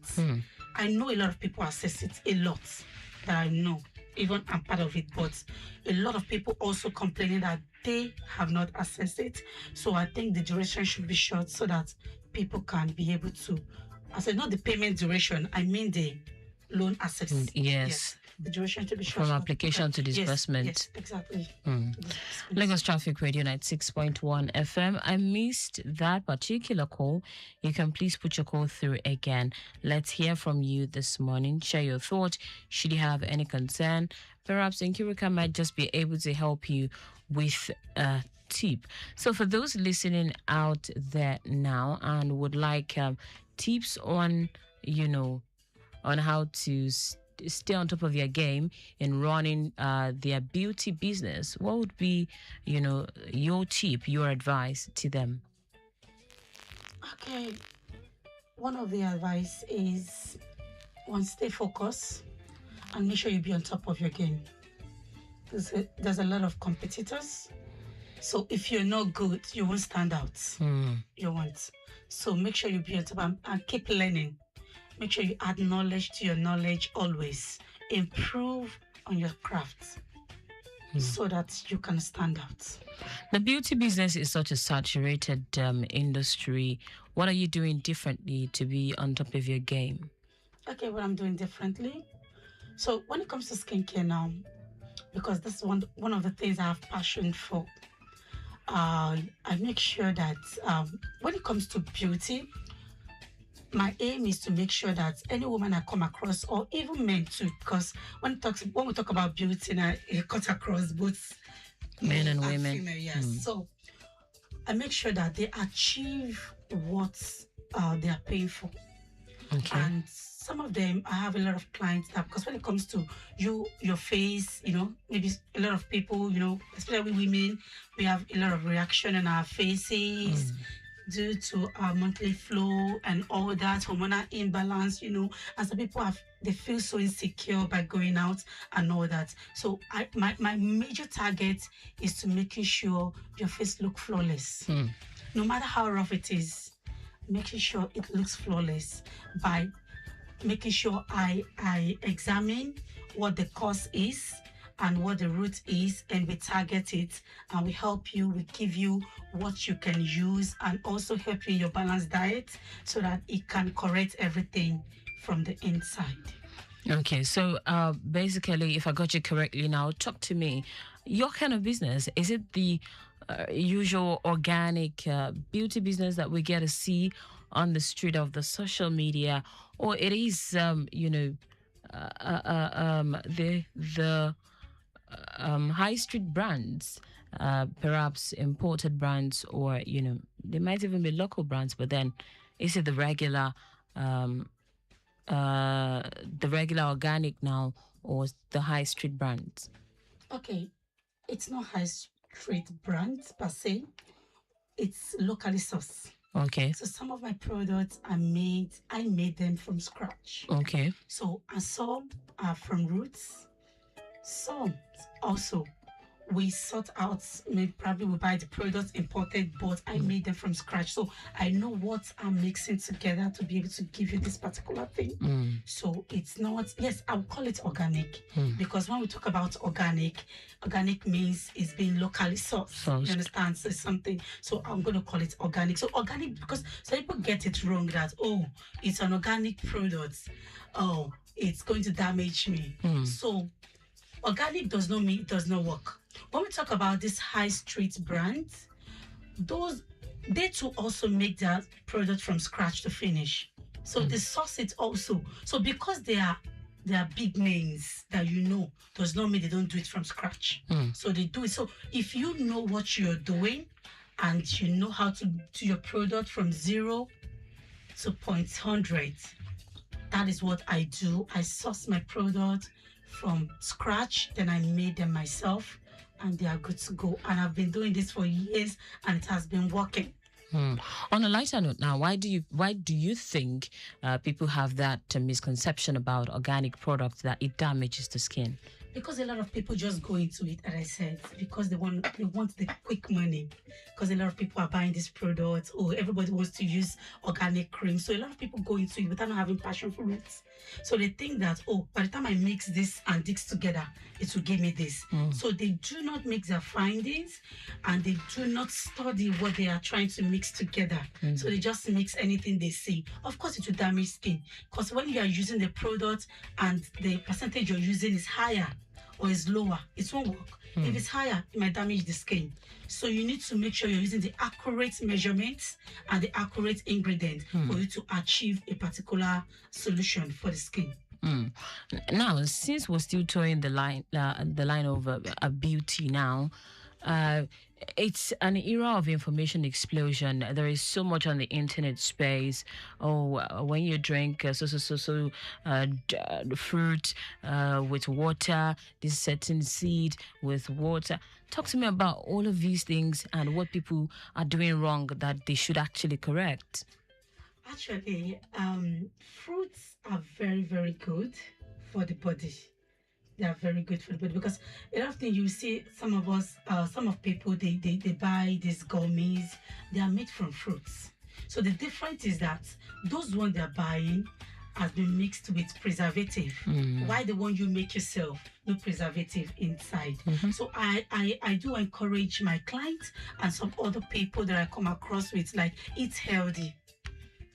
I know a lot of people access it, a lot that I know. Even I'm part of it, but a lot of people also complaining that they have not accessed it. So I think the duration should be short so that people can be able to, I said not the payment duration, I mean the loan access. Yes. The duration to be short. From application to disbursement. Yes, exactly. Lagos Traffic Radio 96.1 FM. I missed that particular call. You can please put your call through again. Let's hear from you this morning. Share your thought. Should you have any concern, perhaps Nkirika might just be able to help you with a tip. So for those listening out there now and would like tips on, on how to stay on top of your game in running their beauty business, what would be, your tip, your advice to them? Okay, one of the advice is stay focused and make sure you be on top of your game. There's a lot of competitors, so if you're not good, you won't stand out. You won't. So make sure you be on top and keep learning. Make sure you add knowledge to your knowledge always. Improve on your craft so that you can stand out. The beauty business is such a saturated industry. What are you doing differently to be on top of your game? Okay, what I'm doing differently. So when it comes to skincare now, because that's one of the things I have passion for, I make sure that when it comes to beauty, my aim is to make sure that any woman I come across, or even men too, because when we talk about beauty, now it cuts across both men and women. Female, yes. So I make sure that they achieve what they are paying for. Okay. And some of them, I have a lot of clients that, because when it comes to your face, maybe a lot of people, especially women, we have a lot of reaction on our faces. Due to our monthly flow and all that, hormonal imbalance, and some people they feel so insecure by going out and all that. So my major target is to making sure your face look flawless. No matter how rough it is, making sure it looks flawless by making sure I examine what the cause is and what the root is, and we target it, and we help you, we give you what you can use, and also help you in your balanced diet so that it can correct everything from the inside. Okay, so basically, if I got you correctly now, talk to me. Your kind of business, is it the usual organic beauty business that we get to see on the street of the social media, or it is, the high street brands, perhaps imported brands, or they might even be local brands, but then is it the regular organic now, or the high street brands? Okay, it's not street brand per se. It's locally sourced. Okay. So some of my products I made them from scratch. Okay. So and some are from roots. Some also we sort out, maybe probably we buy the products imported, but I made them from scratch. So I know what I'm mixing together to be able to give you this particular thing. So it's not, yes, I will call it organic because when we talk about organic means it's being locally sourced. You understand? So it's something, so I'm going to call it organic. So organic, because some people get it wrong that, oh, it's an organic product. Oh, it's going to damage me. So organic does not mean it does not work. When we talk about this high street brands, they too also make their product from scratch to finish. So they source it also. So because they are big names that you know, does not mean they don't do it from scratch. So they do it. So if you know what you're doing and you know how to do your product from 0 to 0.100, that is what I do. I source my product from scratch, then I made them myself, and they are good to go. And I've been doing this for years, and it has been working. On a lighter note now, why do you think people have that misconception about organic products that it damages the skin? Because a lot of people just go into it, as I said, because they want the quick money. Because a lot of people are buying this product, or everybody wants to use organic cream. So a lot of people go into it without not having passion for it. So they think that, oh, by the time I mix this and this together, it will give me this. So they do not make their findings, and they do not study what they are trying to mix together. So they just mix anything they see. Of course, it will damage skin. Because when you are using the product and the percentage you're using is higher or is lower, it won't work. If it's higher, it might damage the skin. So you need to make sure you're using the accurate measurements and the accurate ingredient for you to achieve a particular solution for the skin. Now, since we're still towing the line of beauty now, it's an era of information explosion. There is so much on the internet space. Oh, when you drink fruit with water, this certain seed with water. Talk to me about all of these things and what people are doing wrong that they should actually correct. Actually, fruits are very, very good for the body. They are very good for the body because a lot of things you see, some of people, they buy these gummies, they are made from fruits. So the difference is that those ones they're buying has been mixed with preservative. Why the one you make yourself, no preservative inside. So I do encourage my clients and some other people that I come across with, like, eat healthy,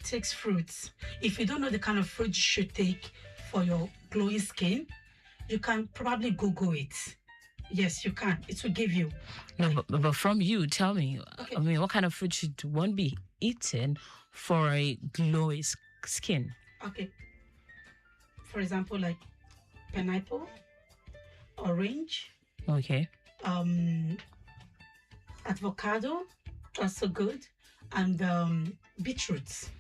takes fruits. If you don't know the kind of fruit you should take for your glowing skin, you can probably Google it. Yes, you can. It will give you. No, but from you, tell me, okay. I mean, what kind of fruit should one be eating for a glowy skin? Okay. For example, like pineapple, orange. Okay. Avocado, also good. And beetroots,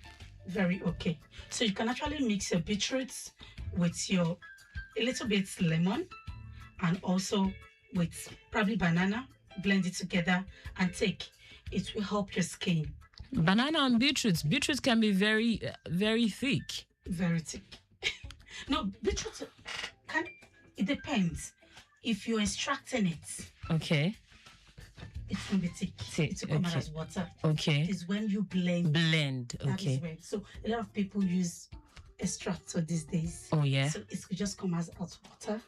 very okay. So you can actually mix your beetroots with a little bit lemon and also with probably banana, blend it together and take. It will help your skin. Banana and beetroots. Beetroots can be very, very thick. Very thick. No, beetroots it depends. If you're extracting it. Okay. It will be thick. It will come out as water. Okay. It is when you blend. Okay. That is when. So a lot of people use extractor these days. Oh yeah. So it will just come as water.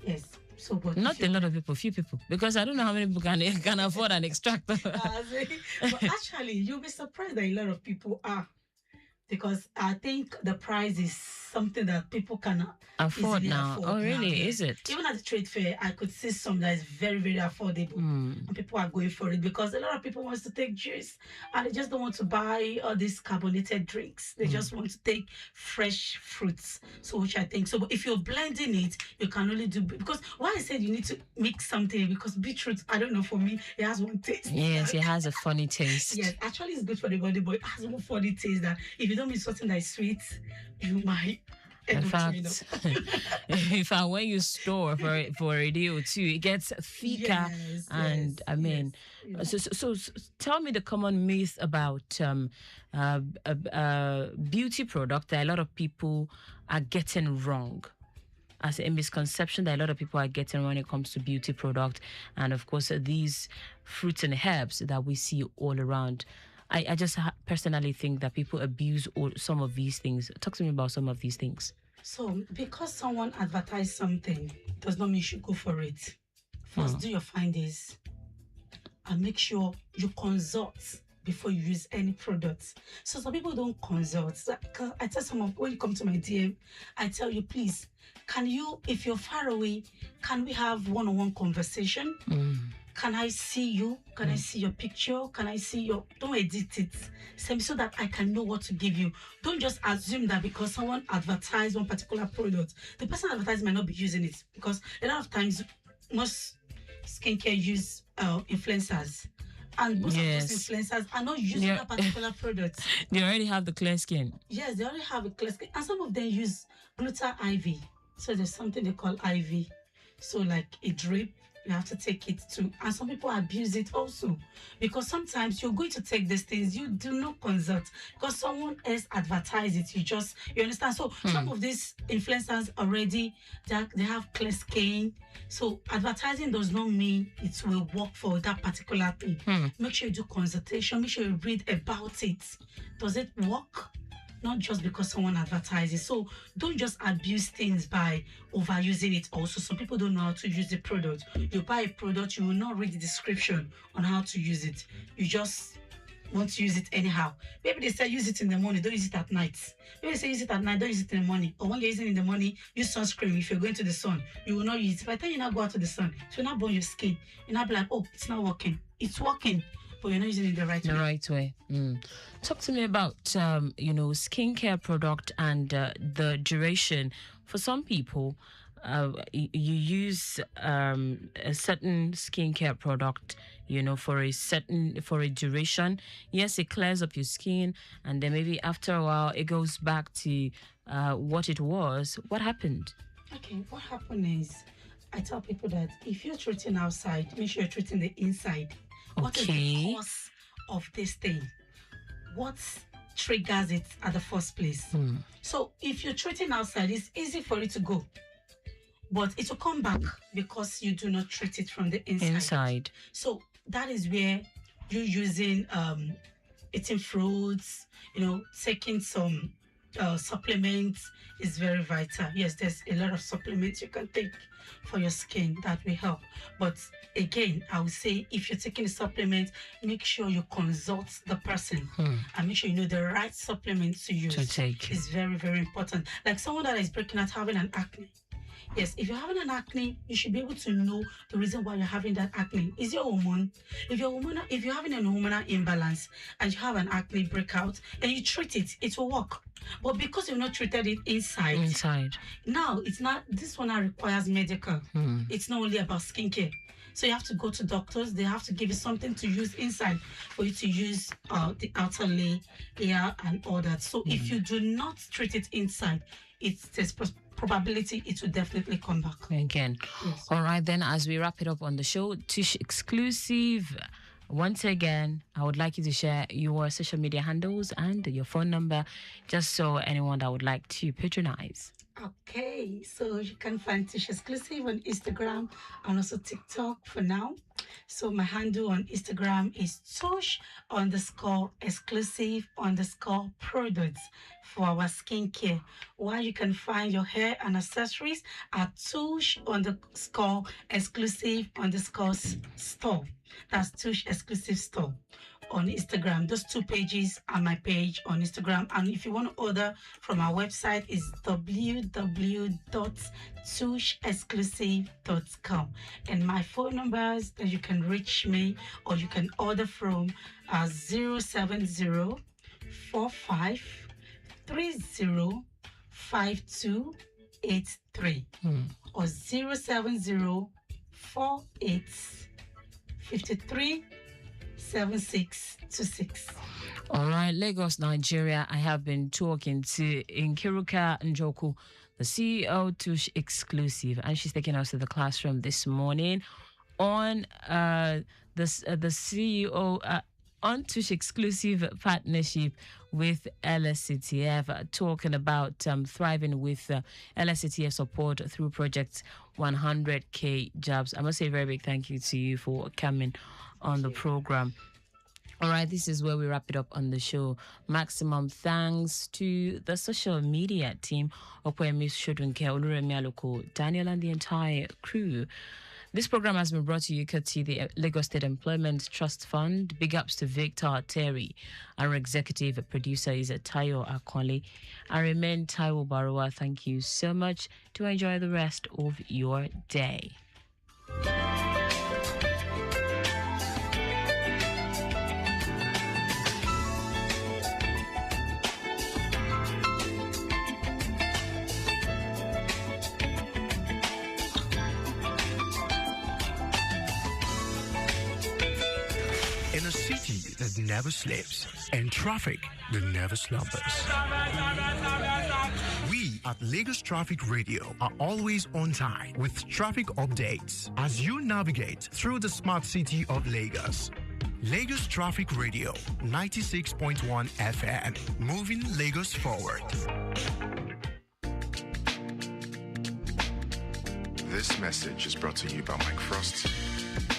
Yes. So but not a lot of people, few people. Because I don't know how many people can afford an extractor. But actually, you'll be surprised that a lot of people are. Because I think the price is something that people can afford now. Oh, really? Now. Is it? Even at the trade fair, I could see some that is very, very affordable. And people are going for it because a lot of people want to take juice and they just don't want to buy all these carbonated drinks. They just want to take fresh fruits. So, which I think, so if you're blending it, you can only do, because why I said you need to mix something, because beetroot, I don't know, for me, it has one taste. Yes, it has a funny taste. Yes, actually it's good for the body, but it has one funny taste that if you don't mix something that is sweet, you might In fact, when you store for a day or two, it gets thicker. And I mean, so tell me the common myth about beauty product that a lot of people are getting wrong. As a misconception that a lot of people are getting when it comes to beauty product, and of course these fruits and herbs that we see all around. I just personally think that people abuse some of these things. Talk to me about some of these things. So, because someone advertised something does not mean you should go for it. First, do your findings and make sure you consult before you use any products. So some people don't consult. I tell someone, when you come to my DM, I tell you, please, can you, if you're far away, can we have one-on-one conversation? Can I see you? Can I see your picture? Can I see your... Don't edit it. Send me so that I can know what to give you. Don't just assume that because someone advertised one particular product, the person advertising might not be using it, because a lot of times most skincare use influencers. And most of those influencers are not using that particular product. They already have the clear skin. Yes, they already have a clear skin. And some of them use Gluta IV. So there's something they call IV. So like a drip, you have to take it to, and some people abuse it also, because sometimes you're going to take these things, you do not consult because someone else advertise it. You understand? So some of these influencers already, they have clear skin. So advertising does not mean it will work for that particular thing. Make sure you do consultation. Make sure you read about it. Does it work? Not just because someone advertises. So don't just abuse things by overusing it also. Some people don't know how to use the product. You buy a product, you will not read the description on how to use it. You just want to use it anyhow. Maybe they say use it in the morning, don't use it at night. Maybe they say use it at night, don't use it in the morning. Or when you're using it in the morning, use sunscreen. If you're going to the sun, you will not use it. By the time you not go out to the sun, it will not burn your skin. You'll not be like, oh, it's not working. It's working, but you're not using it the right way. The right way. Talk to me about, skincare product and the duration. For some people, you use a certain skincare product, for a duration. Yes, it clears up your skin, and then maybe after a while it goes back to what it was. What happened? Okay, what happened is, I tell people that if you're treating outside, make sure you're treating the inside. What is the cause of this thing? What triggers it at the first place? So if you're treating outside, it's easy for it to go, but it will come back because you do not treat it from the inside. So that is where you're using eating fruits, taking some supplements is very vital. Yes, there's a lot of supplements you can take for your skin that will help. But again, I would say if you're taking a supplement, make sure you consult the person and make sure you know the right supplement to use. To take. Is very, very important. Like someone that is breaking out having an acne. Yes, if you're having an acne, you should be able to know the reason why you're having that acne. Is your hormone? If you're having an hormonal imbalance and you have an acne breakout and you treat it, it will work. But because you've not treated it inside, now it's not. This one now requires medical. It's not only about skincare. So you have to go to doctors. They have to give you something to use inside for you to use the outer layer and all that. So if you do not treat it inside, there's probability it will definitely come back again. Yes. All right, then, as we wrap it up on the show, Tush exclusive. Once again, I would like you to share your social media handles and your phone number, just so anyone that would like to patronize. Okay, so you can find Tush Exclusive on Instagram and also TikTok for now. So my handle on Instagram is Tush_exclusive_products for our skincare. While you can find your hair and accessories at Tush_exclusive_store. That's Tush Exclusive Store on Instagram. Those two pages are my page on Instagram. And if you want to order from our website, is www.tushexclusive.com. And my phone numbers that you can reach me or you can order from are 07045305283 or 07048537626. All right, Lagos, Nigeria. I have been talking to Nkiruka Njoku, the CEO Tush Exclusive, and she's taking us to the classroom this morning on the CEO on Tush Exclusive partnership with LSCTF, talking about thriving with LSCTF support through Project 100K Jobs. I must say a very big thank you to you for coming on the program. All right, this is where we wrap it up on the show. Maximum thanks to the social media team, Miss Shodunke, Oluremi Aloko, Daniel, and the entire crew. This program has been brought to you courtesy the Lagos State Employment Trust Fund. Big ups to Victor Terry. Our executive producer is Tayo Akonle. I remain Taiwo Barua. Thank you so much. To enjoy the rest of your day. In a city that never sleeps and traffic that never slumbers, we at Lagos Traffic Radio are always on time with traffic updates as you navigate through the smart city of Lagos. Lagos Traffic Radio 96.1 FM, moving Lagos forward. This message is brought to you by Mike Frost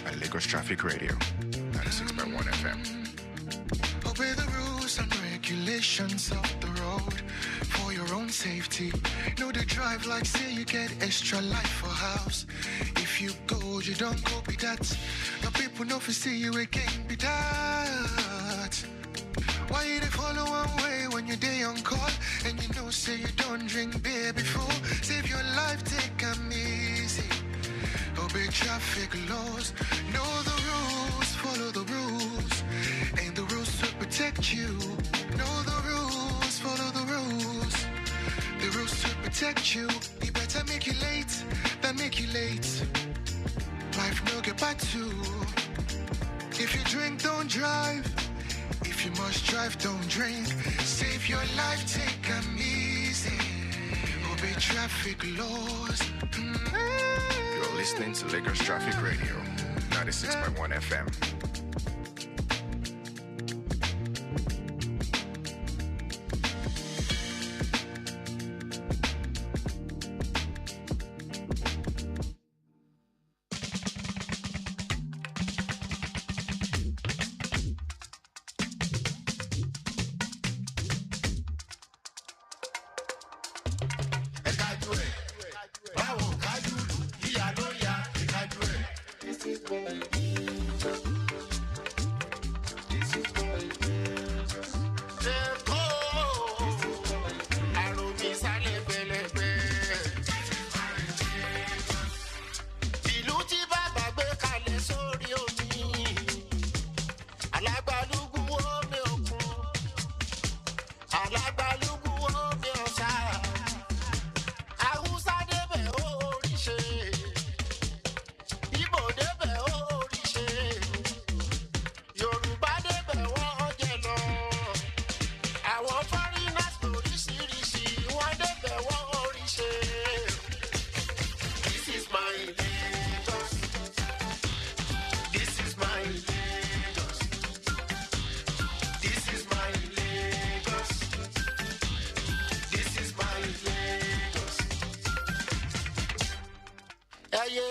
at Lagos Traffic Radio, 96.1 FM. Obey the rules and regulations of the road for your own safety. Know the drive like say you get extra life for house. If you go, you don't go be that. Your people know if see you again be that. Why you they follow one way when you day on call and you know say you don't drink beer before? Save your life, take them easy. Obey traffic laws, know the rules, follow the rules, and the rules will protect you. Know the rules, follow the rules, the rules will protect you. You better make you late than make you late. Life no get back to. If you drink, don't drive. If you must drive, don't drink. Save your life, take them easy. Obey traffic laws. You're listening to Lagos Traffic Radio, 96.1 FM.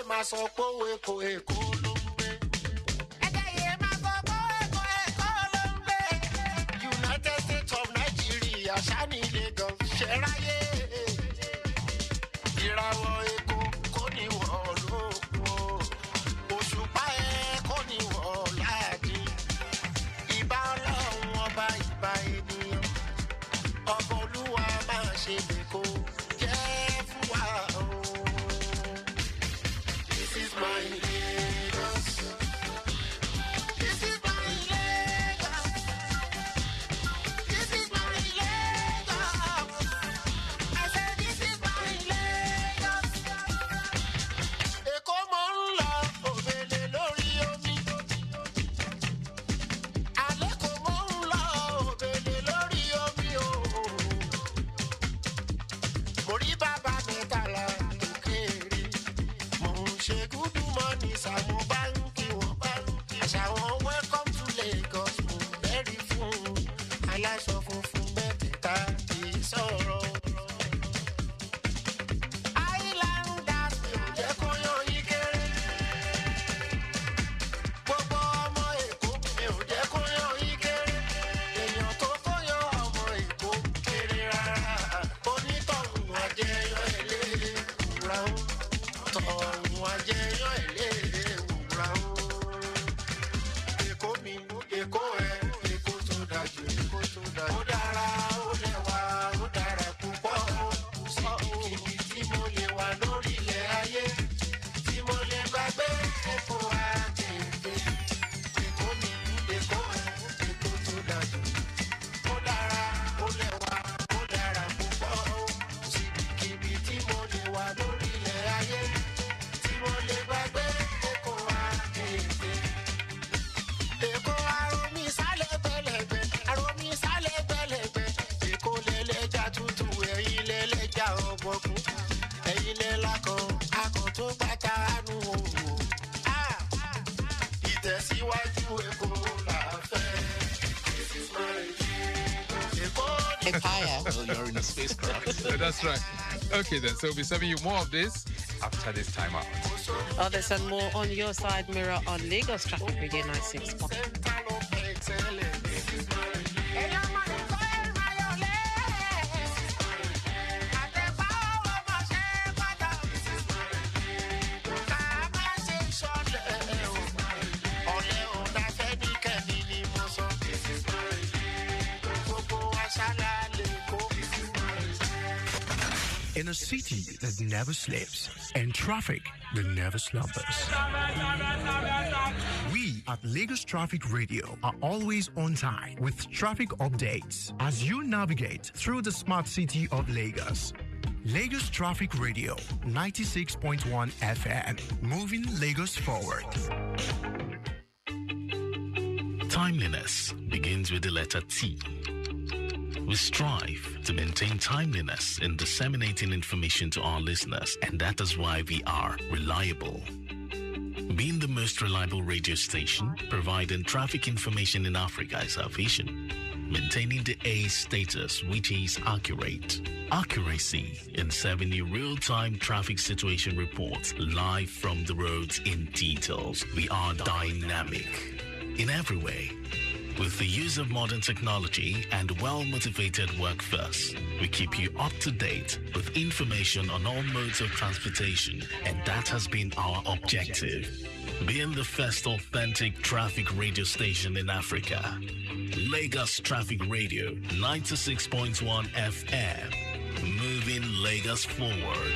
máa sọ pé èkó èkó ló ń gbé. Ẹ̀dẹ̀yẹ máa sọ pé èkó èkó ló ń gbé. United States of Nigeria ṣáni Lagos ṣe ráyè. Ìràwọ̀ èkó kò ní wọ̀ lóko. Òṣùpá ẹ̀ kò ní wọ̀ láàdì. Ìbà Ọlọ́run ọba ìbà ènìyàn. Ọba Olúwa máa ṣe lèkó. Jẹ́ fún wa o. This is my Lagos. This is my Lagos. This is my Lagos. I said this is my Lagos. Èkó mo ń lọ òbèlè lórí omi. Àlékò mo ń lọ mo rí bàbá mi tààlà tó kéré mo ń ṣe gúdú mọ́ni sàmú báńkì wọn àṣà wọn welcome to Lagos mo bẹ́ẹ̀rí fún aláṣọ funfun mẹ́tẹ̀ẹ̀ta kì í sọ̀rọ̀. Islanders mi ò jẹ́ kó yan yín kéré gbogbo ọmọ Èkó mi ò jẹ́ kó yan yín kéré èèyàn tó kó yan ọmọ Èkó kéré rárá onítọ̀hún àjẹyọ ẹlẹ́lẹ́ wúrà ó tọ̀hún àjẹyọ ẹlẹ́lẹ́ wúrà ó. Èkó mi Èkó ẹ Èkó tó dájú Èkó tó dájú. Ó dára ó lẹ́wà ó dára púpọ̀ ó síbi tí mo lè wà lórí ilẹ̀ ayé tí mo lè gbàgbé Èkó àtẹ̀tẹ̀. Èkó mi Èkó ẹ Èkó tó dájú. Ó dára ó lẹ́wà ó dára púpọ̀ ó síbi tí mo lè wà lórí ilẹ̀ ayé tí mo lè gbàgbé Èkó àtẹ̀tẹ̀. Èkó aromi sálẹ̀ bẹ̀lẹ̀bẹ̀ aromi sálẹ̀ bẹ̀lẹ̀bẹ̀ Èkó lẹ́lẹ́jà tútù ẹ̀yin lẹ́lẹ́jà ọ̀bọ̀kún ẹ̀yin lẹ́lákan akọ̀ tó gbàtà àánú òwò. Ìtẹ̀síwájú Èkó là fẹ́. This is my dream. Èkó ni. Well, you're in a spacecraft. That's right. Okay, then. So we'll be serving you more of this after this time out. Others and more on your side mirror on Lagos Traffic Radio 96. In a city that never sleeps and traffic that never slumbers. We at Lagos Traffic Radio are always on time with traffic updates as you navigate through the smart city of Lagos. Lagos Traffic Radio 96.1 FM, moving Lagos forward. Timeliness begins with the letter T. We strive to maintain timeliness in disseminating information to our listeners, and that is why we are reliable. Being the most reliable radio station, providing traffic information in Africa is our vision. Maintaining the A status, which is accurate. Accuracy in serving you real-time traffic situation reports live from the roads in details. We are dynamic in every way. With the use of modern technology and well-motivated workforce, we keep you up to date with information on all modes of transportation, and that has been our objective. Being the first authentic traffic radio station in Africa, Lagos Traffic Radio 96.1 FM, moving Lagos forward.